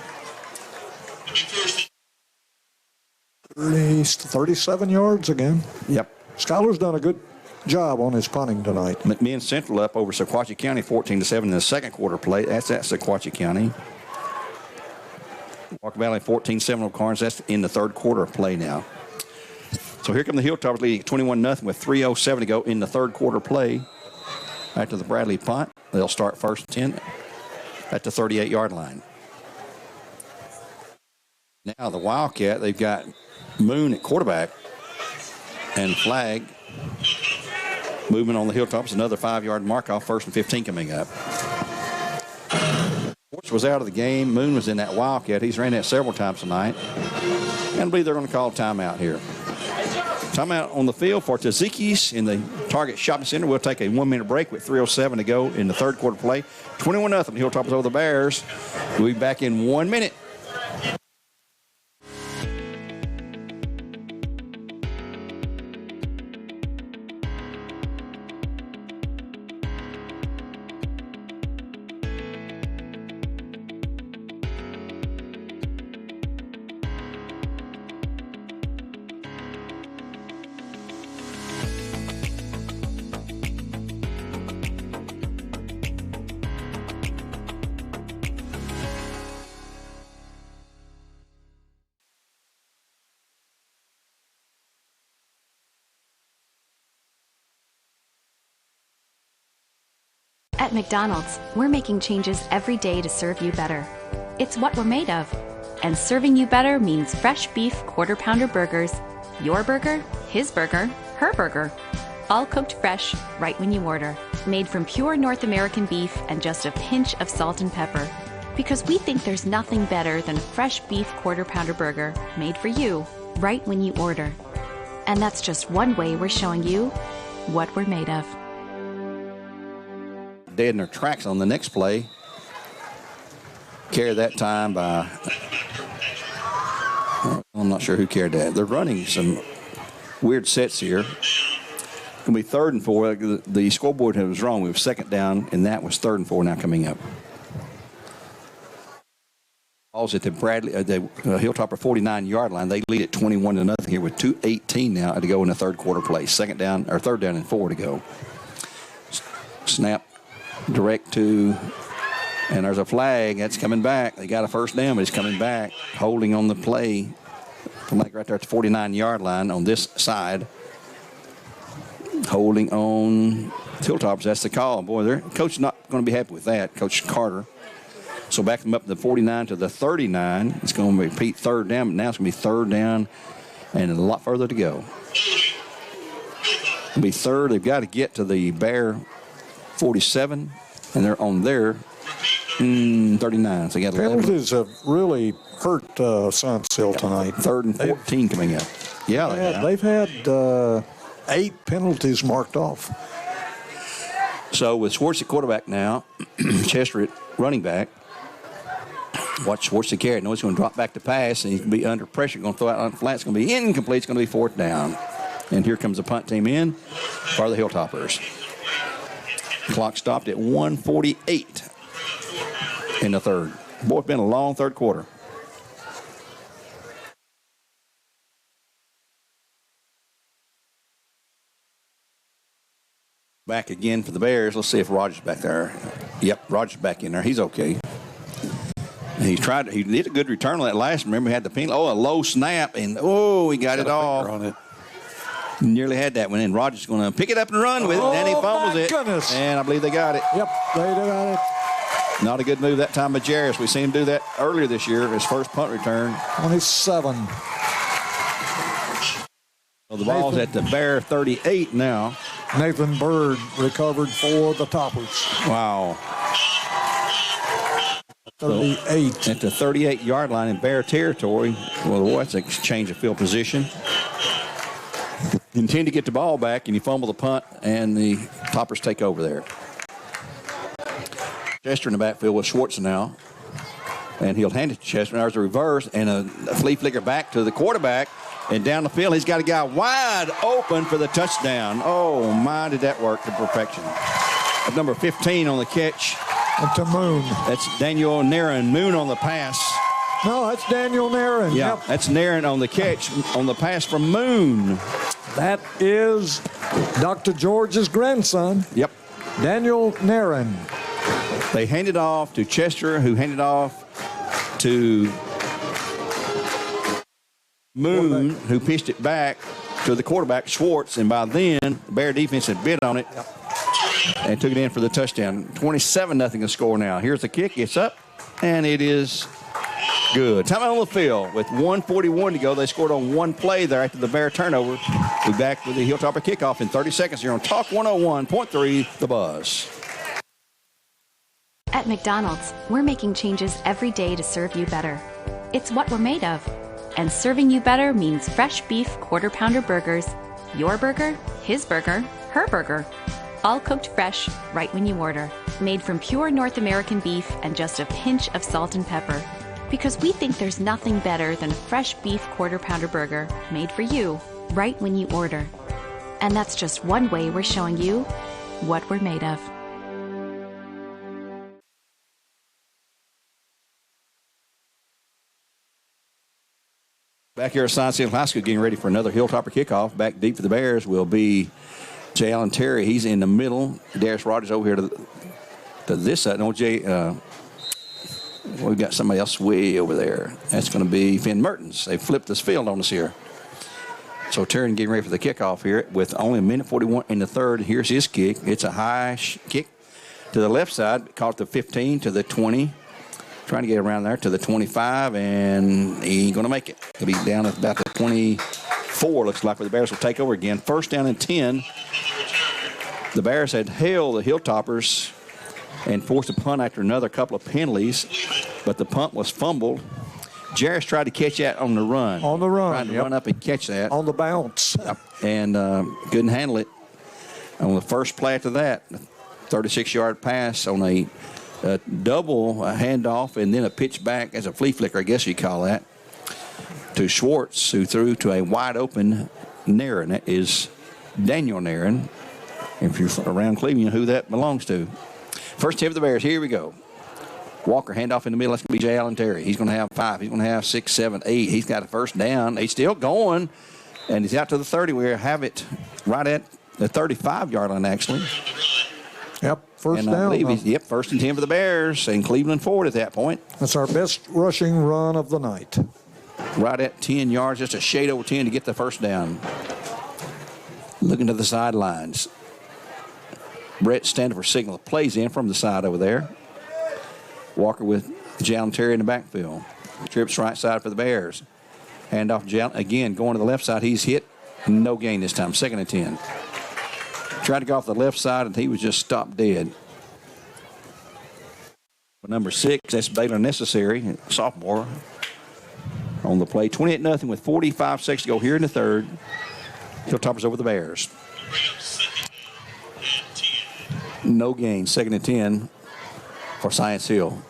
37 yards again. Yep. Schuyler's done a good job on his punting tonight. McMinn Central up over Sequatchie County 14-7 in the second quarter play. That's at Sequatchie County. Walker Valley 14-7 over Carnes. That's in the third quarter play now. So here come the Hilltoppers leading 21-0 with 3:07 to go in the third quarter play. After the Bradley punt, they'll start first and 10 at the 38-yard line. Now the Wildcat, they've got Moon at quarterback and flag. Movement on the Hilltops, another 5-yard mark off, first and 15 coming up. Schwartz was out of the game. Moon was in that Wildcat. He's ran that several times tonight. And I believe they're going to call timeout here. Timeout on the field for Tzatziki's in the Target Shopping Center. We'll take a 1-minute break with 3:07 to go in the third quarter play. 21-0, the Hilltoppers over the Bears. We'll be back in 1 minute. At McDonald's, we're making changes every day to serve you better. It's what we're made of. And serving you better means fresh beef quarter-pounder burgers. Your burger, his burger, her burger. All cooked fresh, right when you order. Made from pure North American beef and just a pinch of salt and pepper. Because we think there's nothing better than a fresh beef quarter-pounder burger made for you, right when you order. And that's just one way we're showing you what we're made of. Dead in their tracks on the next play. Carried that time by, I'm not sure who carried that. They're running some weird sets here. It's going to be 3rd and 4. The scoreboard was wrong. We were second down, and that was 3rd and 4 now coming up. Ball's at the Hilltopper 49-yard line. They lead at 21-0 here with 2:18 now to go in the third quarter play. 3rd down and 4 to go. Snap. Direct to, and there's a flag that's coming back. They got a first down, but it's coming back. Holding on the play. Flag right there at the 49-yard line on this side. Holding on Hilltoppers. That's the call. Boy, their coach is not going to be happy with that, Coach Carter. So back them up to the 49 to the 39. It's going to repeat 3rd down, but now it's going to be 3rd down and a lot further to go. It'll be 3rd. They've got to get to the Bear 47, and they're on their 39. So they got 11. Penalties have really hurt Science Hill tonight. 3rd and 14 coming up. Yeah, they've had 8 penalties marked off. So with Schwartz at quarterback now, Chester at running back. Watch Schwartz to carry. No, he's going to drop back to pass, and he's going to be under pressure. Going to throw out on the flat. It's going to be incomplete. It's going to be 4th down. And here comes the punt team in for the Hilltoppers. Clock stopped at 1:48 in the third. Boy, it's been a long third quarter. Back again for the Bears. Let's see if Rogers back there. Yep, Rogers back in there. He's okay. He did a good return on that last. Remember, he had the penalty. Oh, a low snap, and he got it off. On it. Nearly had that one, and Rogers is going to pick it up and run with it, and then he fumbles it. Goodness. And I believe they got it. Yep, they got it. Not a good move that time by Jarris. We've seen him do that earlier this year, his first punt return. 27. So the ball's at the Bear 38 now. Nathan Bird recovered for the Toppers. Wow. 38. So at the 38-yard line in Bear territory. Well, that's a change of field position. You intend to get the ball back, and you fumble the punt, and the Toppers take over there. Chester in the backfield with Schwartz now. And he'll hand it to Chester. There's a reverse and a flea flicker back to the quarterback. And down the field, he's got a guy wide open for the touchdown. Oh, my, did that work to perfection. Number 15 on the catch. To Moon. That's Daniel Nairn. Moon on the pass. No, that's Daniel Nairn. Yeah, Yep. that's Nairn on the catch, on the pass from Moon. That is Dr. George's grandson. Yep. Daniel Nairn. They handed off to Chester, who handed off to Moon, who pitched it back to the quarterback, Schwartz, and by then, the Bear defense had bid on it and took it in for the touchdown. 27-0 the score now. Here's the kick. It's up, and it is good. Time out on the field with 1:41 to go. They scored on one play there after the Bear turnover. We'll be back with the Hilltopper kickoff in 30 seconds here on Talk 101.3, The Buzz. At McDonald's, we're making changes every day to serve you better. It's what we're made of. And serving you better means fresh beef quarter-pounder burgers. Your burger, his burger, her burger. All cooked fresh, right when you order. Made from pure North American beef and just a pinch of salt and pepper. Because we think there's nothing better than a fresh beef quarter-pounder burger made for you, right when you order. And that's just one way we're showing you what we're made of. Back here at Science Hill High School, getting ready for another Hilltopper kickoff. Back deep for the Bears will be Jay Allen Terry. He's in the middle. Darius Rogers over here to this side. No, Jay, we've got somebody else way over there. That's going to be Finn Mertens. They flipped this field on us here. So Terry getting ready for the kickoff here with only 1:41 in the third. Here's his kick. It's a high kick to the left side. Caught the 15 to the 20. Trying to get around there to the 25, and he ain't going to make it. He'll be down at about the 24, looks like, where the Bears will take over again. First down and 10. The Bears had held the Hilltoppers and forced a punt after another couple of penalties, but the punt was fumbled. Jarris tried to catch that on the run. On the run, Tried to run up and catch that. On the bounce. And couldn't handle it. On the first play after that, 36-yard pass on a double handoff and then a pitch back as a flea flicker, I guess you call that, to Schwartz, who threw to a wide open Nairn. That is Daniel Nairn. If you're around Cleveland, you know who that belongs to. First hit of the Bears. Here we go. Walker handoff in the middle. That's going to be Jay Allen Terry. He's going to have 5. He's going to have 6, 7, 8. He's got a first down. He's still going, and he's out to the 30. We have it right at the 35-yard line, actually. Yep, first and down. I believe he's, first and 10 for the Bears, and Cleveland forward at that point. That's our best rushing run of the night. Right at 10 yards, just a shade over 10 to get the first down. Looking to the sidelines. Brett Standifer signal plays in from the side over there. Walker with Jalen Terry in the backfield. Trips right side for the Bears. Hand off Jalen. Again, going to the left side. He's hit. No gain this time. Second and 10. Tried to go off the left side, and he was just stopped dead. But number 6, that's Baylor Necessary, sophomore, on the play. 28-0 with 45 seconds to go here in the third. Hilltoppers over the Bears. No gain. Second and 10 for Science Hill.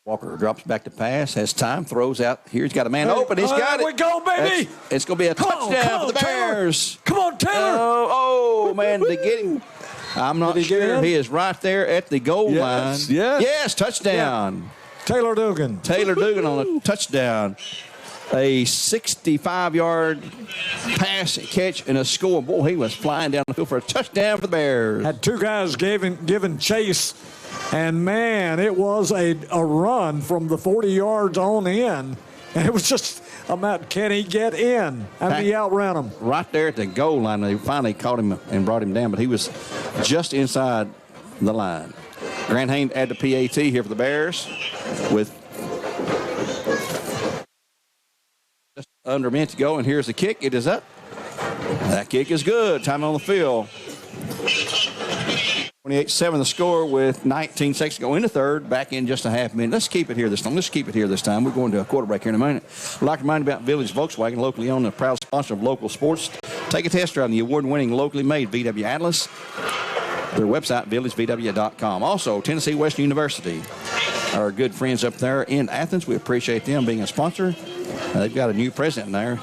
Walker drops back to pass, has time, throws out. Here he's got a man open. He's got it. There we go, baby. It's going to be a touchdown for the Bears. Come on, Taylor. Oh, man, they get him. I'm not sure. He is right there at the goal line. Yes, touchdown. Yeah. Taylor Dugan. Taylor Dugan on a touchdown. A 65-yard pass, catch, and a score. Boy, he was flying down the field for a touchdown for the Bears. Had two guys giving chase, and, man, it was a run from the 40 yards on in. And it was just about, can he get in? How did he outran him? Right there at the goal line. They finally caught him and brought him down, but he was just inside the line. Grant Hain at the PAT here for the Bears with just under a minute to go, and here's the kick. It is up. That kick is good. Time on the field. 28-7 the score with 19 seconds to go in the third. Back in just a half minute. Let's keep it here this time. We're going to a quarter break here in a minute. I'd like to remind you about Village Volkswagen, locally owned and proud sponsor of local sports. Take a test drive on the award-winning, locally made VW Atlas. Their website, villagevw.com. Also, Tennessee Western University, our good friends up there in Athens. We appreciate them being a sponsor. They've got a new president there.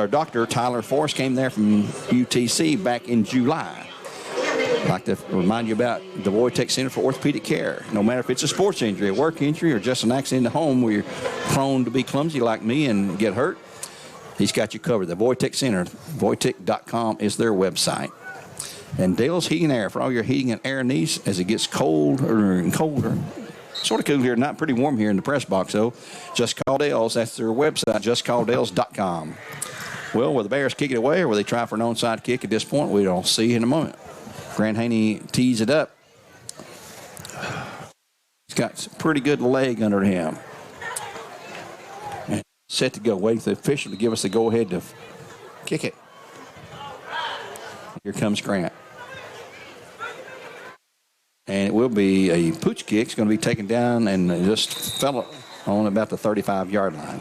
Dr. Tyler Forrest came there from UTC back in July. I'd like to remind you about the Wojtek Center for Orthopedic Care. No matter if it's a sports injury, a work injury, or just an accident at home where you're prone to be clumsy like me and get hurt, he's got you covered. The Wojtek Center, Wojtek.com is their website. And Dale's Heating and Air for all your heating and air needs as it gets colder and colder. Sort of cool here, not pretty warm here in the press box, though. Just call Dale's. That's their website, justcalldales.com. Well, will the Bears kick it away, or will they try for an onside kick at this point? We don't see in a moment. Grant Haney tees it up. He's got a pretty good leg under him. And set to go, waiting for the official to give us the go-ahead to kick it. Here comes Grant. And it will be a pooch kick. It's going to be taken down and just fell on about the 35-yard line.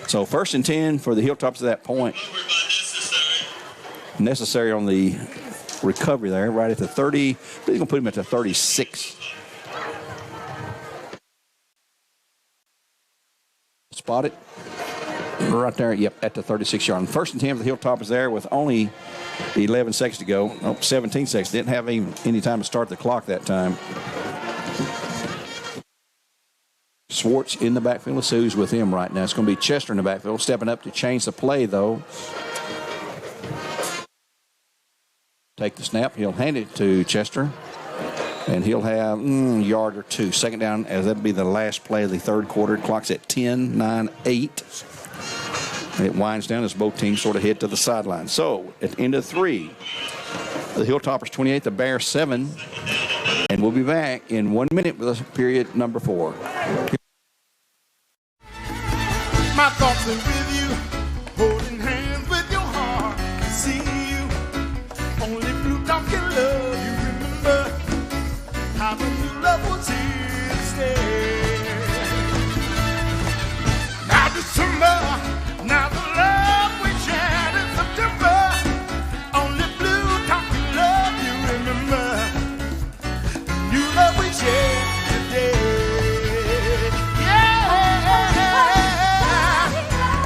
So 1st and 10 for the Hilltops at that point. Necessary on the recovery there, right at the 30. But he's going to put him at the 36. Spot it. Right there, yep, at the 36-yard line. 1st and 10 for the Hilltoppers there with only 11 seconds to go. 17 seconds. Didn't have any time to start the clock that time. Swartz in the backfield. Let's see who's with him right now. It's going to be Chester in the backfield. Stepping up to change the play, though. Take the snap. He'll hand it to Chester. And he'll have a yard or two. 2nd down, as that'll be the last play of the 3rd quarter. Clock's at 10, 9, 8. It winds down as both teams sort of head to the sideline. So, at the end of 3, the Hilltoppers 28, the Bears 7. And we'll be back in 1 minute with period number 4. My thoughts are with you, holding hands with your heart. See you, only blue dog can love you. Remember how the new love was here to stay. Now December. Now the love we shared in September, only blue top can love you, remember. New love we shared today. Yeah,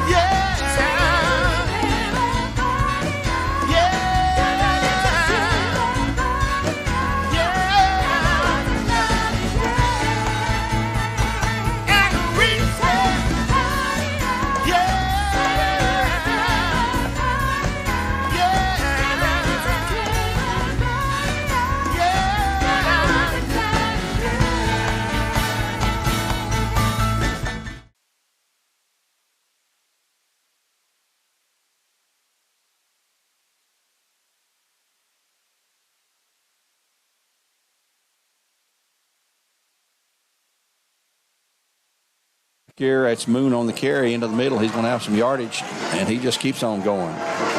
yeah, and we said, yeah. Here, it's Moon on the carry into the middle. He's going to have some yardage, and he just keeps on going.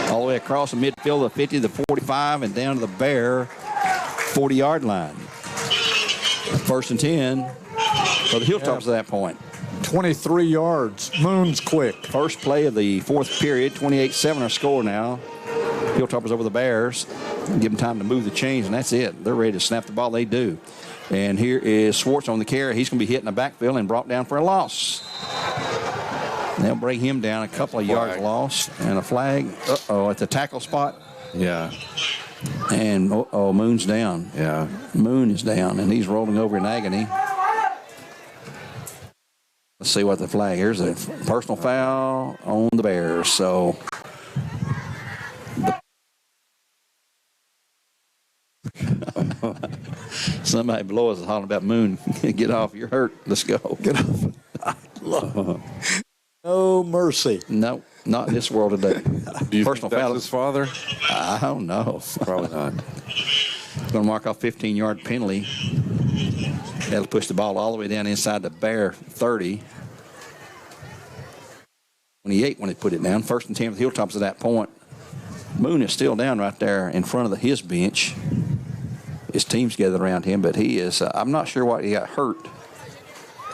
All the way across the midfield, the 50, the 45, and down to the Bear 40-yard line. 1st and 10 for the Hilltops at that point. 23 yards. Moon's quick. First play of the 4th period, 28-7 our score now. Hilltoppers over the Bears. Give them time to move the chains, and that's it. They're ready to snap the ball. They do. And here is Swartz on the carry. He's going to be hit in the backfield and brought down for a loss. And they'll bring him down a couple of yards lost and a flag. Uh-oh, at the tackle spot. Yeah. And, Moon's down. Yeah. Moon is down, and he's rolling over in agony. Let's see what the flag. Here's a personal foul on the Bears. So somebody below us is hollering about Moon. Get off, you're hurt. Let's go. Get off. No mercy. No, not in this world today. Do you personal think that's foul. his father? I don't know. Probably not. It's going to mark off 15-yard penalty. That'll push the ball all the way down inside the Bear 30. 28 when they put it down. 1st and 10 with the Hilltops at that point. Moon is still down right there in front of his bench. His team's gathered around him, but he is, I'm not sure what he got hurt,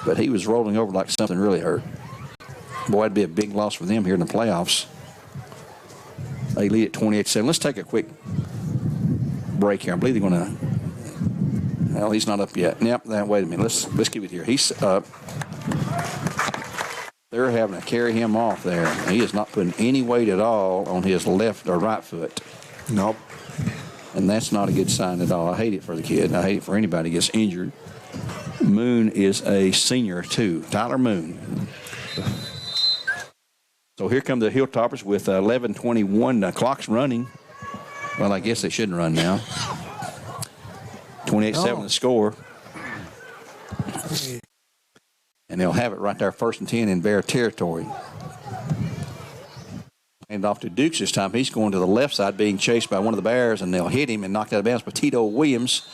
but he was rolling over like something really hurt. Boy, it'd be a big loss for them here in the playoffs. They lead at 28-7. Let's take a quick break here. I believe they're going to, well, he's not up yet. Yep, wait a minute. Let's keep it here. He's up. They're having to carry him off there. He is not putting any weight at all on his left or right foot. Nope. And that's not a good sign at all. I hate it for the kid. I hate it for anybody who gets injured. Moon is a senior, too. Tyler Moon. So here come the Hilltoppers with 11:21. The clock's running. Well, I guess they shouldn't run now. 28-7 the score. And they'll have it right there, 1st and 10 in Bear territory. And off to Dukes this time. He's going to the left side, being chased by one of the Bears, and they'll hit him and knocked out of bounds by Tito Williams.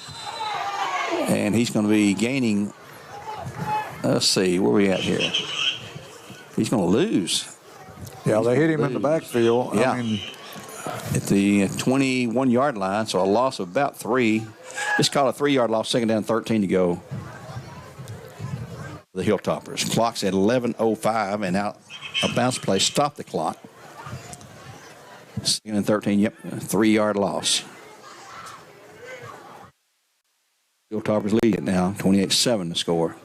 And he's going to be gaining, let's see, where are we at here? He's going to lose. Yeah, they hit him in the backfield. Yeah. I mean, at the 21-yard line, so a loss of about 3. Just call it a 3-yard loss, 2nd down, 13 to go. The Hilltoppers. Clock's at 11:05, and out a bounce play stopped the clock. 2nd and 13, yep, a 3-yard loss. Hilltoppers lead it now, 28-7 the score.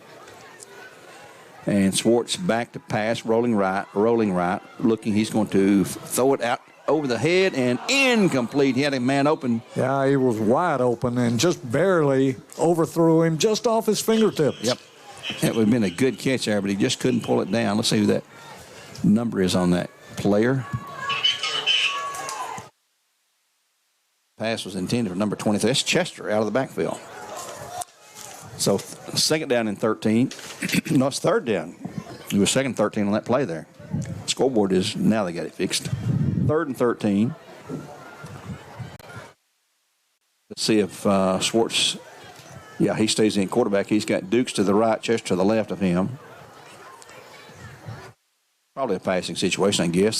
And Swartz back to pass, rolling right, looking. He's going to throw it out over the head and incomplete. He had a man open. Yeah, he was wide open and just barely overthrew him just off his fingertips. Yep. That would have been a good catch there, but he just couldn't pull it down. Let's see who that number is on that player. Pass was intended for number 23. That's Chester out of the backfield. So 2nd down and 13. No, it's 3rd down. It was 2nd and 13 on that play there. Scoreboard is, now they got it fixed. 3rd and 13. Let's see if Swartz, yeah, he stays in quarterback. He's got Dukes to the right, Chester to the left of him. Probably a passing situation, I guess.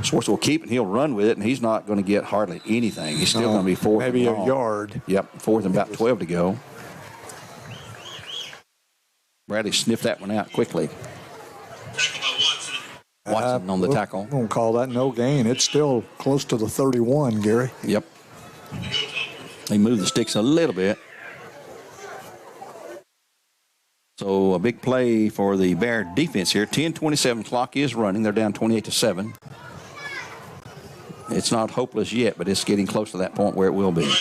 Swartz will keep it, he'll run with it, and he's not going to get hardly anything. He's still going to be 4th. Maybe a yard. Yep, 4th and about 12 to go. Bradley sniffed that one out quickly. Watson on the tackle. I'm going to call that no gain. It's still close to the 31, Gary. Yep. They moved the sticks a little bit. So a big play for the Bear defense here. 10:27 clock is running. They're down 28-7. It's not hopeless yet, but it's getting close to that point where it will be.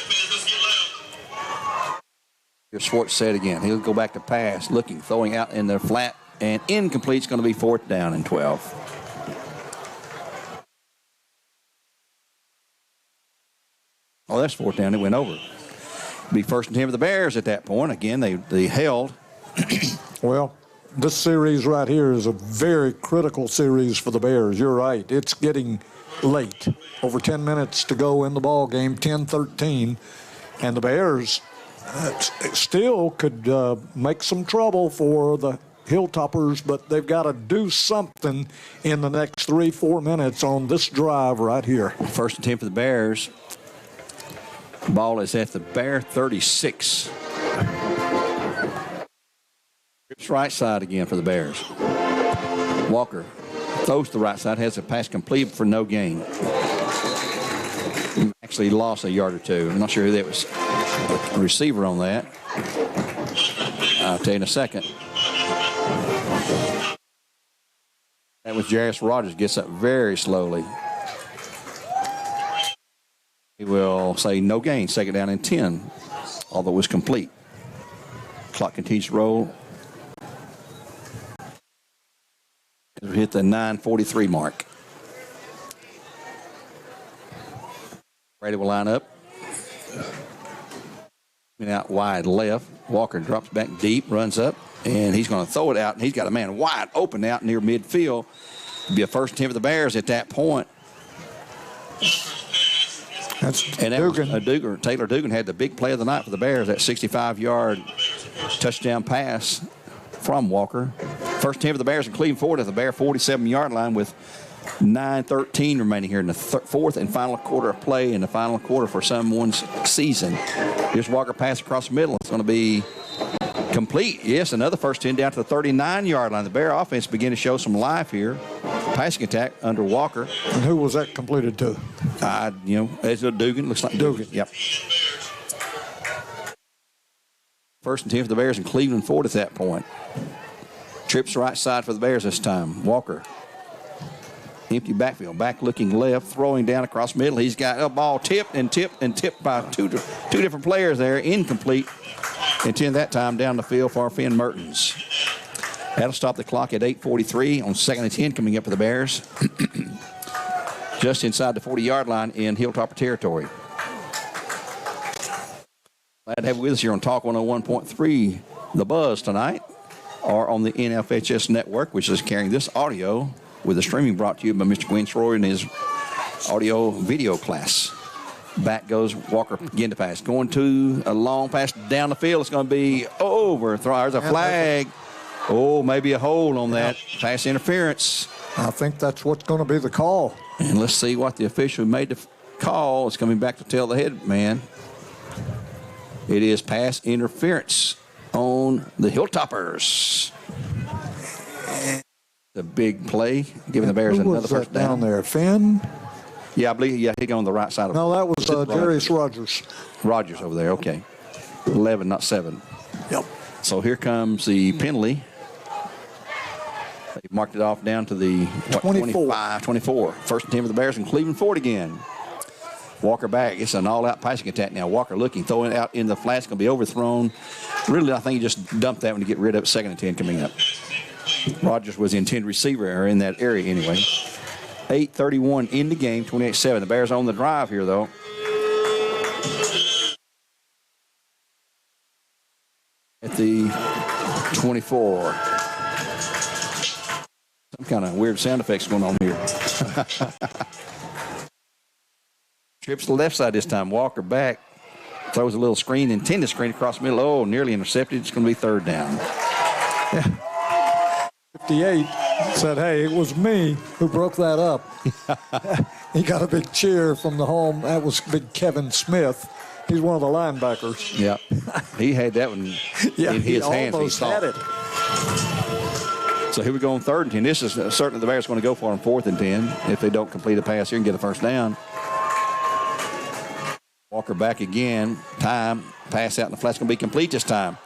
Here's Swartz said again. He'll go back to pass, looking, throwing out in the flat, and incomplete. It's going to be 4th down and 12. Oh, that's 4th down. It went over. Be 1st and 10 for the Bears at that point. Again, they held. Well, this series right here is a very critical series for the Bears. You're right. It's getting late. Over 10 minutes to go in the ball game, 10-13. And the Bears still could make some trouble for the Hilltoppers, but they've got to do something in the next 3-4 minutes on this drive right here. 1st and 10 for the Bears. Ball is at the Bear 36. Trips right side again for the Bears. Walker throws to the right side, has a pass complete for no gain. Actually lost a yard or two. I'm not sure who that was. A receiver on that. I'll tell you in a second. That was Jairus Rogers. Gets up very slowly. He will say no gain, 2nd down and 10, although it was complete. Clock continues to roll. We hit the 9:43 mark. Brady will line up. Out wide left. Walker drops back deep, runs up, and he's going to throw it out. And he's got a man wide open out near midfield. It'll be a 1st and 10 for the Bears at that point. Taylor Dugan had the big play of the night for the Bears. That 65-yard touchdown pass from Walker. 1st and 10 for the Bears, and Cleveland forward at the Bear 47-yard line with 9:13 remaining here in the 4th and final quarter of play in the final quarter for someone's season. Here's Walker pass across the middle. It's going to be complete. Yes, another 1st 10 down to the 39-yard line. The Bear offense beginning to show some life here. Passing attack under Walker. And who was that completed to? It's a Dugan. Looks like Dugan. Yep. 1st and 10 for the Bears, and Cleveland forward at that point. Trips right side for the Bears this time. Walker. Empty backfield. Back looking left. Throwing down across middle. He's got a ball tipped by two different players there. Incomplete. Intended that time down the field for Finn Mertens. That'll stop the clock at 8:43 on 2nd and 10 coming up for the Bears. Just inside the 40-yard line in Hilltopper territory. Glad to have you with us here on Talk 101.3 The Buzz tonight, or on the NFHS network, which is carrying this audio with the streaming brought to you by Mr. Gwen Schroyer and his audio video class. Back goes Walker again to pass. Going to a long pass down the field. It's going to be overthrow. There's a flag. Oh, maybe a hold on that. Pass interference. I think that's what's going to be the call. And let's see what the official who made the call is coming back to tell the head man. It is pass interference on the Hilltoppers. The big play, giving the Bears another first down. Down there, Finn? Yeah, I believe he on the right side of No, that was Darius Rogers. Rogers over there, okay. 11, not 7. Yep. So here comes the penalty. They marked it off down to the 24. First and 10 for the Bears, and Cleveland Ford again. Walker back. It's an all-out passing attack now. Walker looking, throwing it out in the flat. It's going to be overthrown. Really, I think he just dumped that one to get rid of it. 2nd and 10 coming up. Rogers was the intended receiver in that area anyway. 8:31 in the game, 28-7. The Bears on the drive here, though. At the 24. Some kind of weird sound effects going on here. Trips to the left side this time. Walker back. Throws a little screen, intended screen across the middle. Oh, nearly intercepted. It's going to be 3rd down. Yeah. 58 said, hey, it was me who broke that up. He got a big cheer from the home. That was big Kevin Smith. He's one of the linebackers. Yeah. He had that one in his hands. He almost had it. So here we go on 3rd and 10. This is certainly the Bears going to go for on 4th and 10 if they don't complete a pass here and get a first down. Walker back again. Time. Pass out in the flat's going to be complete this time.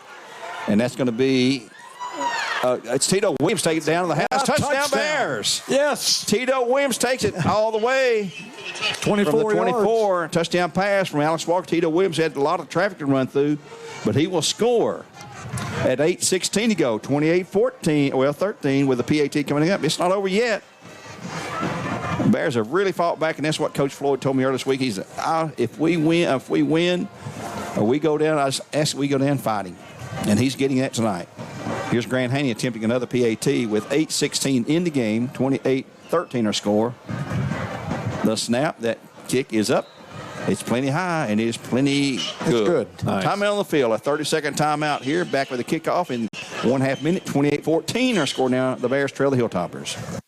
And that's going to be it's Tito Williams taking it down to the house. Touchdown Bears. Yes. Tito Williams takes it all the way. 24 from the 24. Yards. Touchdown pass from Alex Walker. Tito Williams had a lot of traffic to run through, but he will score. At 8:16 to go. 28-14. Well, 13 with the PAT coming up. It's not over yet. The Bears have really fought back, and that's what Coach Floyd told me earlier this week. He said, if we win, or we go down, I just ask we go down fighting. And he's getting that tonight. Here's Grant Haney attempting another PAT with 8:16 in the game, 28-13 our score. The snap, that kick is up. It's plenty high, and it is plenty good. It's good. Nice. Timeout on the field, a 30-second timeout here, back with the kickoff in 1/2 minute, 28-14 our score now. The Bears trail the Hilltoppers.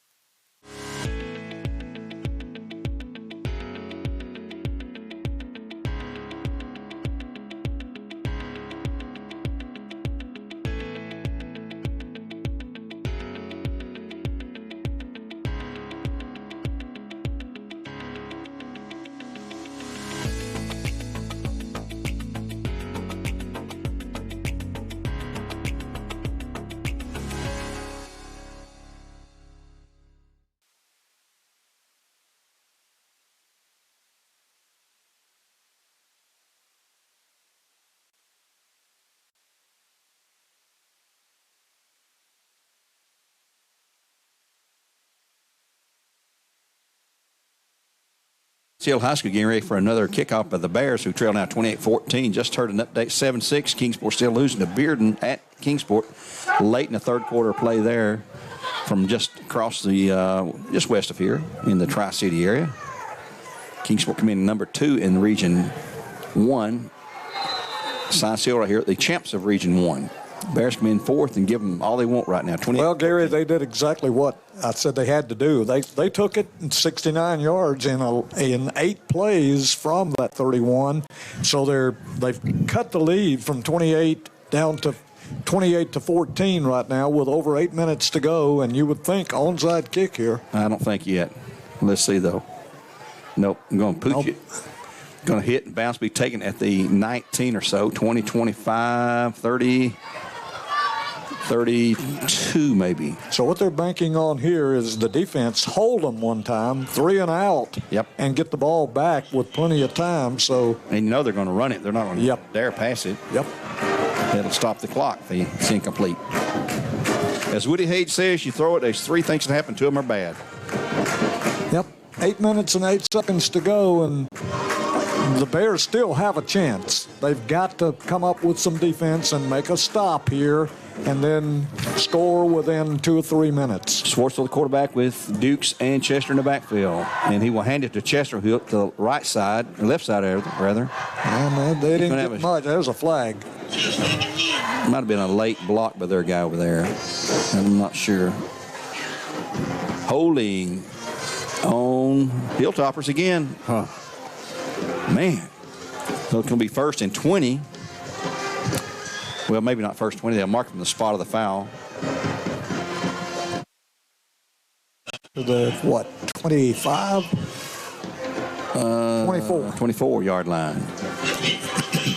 Hill High School getting ready for another kickoff by the Bears, who trail now 28-14. Just heard an update, 7-6. Kingsport still losing to Bearden at Kingsport. Late in the third quarter play there from just across the, just west of here in the Tri-City area. Kingsport coming in number 2 in Region 1. Science Hill right here, the champs of Region 1. Bears come in 4th and give them all they want right now. Well, Gary, they did exactly what I said they had to do. They took it 69 yards in 8 plays from that 31. So they've cut the lead from 28 down to 28-14 right now with over 8 minutes to go. And you would think onside kick here. I don't think yet. Let's see though. Nope. I'm going to pooch it. Going to hit and bounce, be taken at the 19 or so. 20, 25, 30. 32 maybe. So what they're banking on here is the defense hold them one time, 3 and out, and get the ball back with plenty of time. So, and you know they're going to run it. They're not going to dare pass it. Yep. It'll stop the clock if it's incomplete. As Woody Hayes says, you throw it, there's 3 things that happen. 2 of them are bad. Yep. 8 minutes and 8 seconds to go, and the Bears still have a chance. They've got to come up with some defense and make a stop here and then score within 2 or 3 minutes. Swartz, the quarterback, with Dukes and Chester in the backfield. And he will hand it to Chester, who up to the right side, left side, rather. And they didn't get much. There's a flag. Might have been a late block by their guy over there. I'm not sure. Holding on Hilltoppers again. Huh. Man. So it's going to be 1st and 20. Well, maybe not 1st 20. They'll mark from the spot of the foul. The, 25? 24. 24-yard line.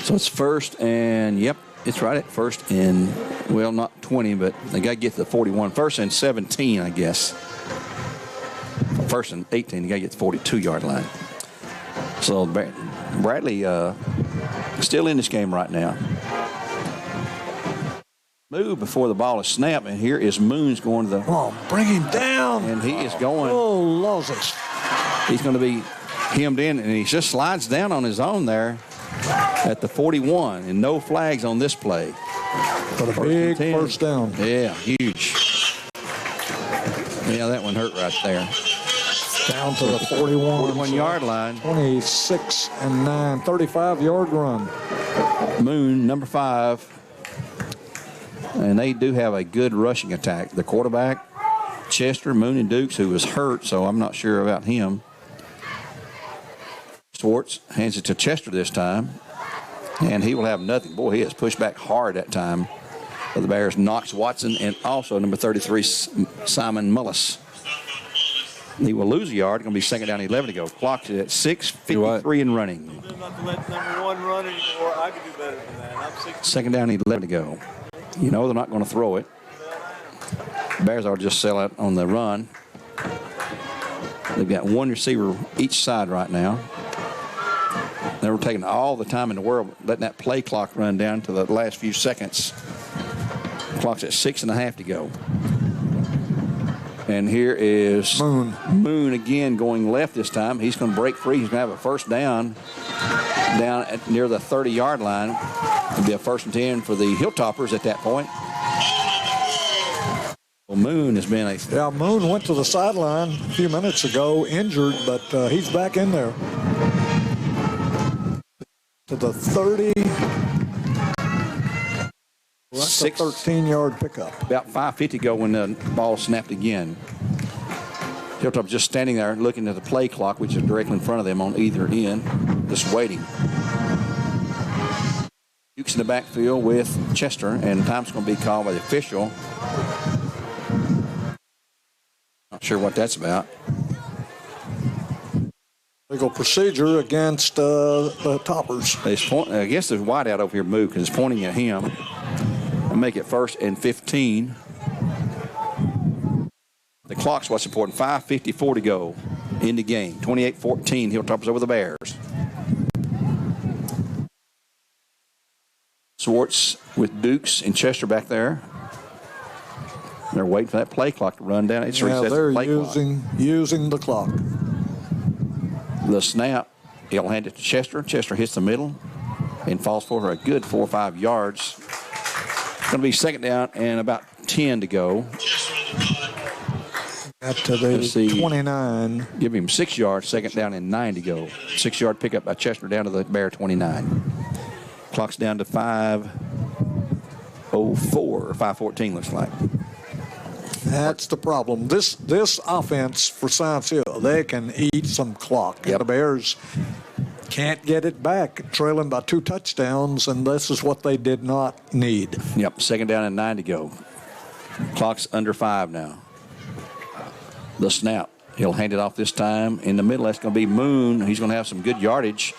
So it's 1st and, it's right at 1st and, well, not 20, but they got to get to the 41. 1st and 17, I guess. 1st and 18, they got to get to the 42-yard line. So Bradley still in this game right now. Move before the ball is snapped, and here is Moons going to the... Oh, bring him down. And he is going... Oh, Lozes. He's going to be hemmed in, and he just slides down on his own there at the 41, and no flags on this play. But a big first down. Yeah, huge. Yeah, that one hurt right there. Down to the 41-yard line. 26 and 9, 35-yard run. Moon, number 5. And they do have a good rushing attack. The quarterback, Chester, Moon, and Dukes, who was hurt, so I'm not sure about him. Swartz hands it to Chester this time, and he will have nothing. Boy, he has pushed back hard that time for the Bears. Knox Watson and also number 33, Simon Mullis. He will lose a yard. It's going to be 2nd down, 11 to go. Clock at 6:53 and running. Not to let number 1 run anymore. I can do better than that. I'm 2nd down, 11 to go. You know they're not going to throw it. Bears are just sell out on the run. They've got 1 receiver each side right now. They were taking all the time in the world, letting that play clock run down to the last few seconds. Clock's at 6.5 to go. And here is Moon again going left this time. He's going to break free. He's going to have a 1st down at near the 30-yard line. It'll be a 1st and 10 for the Hilltoppers at that point. Well, Moon has been a... Yeah, Moon went to the sideline a few minutes ago, injured, but he's back in there. To the 30. That's a 13-yard pickup. About 5:50 to go when the ball snapped again. Hilltop just standing there looking at the play clock, which is directly in front of them on either end, just waiting. Dukes in the backfield with Chester, and time's going to be called by the official. Not sure what that's about. Legal procedure against the Toppers. I guess there's white out over here moved because it's pointing at him. And make it 1st and 15. The clock's what's important. 5:54 to go in the game. 28-14, Hilltoppers over the Bears. Swartz with Dukes and Chester back there. They're waiting for that play clock to run down. It's yeah, they're the play using the clock. The snap, he'll hand it to Chester. Chester hits the middle and falls for a good 4 or 5 yards. Going to be 2nd down and about 10 to go. At to the 29. Give him 6 yards, 2nd down and 9 to go. 6-yard pickup by Chester down to the Bear 29. Clock's down to 5:04 or 5:14 looks like. That's the problem. This offense for Science Hill, they can eat some clock. Yep. The Bears can't get it back, trailing by 2 touchdowns, and this is what they did not need. Yep, 2nd down and 9 to go. Clock's under 5 now. The snap. He'll hand it off this time. In the middle, that's going to be Moon. He's going to have some good yardage.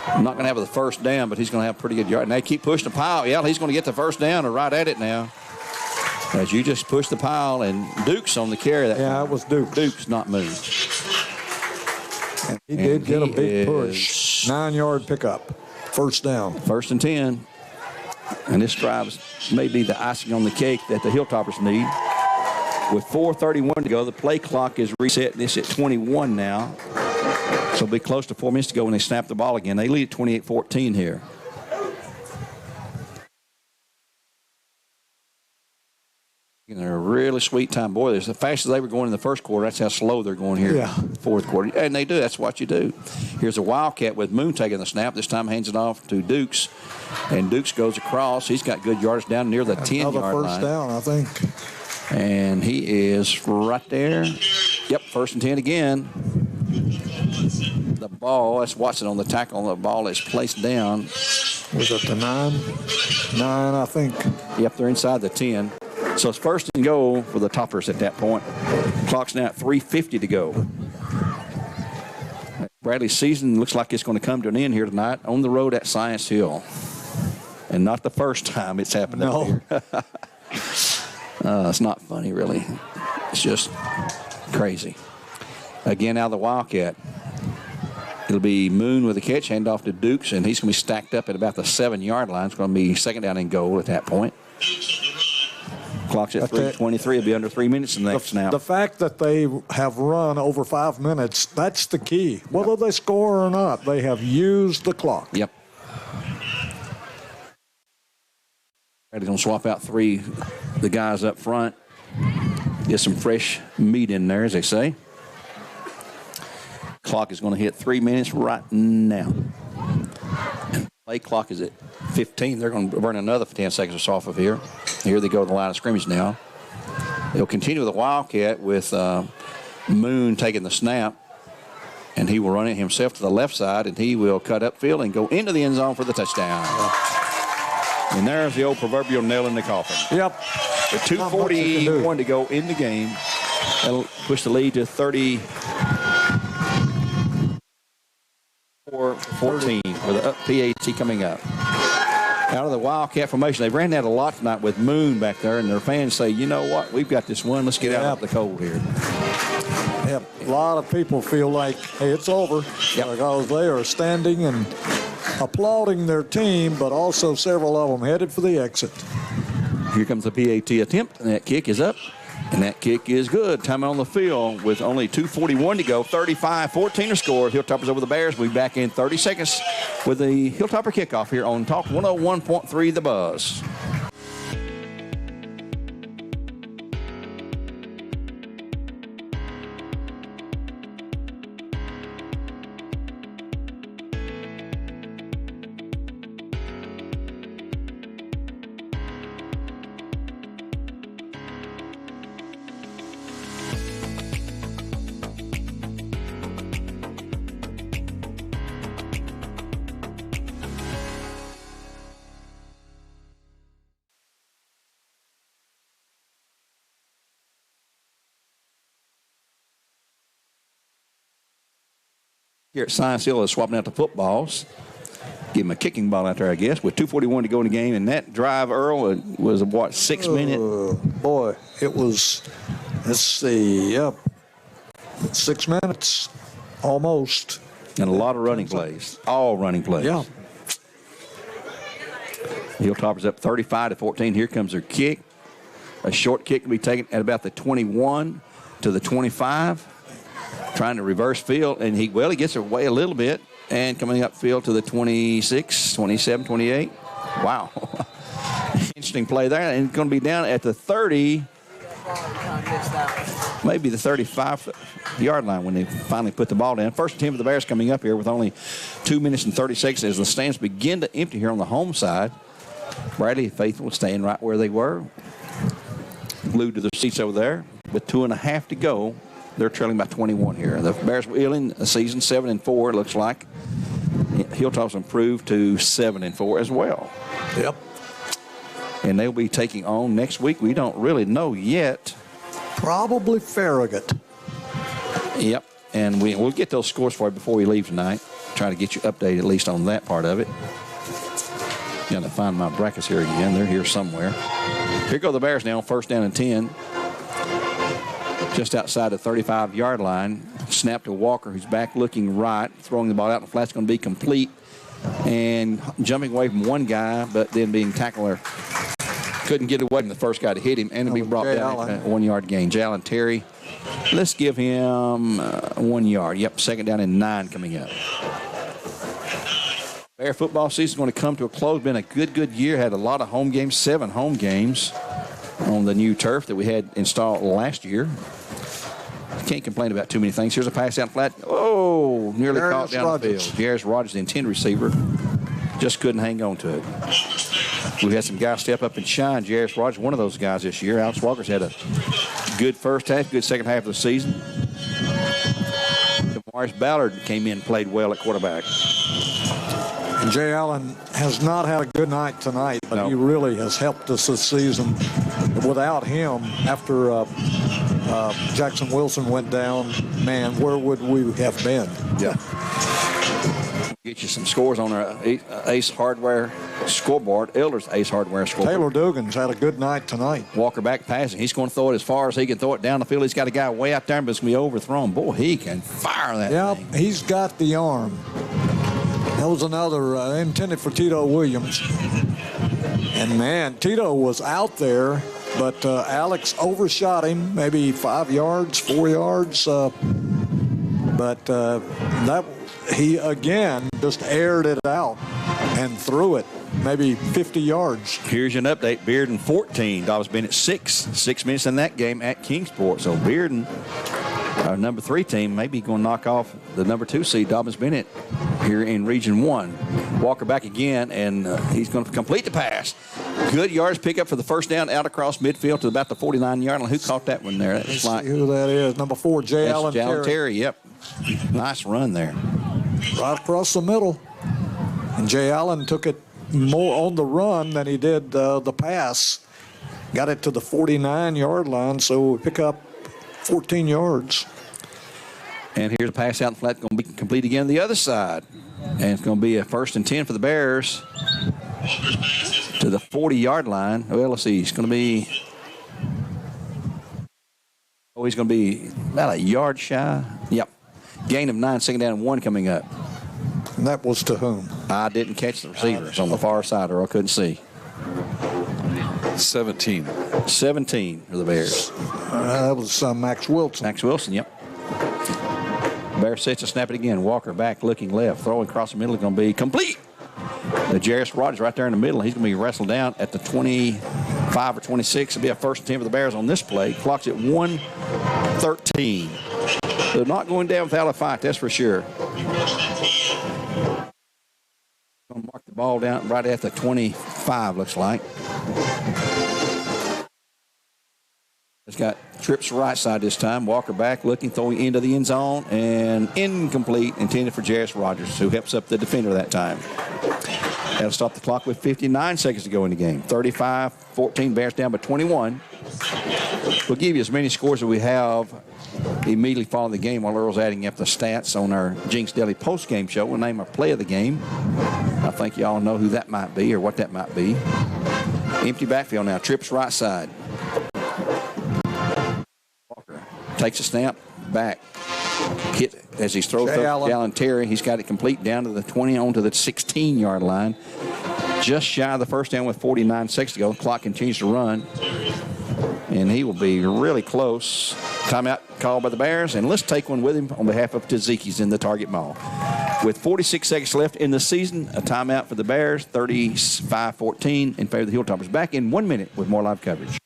I'm not going to have the 1st down, but he's going to have pretty good yardage. And they keep pushing the pile. Yeah, he's going to get the 1st down or right at it now. As you just push the pile, and Duke's on the carry. Yeah, it was Duke. Duke's not moved. And he did get a big push. 9-yard pickup. First down. 1st and 10. And this drive may be the icing on the cake that the Hilltoppers need. With 4:31 to go, the play clock is reset. This at 21 now. So it'll be close to 4 minutes to go when they snap the ball again. They lead at 28-14 here. And they're a really sweet time. Boy, as fast as they were going in the first quarter, that's how slow they're going here in the fourth quarter. And they do. That's what you do. Here's a Wildcat with Moon taking the snap. This time hands it off to Dukes. And Dukes goes across. He's got good yardage down near the 10-yard line. Another first down, I think. And he is right there. Yep, 1st and 10 again. The ball, that's Watson on the tackle. The ball is placed down. Was it the 9? 9, I think. Yep, they're inside the 10. So it's 1st and goal for the Toppers at that point. Clock's now at 3:50 to go. Bradley's season looks like it's going to come to an end here tonight on the road at Science Hill. And not the first time it's happened up here. It's not funny, really. It's just crazy. Again, out of the Wildcat. It'll be Moon with a catch, hand off to Dukes, and he's going to be stacked up at about the 7-yard line. It's going to be 2nd down and goal at that point. Clock's at 3:23. It'll be under 3 minutes in the next snap. The fact that they have run over 5 minutes, that's the key. Whether they score or not, they have used the clock. Yep. They're going to swap out the guys up front. Get some fresh meat in there, as they say. Clock is going to hit 3 minutes right now. And play clock is at 15. They're going to burn another 10 seconds off of here. Here they go to the line of scrimmage now. They'll continue with the Wildcat with Moon taking the snap. And he will run it himself to the left side, and he will cut upfield and go into the end zone for the touchdown. And there's the old proverbial nail in the coffin. Yep. With 2:41 to go in the game. That'll push the lead to 34-14 with the PAT coming up. Out of the Wildcat formation. They ran that a lot tonight with Moon back there, and their fans say, you know what, we've got this one. Let's get out of the cold here. Yep. A lot of people feel like, hey, it's over. Because they are standing and applauding their team, but also several of them headed for the exit. Here comes the PAT attempt, and that kick is up. And that kick is good. Time on the field with only 2:41 to go. 35-14 to score. Hilltoppers over the Bears. We'll be back in 30 seconds with the Hilltopper kickoff here on Talk 101.3 The Buzz. Here at Science Hill is swapping out the footballs. Give him a kicking ball out there, I guess, with 2:41 to go in the game. And that drive, Earl, was what, 6 minutes? Boy, it was, let's see, 6 minutes, almost. And a lot of running plays, all running plays. Yeah. Hilltoppers up 35-14. Here comes their kick. A short kick to be taken at about the 21 to the 25. Trying to reverse field, and he gets away a little bit, and coming up field to the 26, 27, 28. Wow. Interesting play there, and it's going to be down at the 30, maybe the 35-yard line when they finally put the ball down. First and 10 for the Bears coming up here with only 2 minutes and 30 seconds as the stands begin to empty here on the home side. Bradley Faithful staying right where they were, glued to their seats over there with 2.5 to go. They're trailing by 21 here. The Bears will end the season 7-4, it looks like. Hilltops improved to 7-4 as well. Yep. And they'll be taking on next week. We don't really know yet. Probably Farragut. Yep. And we'll get those scores for you before we leave tonight. Try to get you updated at least on that part of it. Got to find my brackets here again. They're here somewhere. Here go the Bears now, first down and 10. Just outside the 35-yard line. Snap to Walker, who's back looking right, throwing the ball out. The flat's going to be complete. And jumping away from one guy, but then being tackled. Couldn't get away from the first guy to hit him, and it'll be brought down a 1-yard gain. Jay Allen Terry, let's give him 1 yard. Yep, second down and 9 coming up. Bear football season is going to come to a close. Been a good year. Had a lot of home games, 7 home games on the new turf that we had installed last year. Can't complain about too many things. Here's a pass out flat. Oh, nearly caught down the field. Jairus Rogers, the intended receiver, just couldn't hang on to it. We had some guys step up and shine. Jairus Rogers, one of those guys this year. Alex Walker's had a good first half, good second half of the season. DeMaurice Ballard came in and played well at quarterback. And Jay Allen has not had a good night tonight, but he really has helped us this season. Without him, after Jackson Wilson went down, man, where would we have been? Yeah. Get you some scores on our Ace Hardware scoreboard. Elder's Ace Hardware scoreboard. Taylor Dugan's had a good night tonight. Walker back passing. He's going to throw it as far as he can throw it down the field. He's got a guy way out there, but it's going to be overthrown. Boy, he can fire that thing. He's got the arm. That was another intended for Tito Williams. And, man, Tito was out there, but Alex overshot him, maybe 5 yards, 4 yards. But he, again, just aired it out and threw it maybe 50 yards. Here's an update. Bearden 14. Dobbs Bennett 6. 6 minutes in that game at Kingsport. So Bearden, our number 3 team, may be going to knock off the number 2 seed, Dobbins Bennett, here in Region 1. Walker back again, and he's going to complete the pass. Good yards pick up for the first down out across midfield to about the 49-yard line. Who caught that one there? Let's see who that is. Number 4, Jay Allen Terry. Yep. Nice run there. Right across the middle. And Jay Allen took it more on the run than he did the pass. Got it to the 49-yard line, so we pick up 14 yards. And here's a pass out and flat, going to be complete again on the other side. And it's going to be a 1st and 10 for the Bears to the 40-yard line. Well, let's see. It's going to be, he's going to be about a yard shy. Yep. Gain of 9, second down and 1 coming up. And that was to whom? I didn't catch the receivers on the far side, or I couldn't see. 17. 17 for the Bears. That was Max Wilson. Max Wilson, yep. Bears sets to snap it again. Walker back, looking left. Throwing across the middle is going to be complete. The Jairus Rogers right there in the middle. He's going to be wrestled down at the 25 or 26. It'll be a 1st and 10 for the Bears on this play. Clock's at 1:13. They're not going down without a fight, that's for sure. Going to mark the ball down right at the 25, looks like. It's got trips right side this time. Walker back, looking, throwing into the end zone, and incomplete, intended for Jairus Rogers, who helps up the defender that time. That'll stop the clock with 59 seconds to go in the game. 35-14, Bears down by 21. We'll give you as many scores as we have immediately following the game while Earl's adding up the stats on our Jinx Daily post-game show. We'll name our play of the game. I think you all know who that might be or what that might be. Empty backfield now. Trips right side. Walker takes a snap, back. Hit as he throws up Allen Terry. He's got it complete down to the 20 onto the 16-yard line. Just shy of the first down with 49 seconds to go. The clock continues to run. And he will be really close. Timeout called by the Bears. And let's take one with him on behalf of Taziki's in the Target Mall. With 46 seconds left in the season, a timeout for the Bears, 35-14 in favor of the Hilltoppers. Back in 1 minute with more live coverage.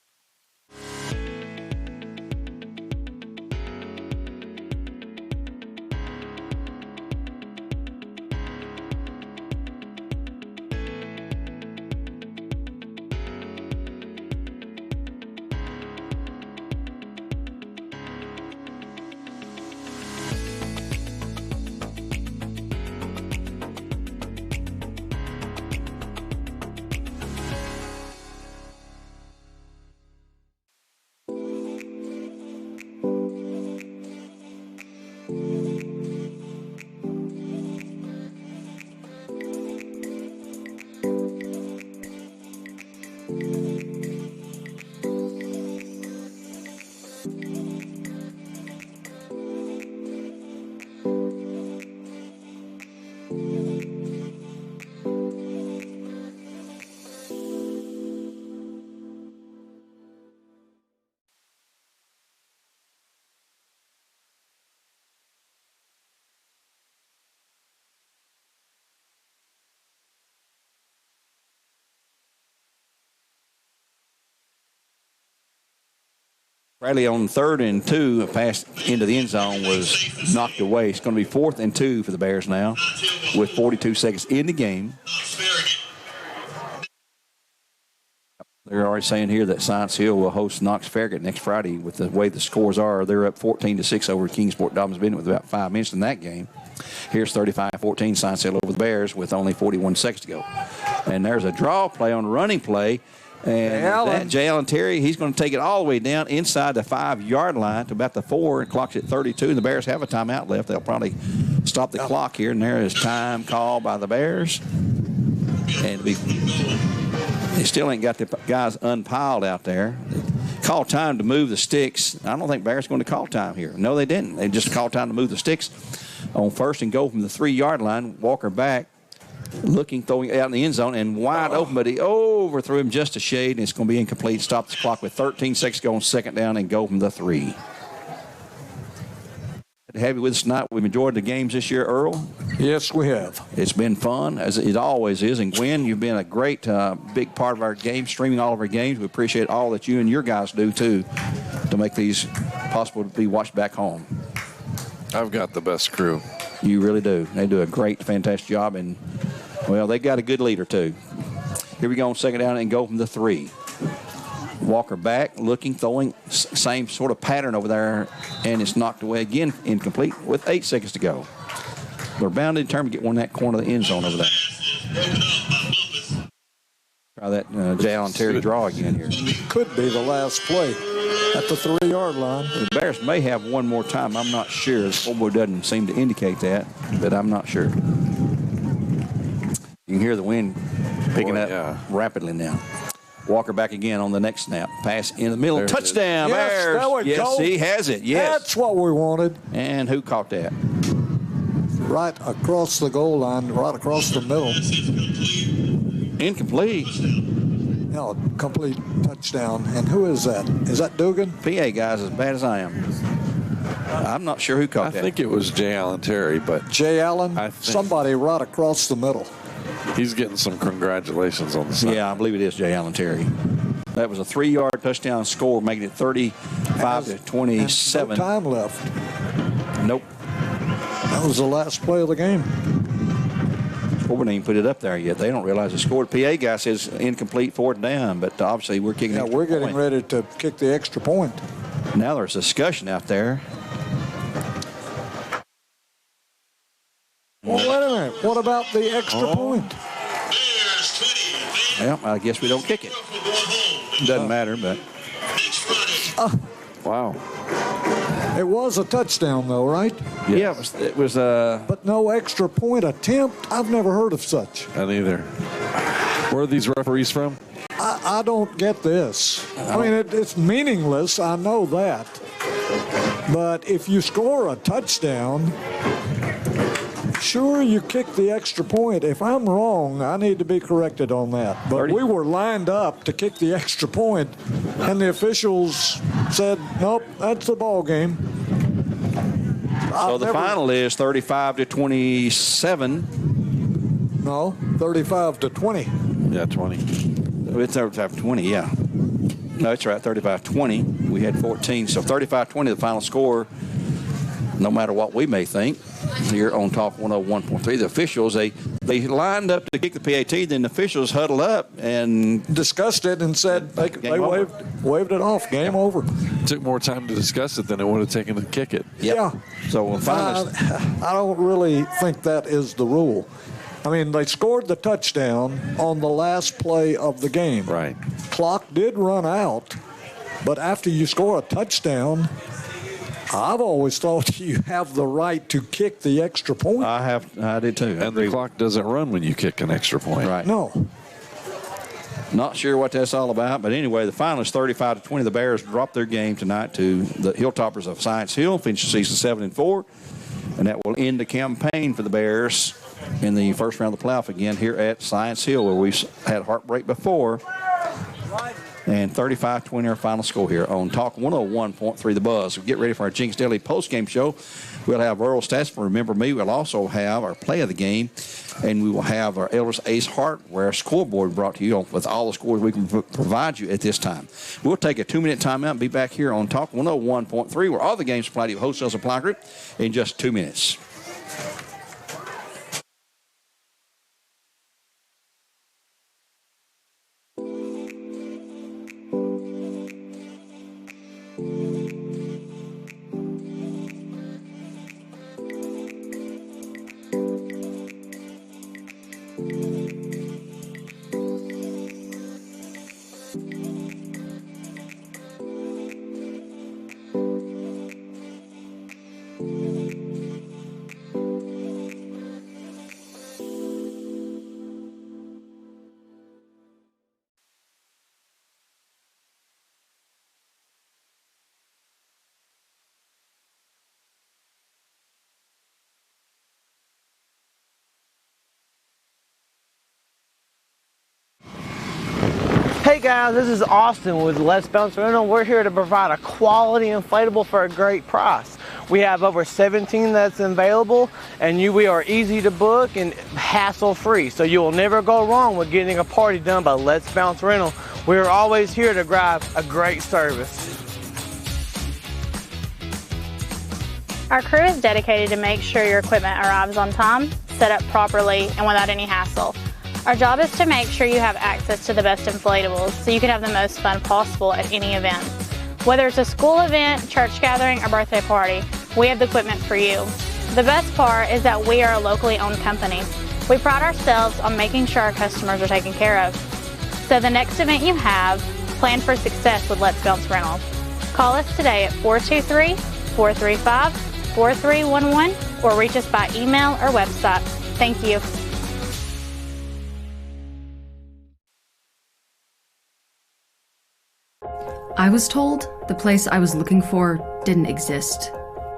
Bradley on 3rd and 2, a pass into the end zone was knocked away. It's going to be 4th and 2 for the Bears now with 42 seconds in the game. They're already saying here that Science Hill will host Knox Farragut next Friday. With the way the scores are, they're up 14-6 over Kingsport Dobbins Bennett with about 5 minutes in that game. Here's 35-14 Science Hill over the Bears with only 41 seconds to go. And there's a draw play on the running play. And Jay Allen Terry, he's going to take it all the way down inside the 5-yard line to about the 4, and clock's at 32. And the Bears have a timeout left. They'll probably stop the clock here. And there is time called by the Bears. And they still ain't got the guys unpiled out there. Call time to move the sticks. I don't think Bears going to call time here. No, they didn't. They just called time to move the sticks on 1st and goal from the 3-yard line. Walker back. Looking, throwing out in the end zone, and wide open, but he overthrew him just a shade, and it's going to be incomplete. Stop the clock with 13 seconds to go on 2nd down and go from the 3. Have you with us tonight? We've enjoyed the games this year, Earl. Yes, we have. It's been fun, as it always is. And Gwen, you've been a great big part of our game, streaming all of our games. We appreciate all that you and your guys do, too, to make these possible to be watched back home. I've got the best crew. You really do. They do a great, fantastic job, and well, they got a good leader, too. Here we go on 2nd down and go from the 3. Walker back, looking, throwing, same sort of pattern over there, and it's knocked away again, incomplete, with 8 seconds to go. They're bound in term to get one in that corner of the end zone over there. Try that Jay Allen Terry draw again here. Could be the last play at the 3-yard line. The Bears may have one more time. I'm not sure. The scoreboard doesn't seem to indicate that, but I'm not sure. You can hear the wind picking up rapidly now. Walker back again on the next snap. Pass in the middle. There touchdown, Bears. Yes, he has it. Yes. That's what we wanted. And who caught that? Right across the goal line, right across the middle. Incomplete. No, complete touchdown. And who is that? Is that Dugan? PA guys as bad as I am. I'm not sure who caught that. I think it was Jay Allen Terry, but Jay Allen? Somebody right across the middle. He's getting some congratulations on the side. Yeah, I believe it is Jay Allen Terry. That was a 3-yard touchdown score, making it 35-27. No time left. Nope. That was the last play of the game. Scoreboard didn't even put it up there yet. They don't realize the score. PA guy says incomplete, 4th down, but obviously we're kicking. Yeah, we're getting ready to kick the extra point. Now there's discussion out there. Well, wait a minute. What about the extra point? Well, I guess we don't kick it. Doesn't matter, but. Wow. It was a touchdown, though, right? Yeah, it was. But no extra point attempt? I've never heard of such. I neither. Where are these referees from? I don't get this. I mean, it's meaningless. I know that. But if you score a touchdown, sure, you kick the extra point. If I'm wrong, I need to be corrected on that. But we were lined up to kick the extra point, and the officials said, nope, that's the ball game. So the final is 35-27. No, 35-20. Yeah, 20. It's 35-20, yeah. No, that's right, 35-20. We had 14, so 35-20, the final score, no matter what we may think. Here on Talk 101.3, the officials, they lined up to kick the PAT, then the officials huddled up and discussed it and said they waved it off. Game over. It took more time to discuss it than it would have taken to kick it. Yep. Yeah. So finally, I don't really think that is the rule. I mean, they scored the touchdown on the last play of the game. Right. Clock did run out, but after you score a touchdown, I've always thought you have the right to kick the extra point. I did too. And the clock doesn't run when you kick an extra point. Right. No. Not sure what that's all about, but anyway, the final is 35-20. The Bears dropped their game tonight to the Hilltoppers of Science Hill, finished the season 7-4, and that will end the campaign for the Bears in the first round of the playoff again here at Science Hill, where we've had heartbreak before. And 35-20 our final score here on Talk 101.3 The Buzz. We'll get ready for our Jinx Daily postgame show. We'll have Earl stats for Remember Me. We'll also have our play of the game. And we will have our Elders Ace Hardware scoreboard brought to you with all the scores we can provide you at this time. We'll take a 2-minute timeout and be back here on Talk 101.3 where all the games supply to Wholesale Supply Group in just 2 minutes. Hey guys, this is Austin with Let's Bounce Rental. We're here to provide a quality inflatable for a great price. We have over 17 that's available, and we are easy to book and hassle-free. So you will never go wrong with getting a party done by Let's Bounce Rental. We are always here to drive a great service. Our crew is dedicated to make sure your equipment arrives on time, set up properly, and without any hassle. Our job is to make sure you have access to the best inflatables so you can have the most fun possible at any event. Whether it's a school event, church gathering, or birthday party, we have the equipment for you. The best part is that we are a locally owned company. We pride ourselves on making sure our customers are taken care of. So the next event you have, plan for success with Let's Bounce Rental. Call us today at 423-435-4311 or reach us by email or website. Thank you. I was told the place I was looking for didn't exist.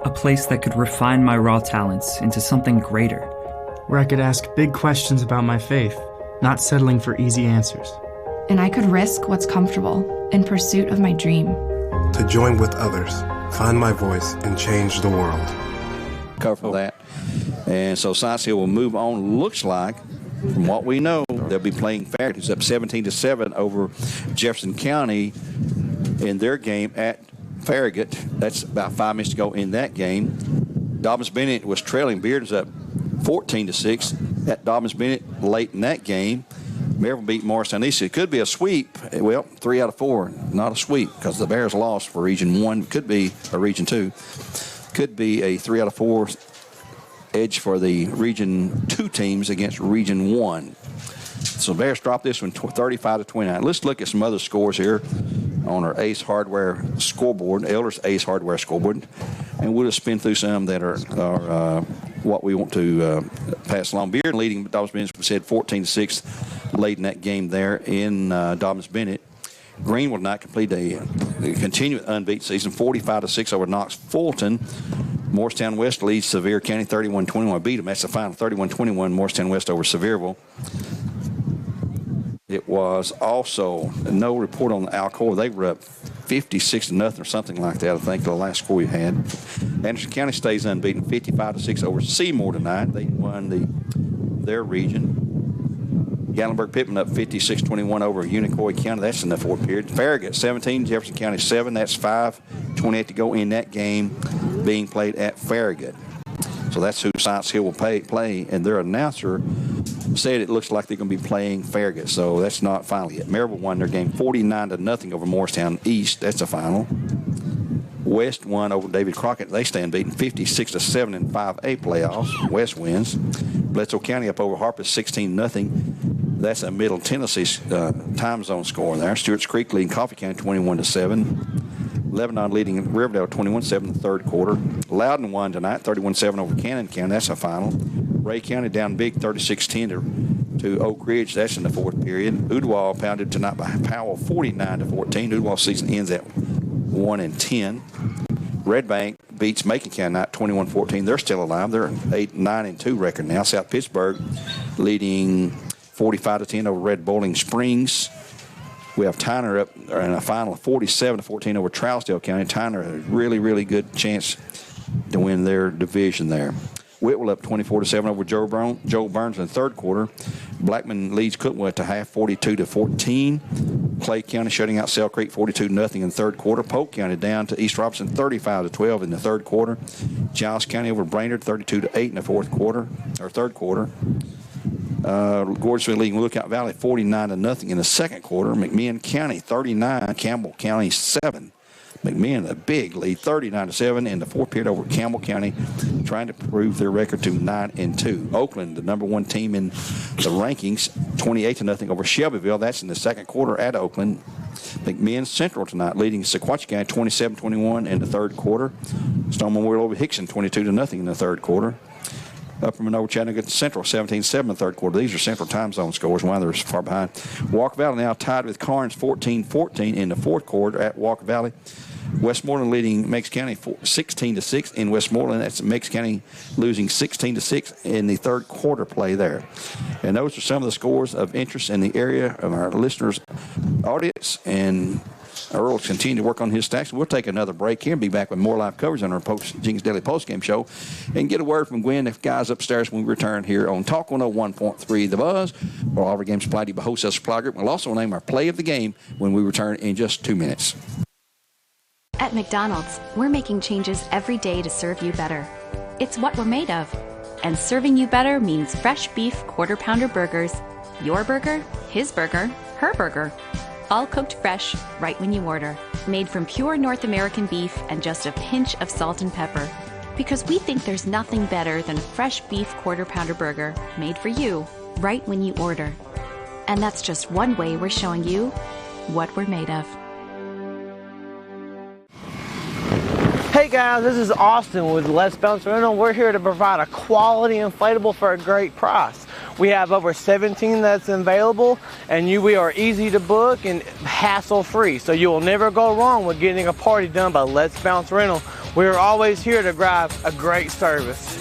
A place that could refine my raw talents into something greater. Where I could ask big questions about my faith, not settling for easy answers. And I could risk what's comfortable in pursuit of my dream. To join with others, find my voice, and change the world. Cover that. And so Science Hill will move on. Looks like, from what we know, they'll be playing Farragut. It's up 17-7 over Jefferson County in their game at Farragut. That's about 5 minutes to go in that game. Dobbins-Bennett was trailing. Bearden's up 14-6 at Dobbins-Bennett late in that game. Maryville beat Morristown East. It could be a sweep. Well, 3 out of 4. Not a sweep because the Bears lost for Region 1. Could be a Region 2. Could be a 3 out of 4 edge for the Region 2 teams against Region 1. So Bears dropped this one 35-29. Let's look at some other scores here on our Ace Hardware scoreboard, Elders Ace Hardware scoreboard, and we'll just spin through some that are what we want to pass along. Bearden leading Dobbins-Bennett, we said 14-6 late in that game there in Dobbins-Bennett. Greenwood not complete a continued unbeaten season, 45-6 over Knox Fulton. Morristown West leads Sevier County 31-21. Beat them. That's the final, 31-21. Morristown West over Sevierville. It was also no report on Alcoa. They were up 56-0 or something like that, I think, the last score we had. Anderson County stays unbeaten, 55-6 over Seymour tonight. They won their region. Gatlinburg-Pittman up 56-21 over Unicoi County. That's in the fourth period. Farragut 17, Jefferson County 7. That's 5:28 to go in that game being played at Farragut. So that's who Science Hill will play, and their announcer said it looks like they're going to be playing Farragut, so that's not final yet. Maryville won their game 49-0 over Morristown East. That's a final. West won over David Crockett. They stand beaten 56-7 in 5A playoffs. West wins. Bledsoe County up over Harpeth 16-0. That's a Middle Tennessee time zone score there. Stewart's Creek leading Coffee County 21-7. Lebanon leading Riverdale 21-7 in the third quarter. Loudon won tonight 31-7 over Cannon County. That's a final. Ray County down big 36-10 to Oak Ridge. That's in the fourth period. Ooltewah pounded tonight by Powell 49-14. Ooltewah's season ends at 1-10. Red Bank beats Macon County tonight 21-14. They're still alive. They're an 9-2 record now. South Pittsburgh leading 45-10 over Red Bowling Springs. We have Tyner up in a final of 47-14 over Trousdale County. Tyner has a really, really good chance to win their division there. Whitwell up 24-7 over Joe Burns in the third quarter. Blackman leads Cookwood at the half, 42-14. Clay County shutting out Sale Creek 42-0 in the third quarter. Polk County down to East Robinson 35-12 in the third quarter. Giles County over Brainerd 32-8 in the third quarter. Gordonsville leading Lookout Valley 49-0 in the second quarter. McMinn County 39, Campbell County 7. McMinn a big lead, 39-7 in the fourth period over Campbell County, trying to prove their record to 9-2. Oakland, the number one team in the rankings, 28-0 over Shelbyville. That's in the second quarter at Oakland. McMinn Central tonight leading Sequatchie County 27-21 in the third quarter. Stone Memorial over Hickson 22-0 in the third quarter. Upper Monroe Chattanooga Central 17-7 in the third quarter. These are Central time zone scores, why they're far behind. Walker Valley now tied with Karns 14-14 in the fourth quarter at Walker Valley. Westmoreland leading Meigs County 16-6 in Westmoreland. That's Meigs County losing 16-6 in the third quarter play there. And those are some of the scores of interest in the area of our listeners' audience. And Earl will continue to work on his stacks. We'll take another break here and be back with more live coverage on our Jenkins Daily Postgame Show and get a word from Gwen, the guys upstairs, when we return here on Talk 101.3 The Buzz. All of our games supplied to you by Wholesale Supply Group. We'll also name our play of the game when we return in just 2 minutes. At McDonald's, we're making changes every day to serve you better. It's what we're made of. And serving you better means fresh beef quarter-pounder burgers. Your burger, his burger, her burger. All cooked fresh, right when you order. Made from pure North American beef and just a pinch of salt and pepper. Because we think there's nothing better than a fresh beef quarter-pounder burger made for you, right when you order. And that's just one way we're showing you what we're made of. Hey guys, this is Austin with Let's Bounce Rental. We're here to provide a quality inflatable for a great price. We have over 17 that's available, and we are easy to book and hassle-free. So you will never go wrong with getting a party done by Let's Bounce Rental. We are always here to provide a great service.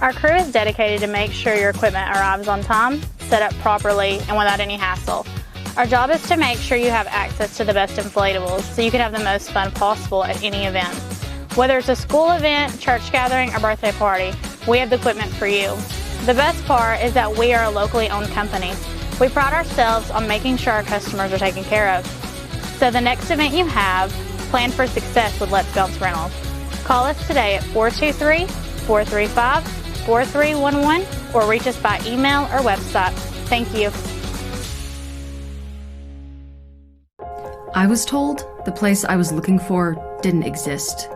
Our crew is dedicated to make sure your equipment arrives on time, set up properly, and without any hassle. Our job is to make sure you have access to the best inflatables so you can have the most fun possible at any event. Whether it's a school event, church gathering, or birthday party, we have the equipment for you. The best part is that we are a locally owned company. We pride ourselves on making sure our customers are taken care of. So the next event you have, plan for success with Let's Bounce Rentals. Call us today at 423-435-4311 or reach us by email or website. Thank you. I was told the place I was looking for didn't exist.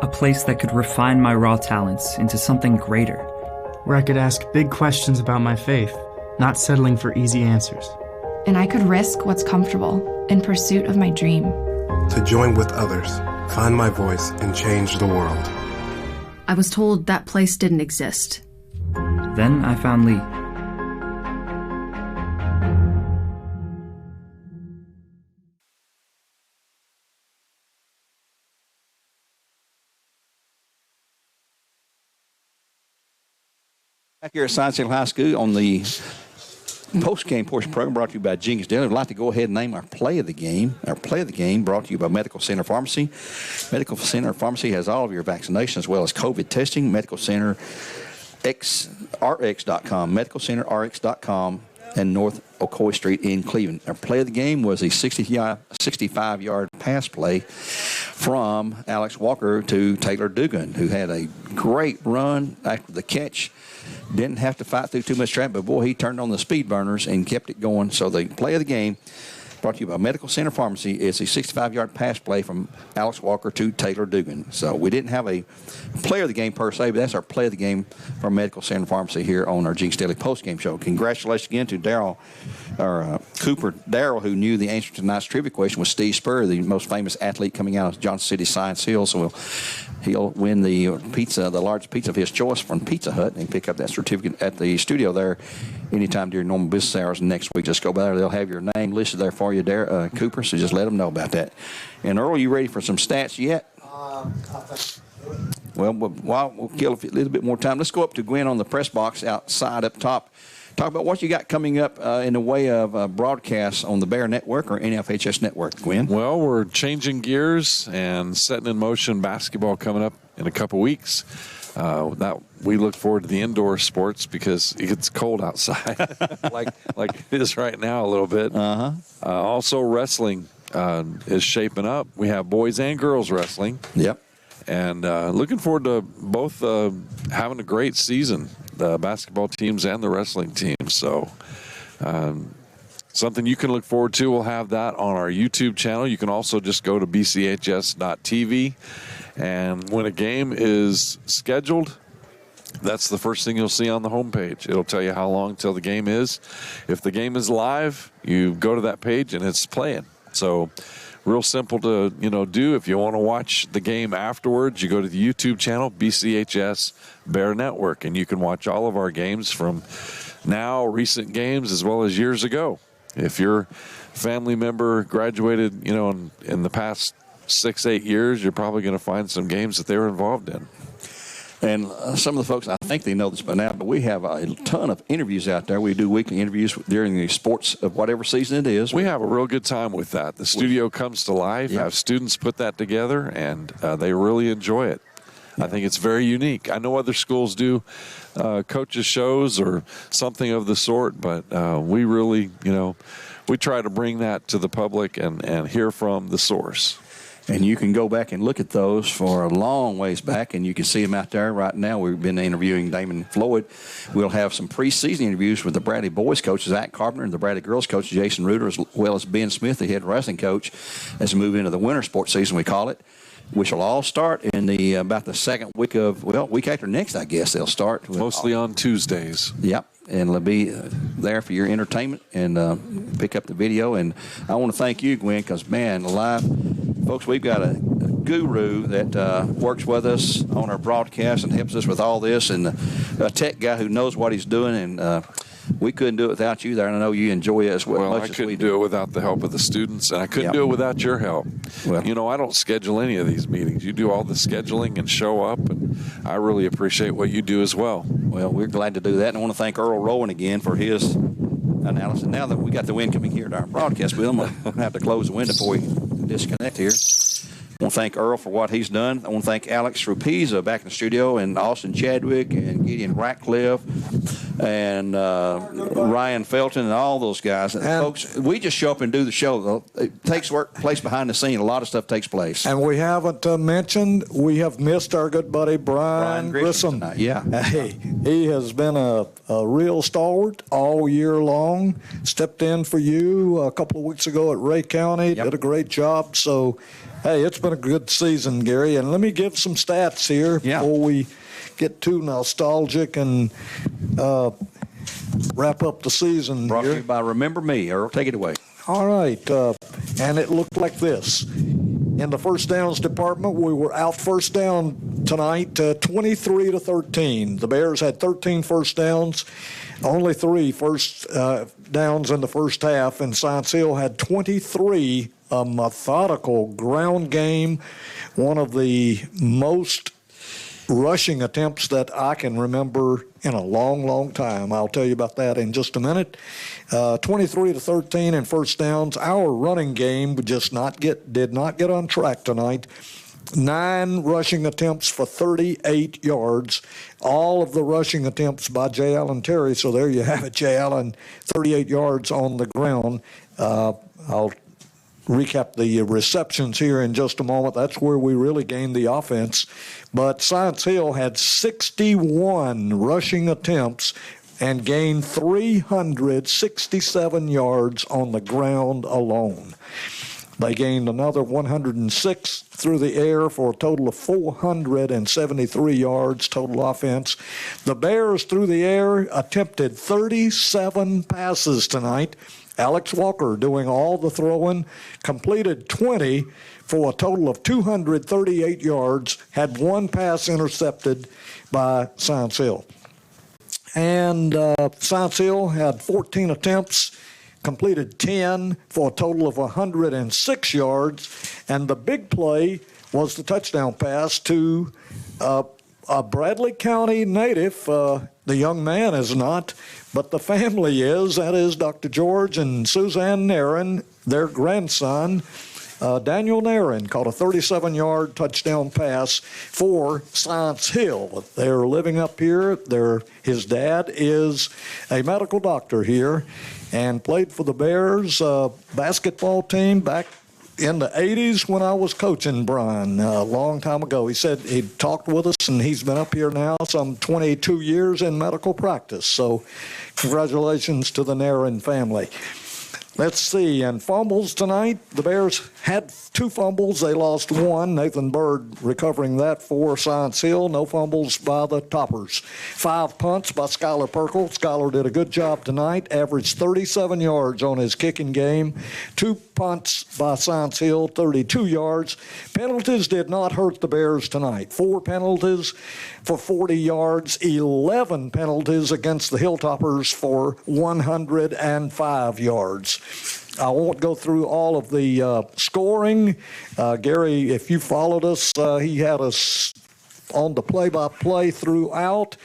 A place that could refine my raw talents into something greater. Where I could ask big questions about my faith, not settling for easy answers. And I could risk what's comfortable in pursuit of my dream. To join with others, find my voice, and change the world. I was told that place didn't exist. Then I found Lee. Back here at Science Hill High School on the post-game portion program brought to you by Jenkins Daily. I'd like to go ahead and name our play of the game. Our play of the game brought to you by Medical Center Pharmacy. Medical Center Pharmacy has all of your vaccinations as well as COVID testing. Medical Center RX.com, medicalcenterrx.com, and North Ocoee Street in Cleveland. Our play of the game was a 65-yard pass play from Alex Walker to Taylor Dugan, who had a great run after the catch. Didn't have to fight through too much traffic, but boy, he turned on the speed burners and kept it going. So the play of the game, brought to you by Medical Center Pharmacy, is a 65-yard pass play from Alex Walker to Taylor Dugan. So we didn't have a player of the game per se, but that's our play of the game from Medical Center Pharmacy here on our Jenkins Daily Postgame Show. Congratulations again to Cooper Darrell, who knew the answer to tonight's trivia question was Steve Spurr, the most famous athlete coming out of Johnson City Science Hill. So he'll win the largest pizza of his choice from Pizza Hut, and pick up that certificate at the studio there anytime during normal business hours next week. Just go by there. They'll have your name listed there for you, Cooper, so just let them know about that. And Earl, you ready for some stats yet? Well, we'll kill a little bit more time. Let's go up to Gwen on the press box outside up top talk about what you got coming up in the way of broadcasts on the Bear Network or NFHS Network, Gwen. Well, we're changing gears and setting in motion basketball coming up in a couple weeks. That we look forward to the indoor sports because it gets cold outside, like it is right now a little bit. Also, wrestling is shaping up. We have boys and girls wrestling. Yep. And looking forward to both having a great season, the basketball teams and the wrestling teams. So something you can look forward to. We'll have that on our YouTube channel. You can also just go to bchs.tv. And when a game is scheduled, that's the first thing you'll see on the homepage. It'll tell you how long till the game is. If the game is live, you go to that page and it's playing. So real simple to do. If you want to watch the game afterwards, you go to the YouTube channel, BCHS Bear Network, and you can watch all of our games from now, recent games, as well as years ago. If your family member graduated, in the past 6-8 years, you're probably going to find some games that they were involved in. And some of the folks, I think they know this by now, but we have a ton of interviews out there. We do weekly interviews during the sports of whatever season it is. We have a real good time with that. The studio comes to life. Have students put that together, and they really enjoy it. I think it's very unique. I know other schools do coaches shows or something of the sort, but we really, we try to bring that to the public and hear from the source. And you can go back and look at those for a long ways back, and you can see them out there right now. We've been interviewing Damon Floyd. We'll have some preseason interviews with the Bradley boys coach, Zach Carpenter, and the Bradley girls coach, Jason Reuter, as well as Ben Smith, the head wrestling coach, as we move into the winter sports season, we call it, which will all start in about the second week week after next, I guess they'll start. Mostly on Tuesdays. Yep. And it'll be there for your entertainment and pick up the video. And I want to thank you, Gwen, because, man, folks, we've got a guru that works with us on our broadcast and helps us with all this, and a tech guy who knows what he's doing. And we couldn't do it without you there, and I know you enjoy it as much as we do. I couldn't do it without the help of the students, and I couldn't do it without your help. Well, I don't schedule any of these meetings. You do all the scheduling and show up, and I really appreciate what you do as well. Well, we're glad to do that, and I want to thank Earl Rowan again for his analysis. Now that we got the wind coming here to our broadcast with him, I'm going to have to close the window before we disconnect here. I want to thank Earl for what he's done. I want to thank Alex Rupiza back in the studio, and Austin Chadwick, and Gideon Ratcliffe, and Ryan Felton, and all those guys. And folks, we just show up and do the show. It takes place behind the scene. A lot of stuff takes place. And we haven't mentioned, we have missed our good buddy Brian Grissom. Yeah. Hey, he has been a real stalwart all year long. Stepped in for you a couple of weeks ago at Ray County. Did a great job. So, hey, it's been a good season, Gary. And let me give some stats here before we get too nostalgic and wrap up the season. Brought to you by Remember Me. Earl, take it away. All right. And it looked like this. In the first downs department, we were out first down tonight, 23-13. The Bears had 13 first downs, only 3 first downs in the first half, and Science Hill had 23. A methodical ground game, one of the most rushing attempts that I can remember in a long, long time. I'll tell you about that in just a minute. 23-13 in first downs. Our running game did not get on track tonight. 9 rushing attempts for 38 yards. All of the rushing attempts by J. Allen Terry. So there you have it, J. Allen, 38 yards on the ground. I'll recap the receptions here in just a moment. That's where we really gained the offense. But Science Hill had 61 rushing attempts and gained 367 yards on the ground alone. They gained another 106 through the air for a total of 473 yards total offense. The Bears through the air attempted 37 passes tonight. Alex Walker doing all the throwing, completed 20 for a total of 238 yards, had 1 pass intercepted by Science Hill. And Science Hill had 14 attempts, completed 10 for a total of 106 yards, and the big play was the touchdown pass to a Bradley County native, The young man is not, but the family is. That is Dr. George and Suzanne Nairn, their grandson. Daniel Nairn caught a 37-yard touchdown pass for Science Hill. They're living up here. His dad is a medical doctor here and played for the Bears basketball team back in the 80s when I was coaching Brian a long time ago. He said he talked with us, and he's been up here now some 22 years in medical practice. So congratulations to the Nairn family. Let's see, and fumbles tonight. The Bears had 2 fumbles. They lost 1. Nathan Bird recovering that for Science Hill. No fumbles by the Toppers. 5 punts by Skylar Perkle. Skylar did a good job tonight, averaged 37 yards on his kicking game. 2 punts by Science Hill, 32 yards. Penalties did not hurt the Bears tonight. 4 penalties for 40 yards, 11 penalties against the Hilltoppers for 105 yards. I won't go through all of the scoring. Gary, if you followed us, he had us on the play-by-play throughout.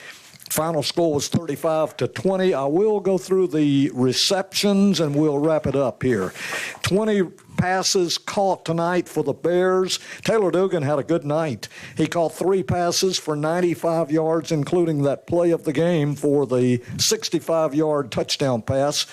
Final score was 35-20. I will go through the receptions, and we'll wrap it up here. 20 passes caught tonight for the Bears. Taylor Dugan had a good night. He caught 3 passes for 95 yards, including that play of the game for the 65-yard touchdown pass.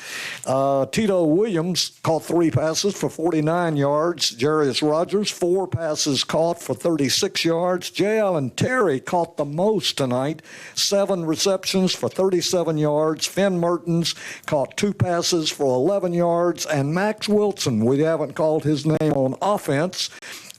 Tito Williams caught 3 passes for 49 yards. Jarius Rogers, 4 passes caught for 36 yards. J. Allen Terry caught the most tonight, 7 receptions for 37 yards. Finn Mertens caught 2 passes for 11 yards. And Max Wilson, we haven't called his name on offense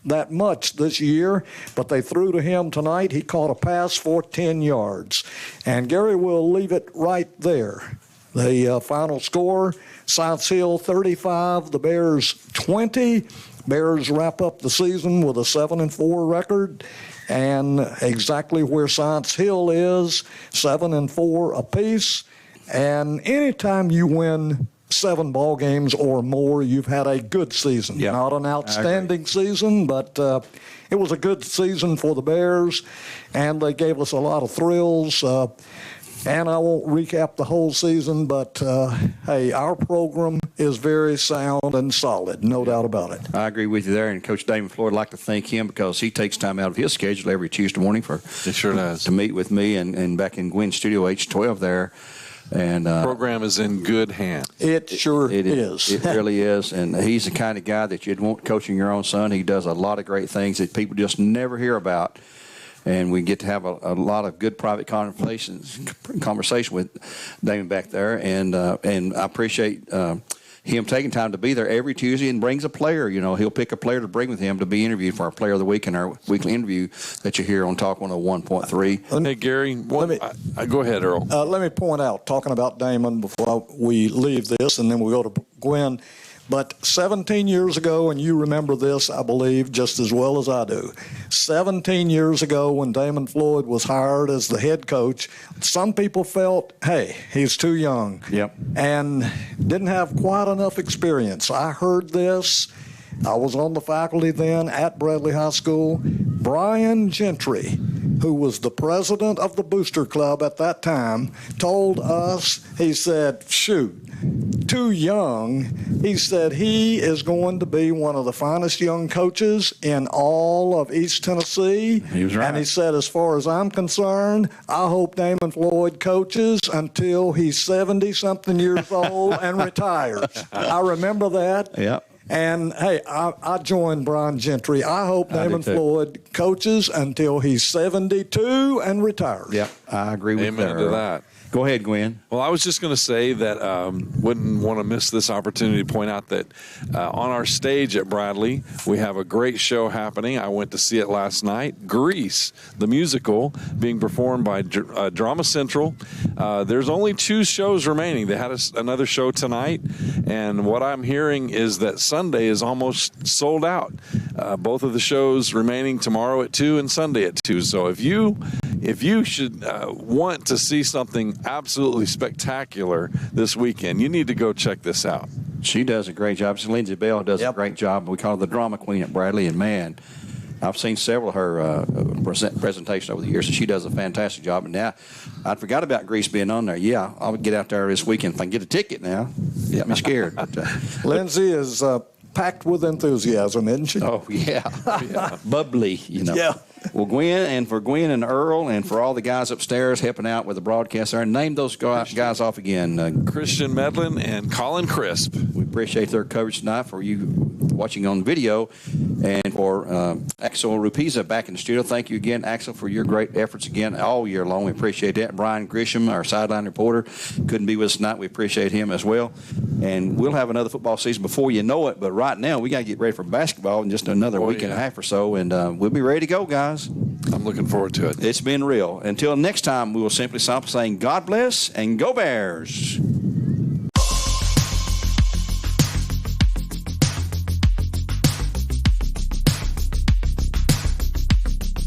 that much this year, but they threw to him tonight. He caught a pass for 10 yards. And Gary will leave it right there. The final score, Science Hill 35, the Bears 20. Bears wrap up the season with a 7-4 record, and exactly where Science Hill is, 7-4 apiece. And anytime you win 7 ball games or more, you've had a good season. Yep. Not an outstanding season, but it was a good season for the Bears, and they gave us a lot of thrills. And I won't recap the whole season, but hey, our program is very sound and solid, no doubt about it. I agree with you there, and Coach Damon Floyd, I'd like to thank him because he takes time out of his schedule every Tuesday morning to meet with me and back in Gwynn's studio H12 there. And program is in good hands. It sure is. It really is. And he's the kind of guy that you'd want coaching your own son. He does a lot of great things that people just never hear about. And we get to have a lot of good private conversation with Damon back there. And I appreciate him taking time to be there every Tuesday and brings a player. You know, he'll pick a player to bring with him to be interviewed for our Player of the Week in our weekly interview that you hear on Talk 101.3. Hey, Gary, go ahead, Earl. Let me point out, talking about Damon before we leave this, and then we go to Gwynn. But 17 years ago, and you remember this, I believe, just as well as I do, 17 years ago when Damon Floyd was hired as the head coach, some people felt, hey, he's too young. Yep. And didn't have quite enough experience. I heard this. I was on the faculty then at Bradley High School. Brian Gentry, who was the president of the Booster Club at that time, told us, he said, shoot, too young. He said he is going to be one of the finest young coaches in all of East Tennessee. He was right. And he said, as far as I'm concerned, I hope Damon Floyd coaches until he's 70-something years old and retires. I remember that. Yep. And, hey, I joined Brian Gentry. I hope Damon Floyd coaches until he's 72 and retires. Yep, I agree with Amen to that. Go ahead, Gwen. Well, I was just going to say that wouldn't want to miss this opportunity to point out that on our stage at Bradley, we have a great show happening. I went to see it last night. Grease, the musical, being performed by Drama Central. There's only 2 shows remaining. They had another show tonight, and what I'm hearing is that Sunday is almost sold out. Both of the shows remaining tomorrow at 2 and Sunday at 2. So if you should want to see something absolutely spectacular this weekend, you need to go check this out. She does a great job. Lindsay Bell does a great job. We call her the drama queen at Bradley, and man, I've seen several of her presentations over the years, and she does a fantastic job. And now, I forgot about Grease being on there. Yeah, I'll get out there this weekend if I can get a ticket now. You got me scared. But, Lindsay is packed with enthusiasm, isn't she? oh, yeah. Bubbly, you know. Yeah. Well, for Gwen and Earl and for all the guys upstairs helping out with the broadcast there, name those guys off again. Christian Medlin and Colin Crisp. We appreciate their coverage tonight for you watching on video. And for Axel Rupiza back in the studio, thank you again, Axel, for your great efforts again all year long. We appreciate that. Brian Grisham, our sideline reporter, couldn't be with us tonight. We appreciate him as well. And we'll have another football season before you know it. But right now, we got to get ready for basketball in just another week and a half or so. And we'll be ready to go, guys. I'm looking forward to it. It's been real. Until next time, we will simply stop saying God bless and go Bears.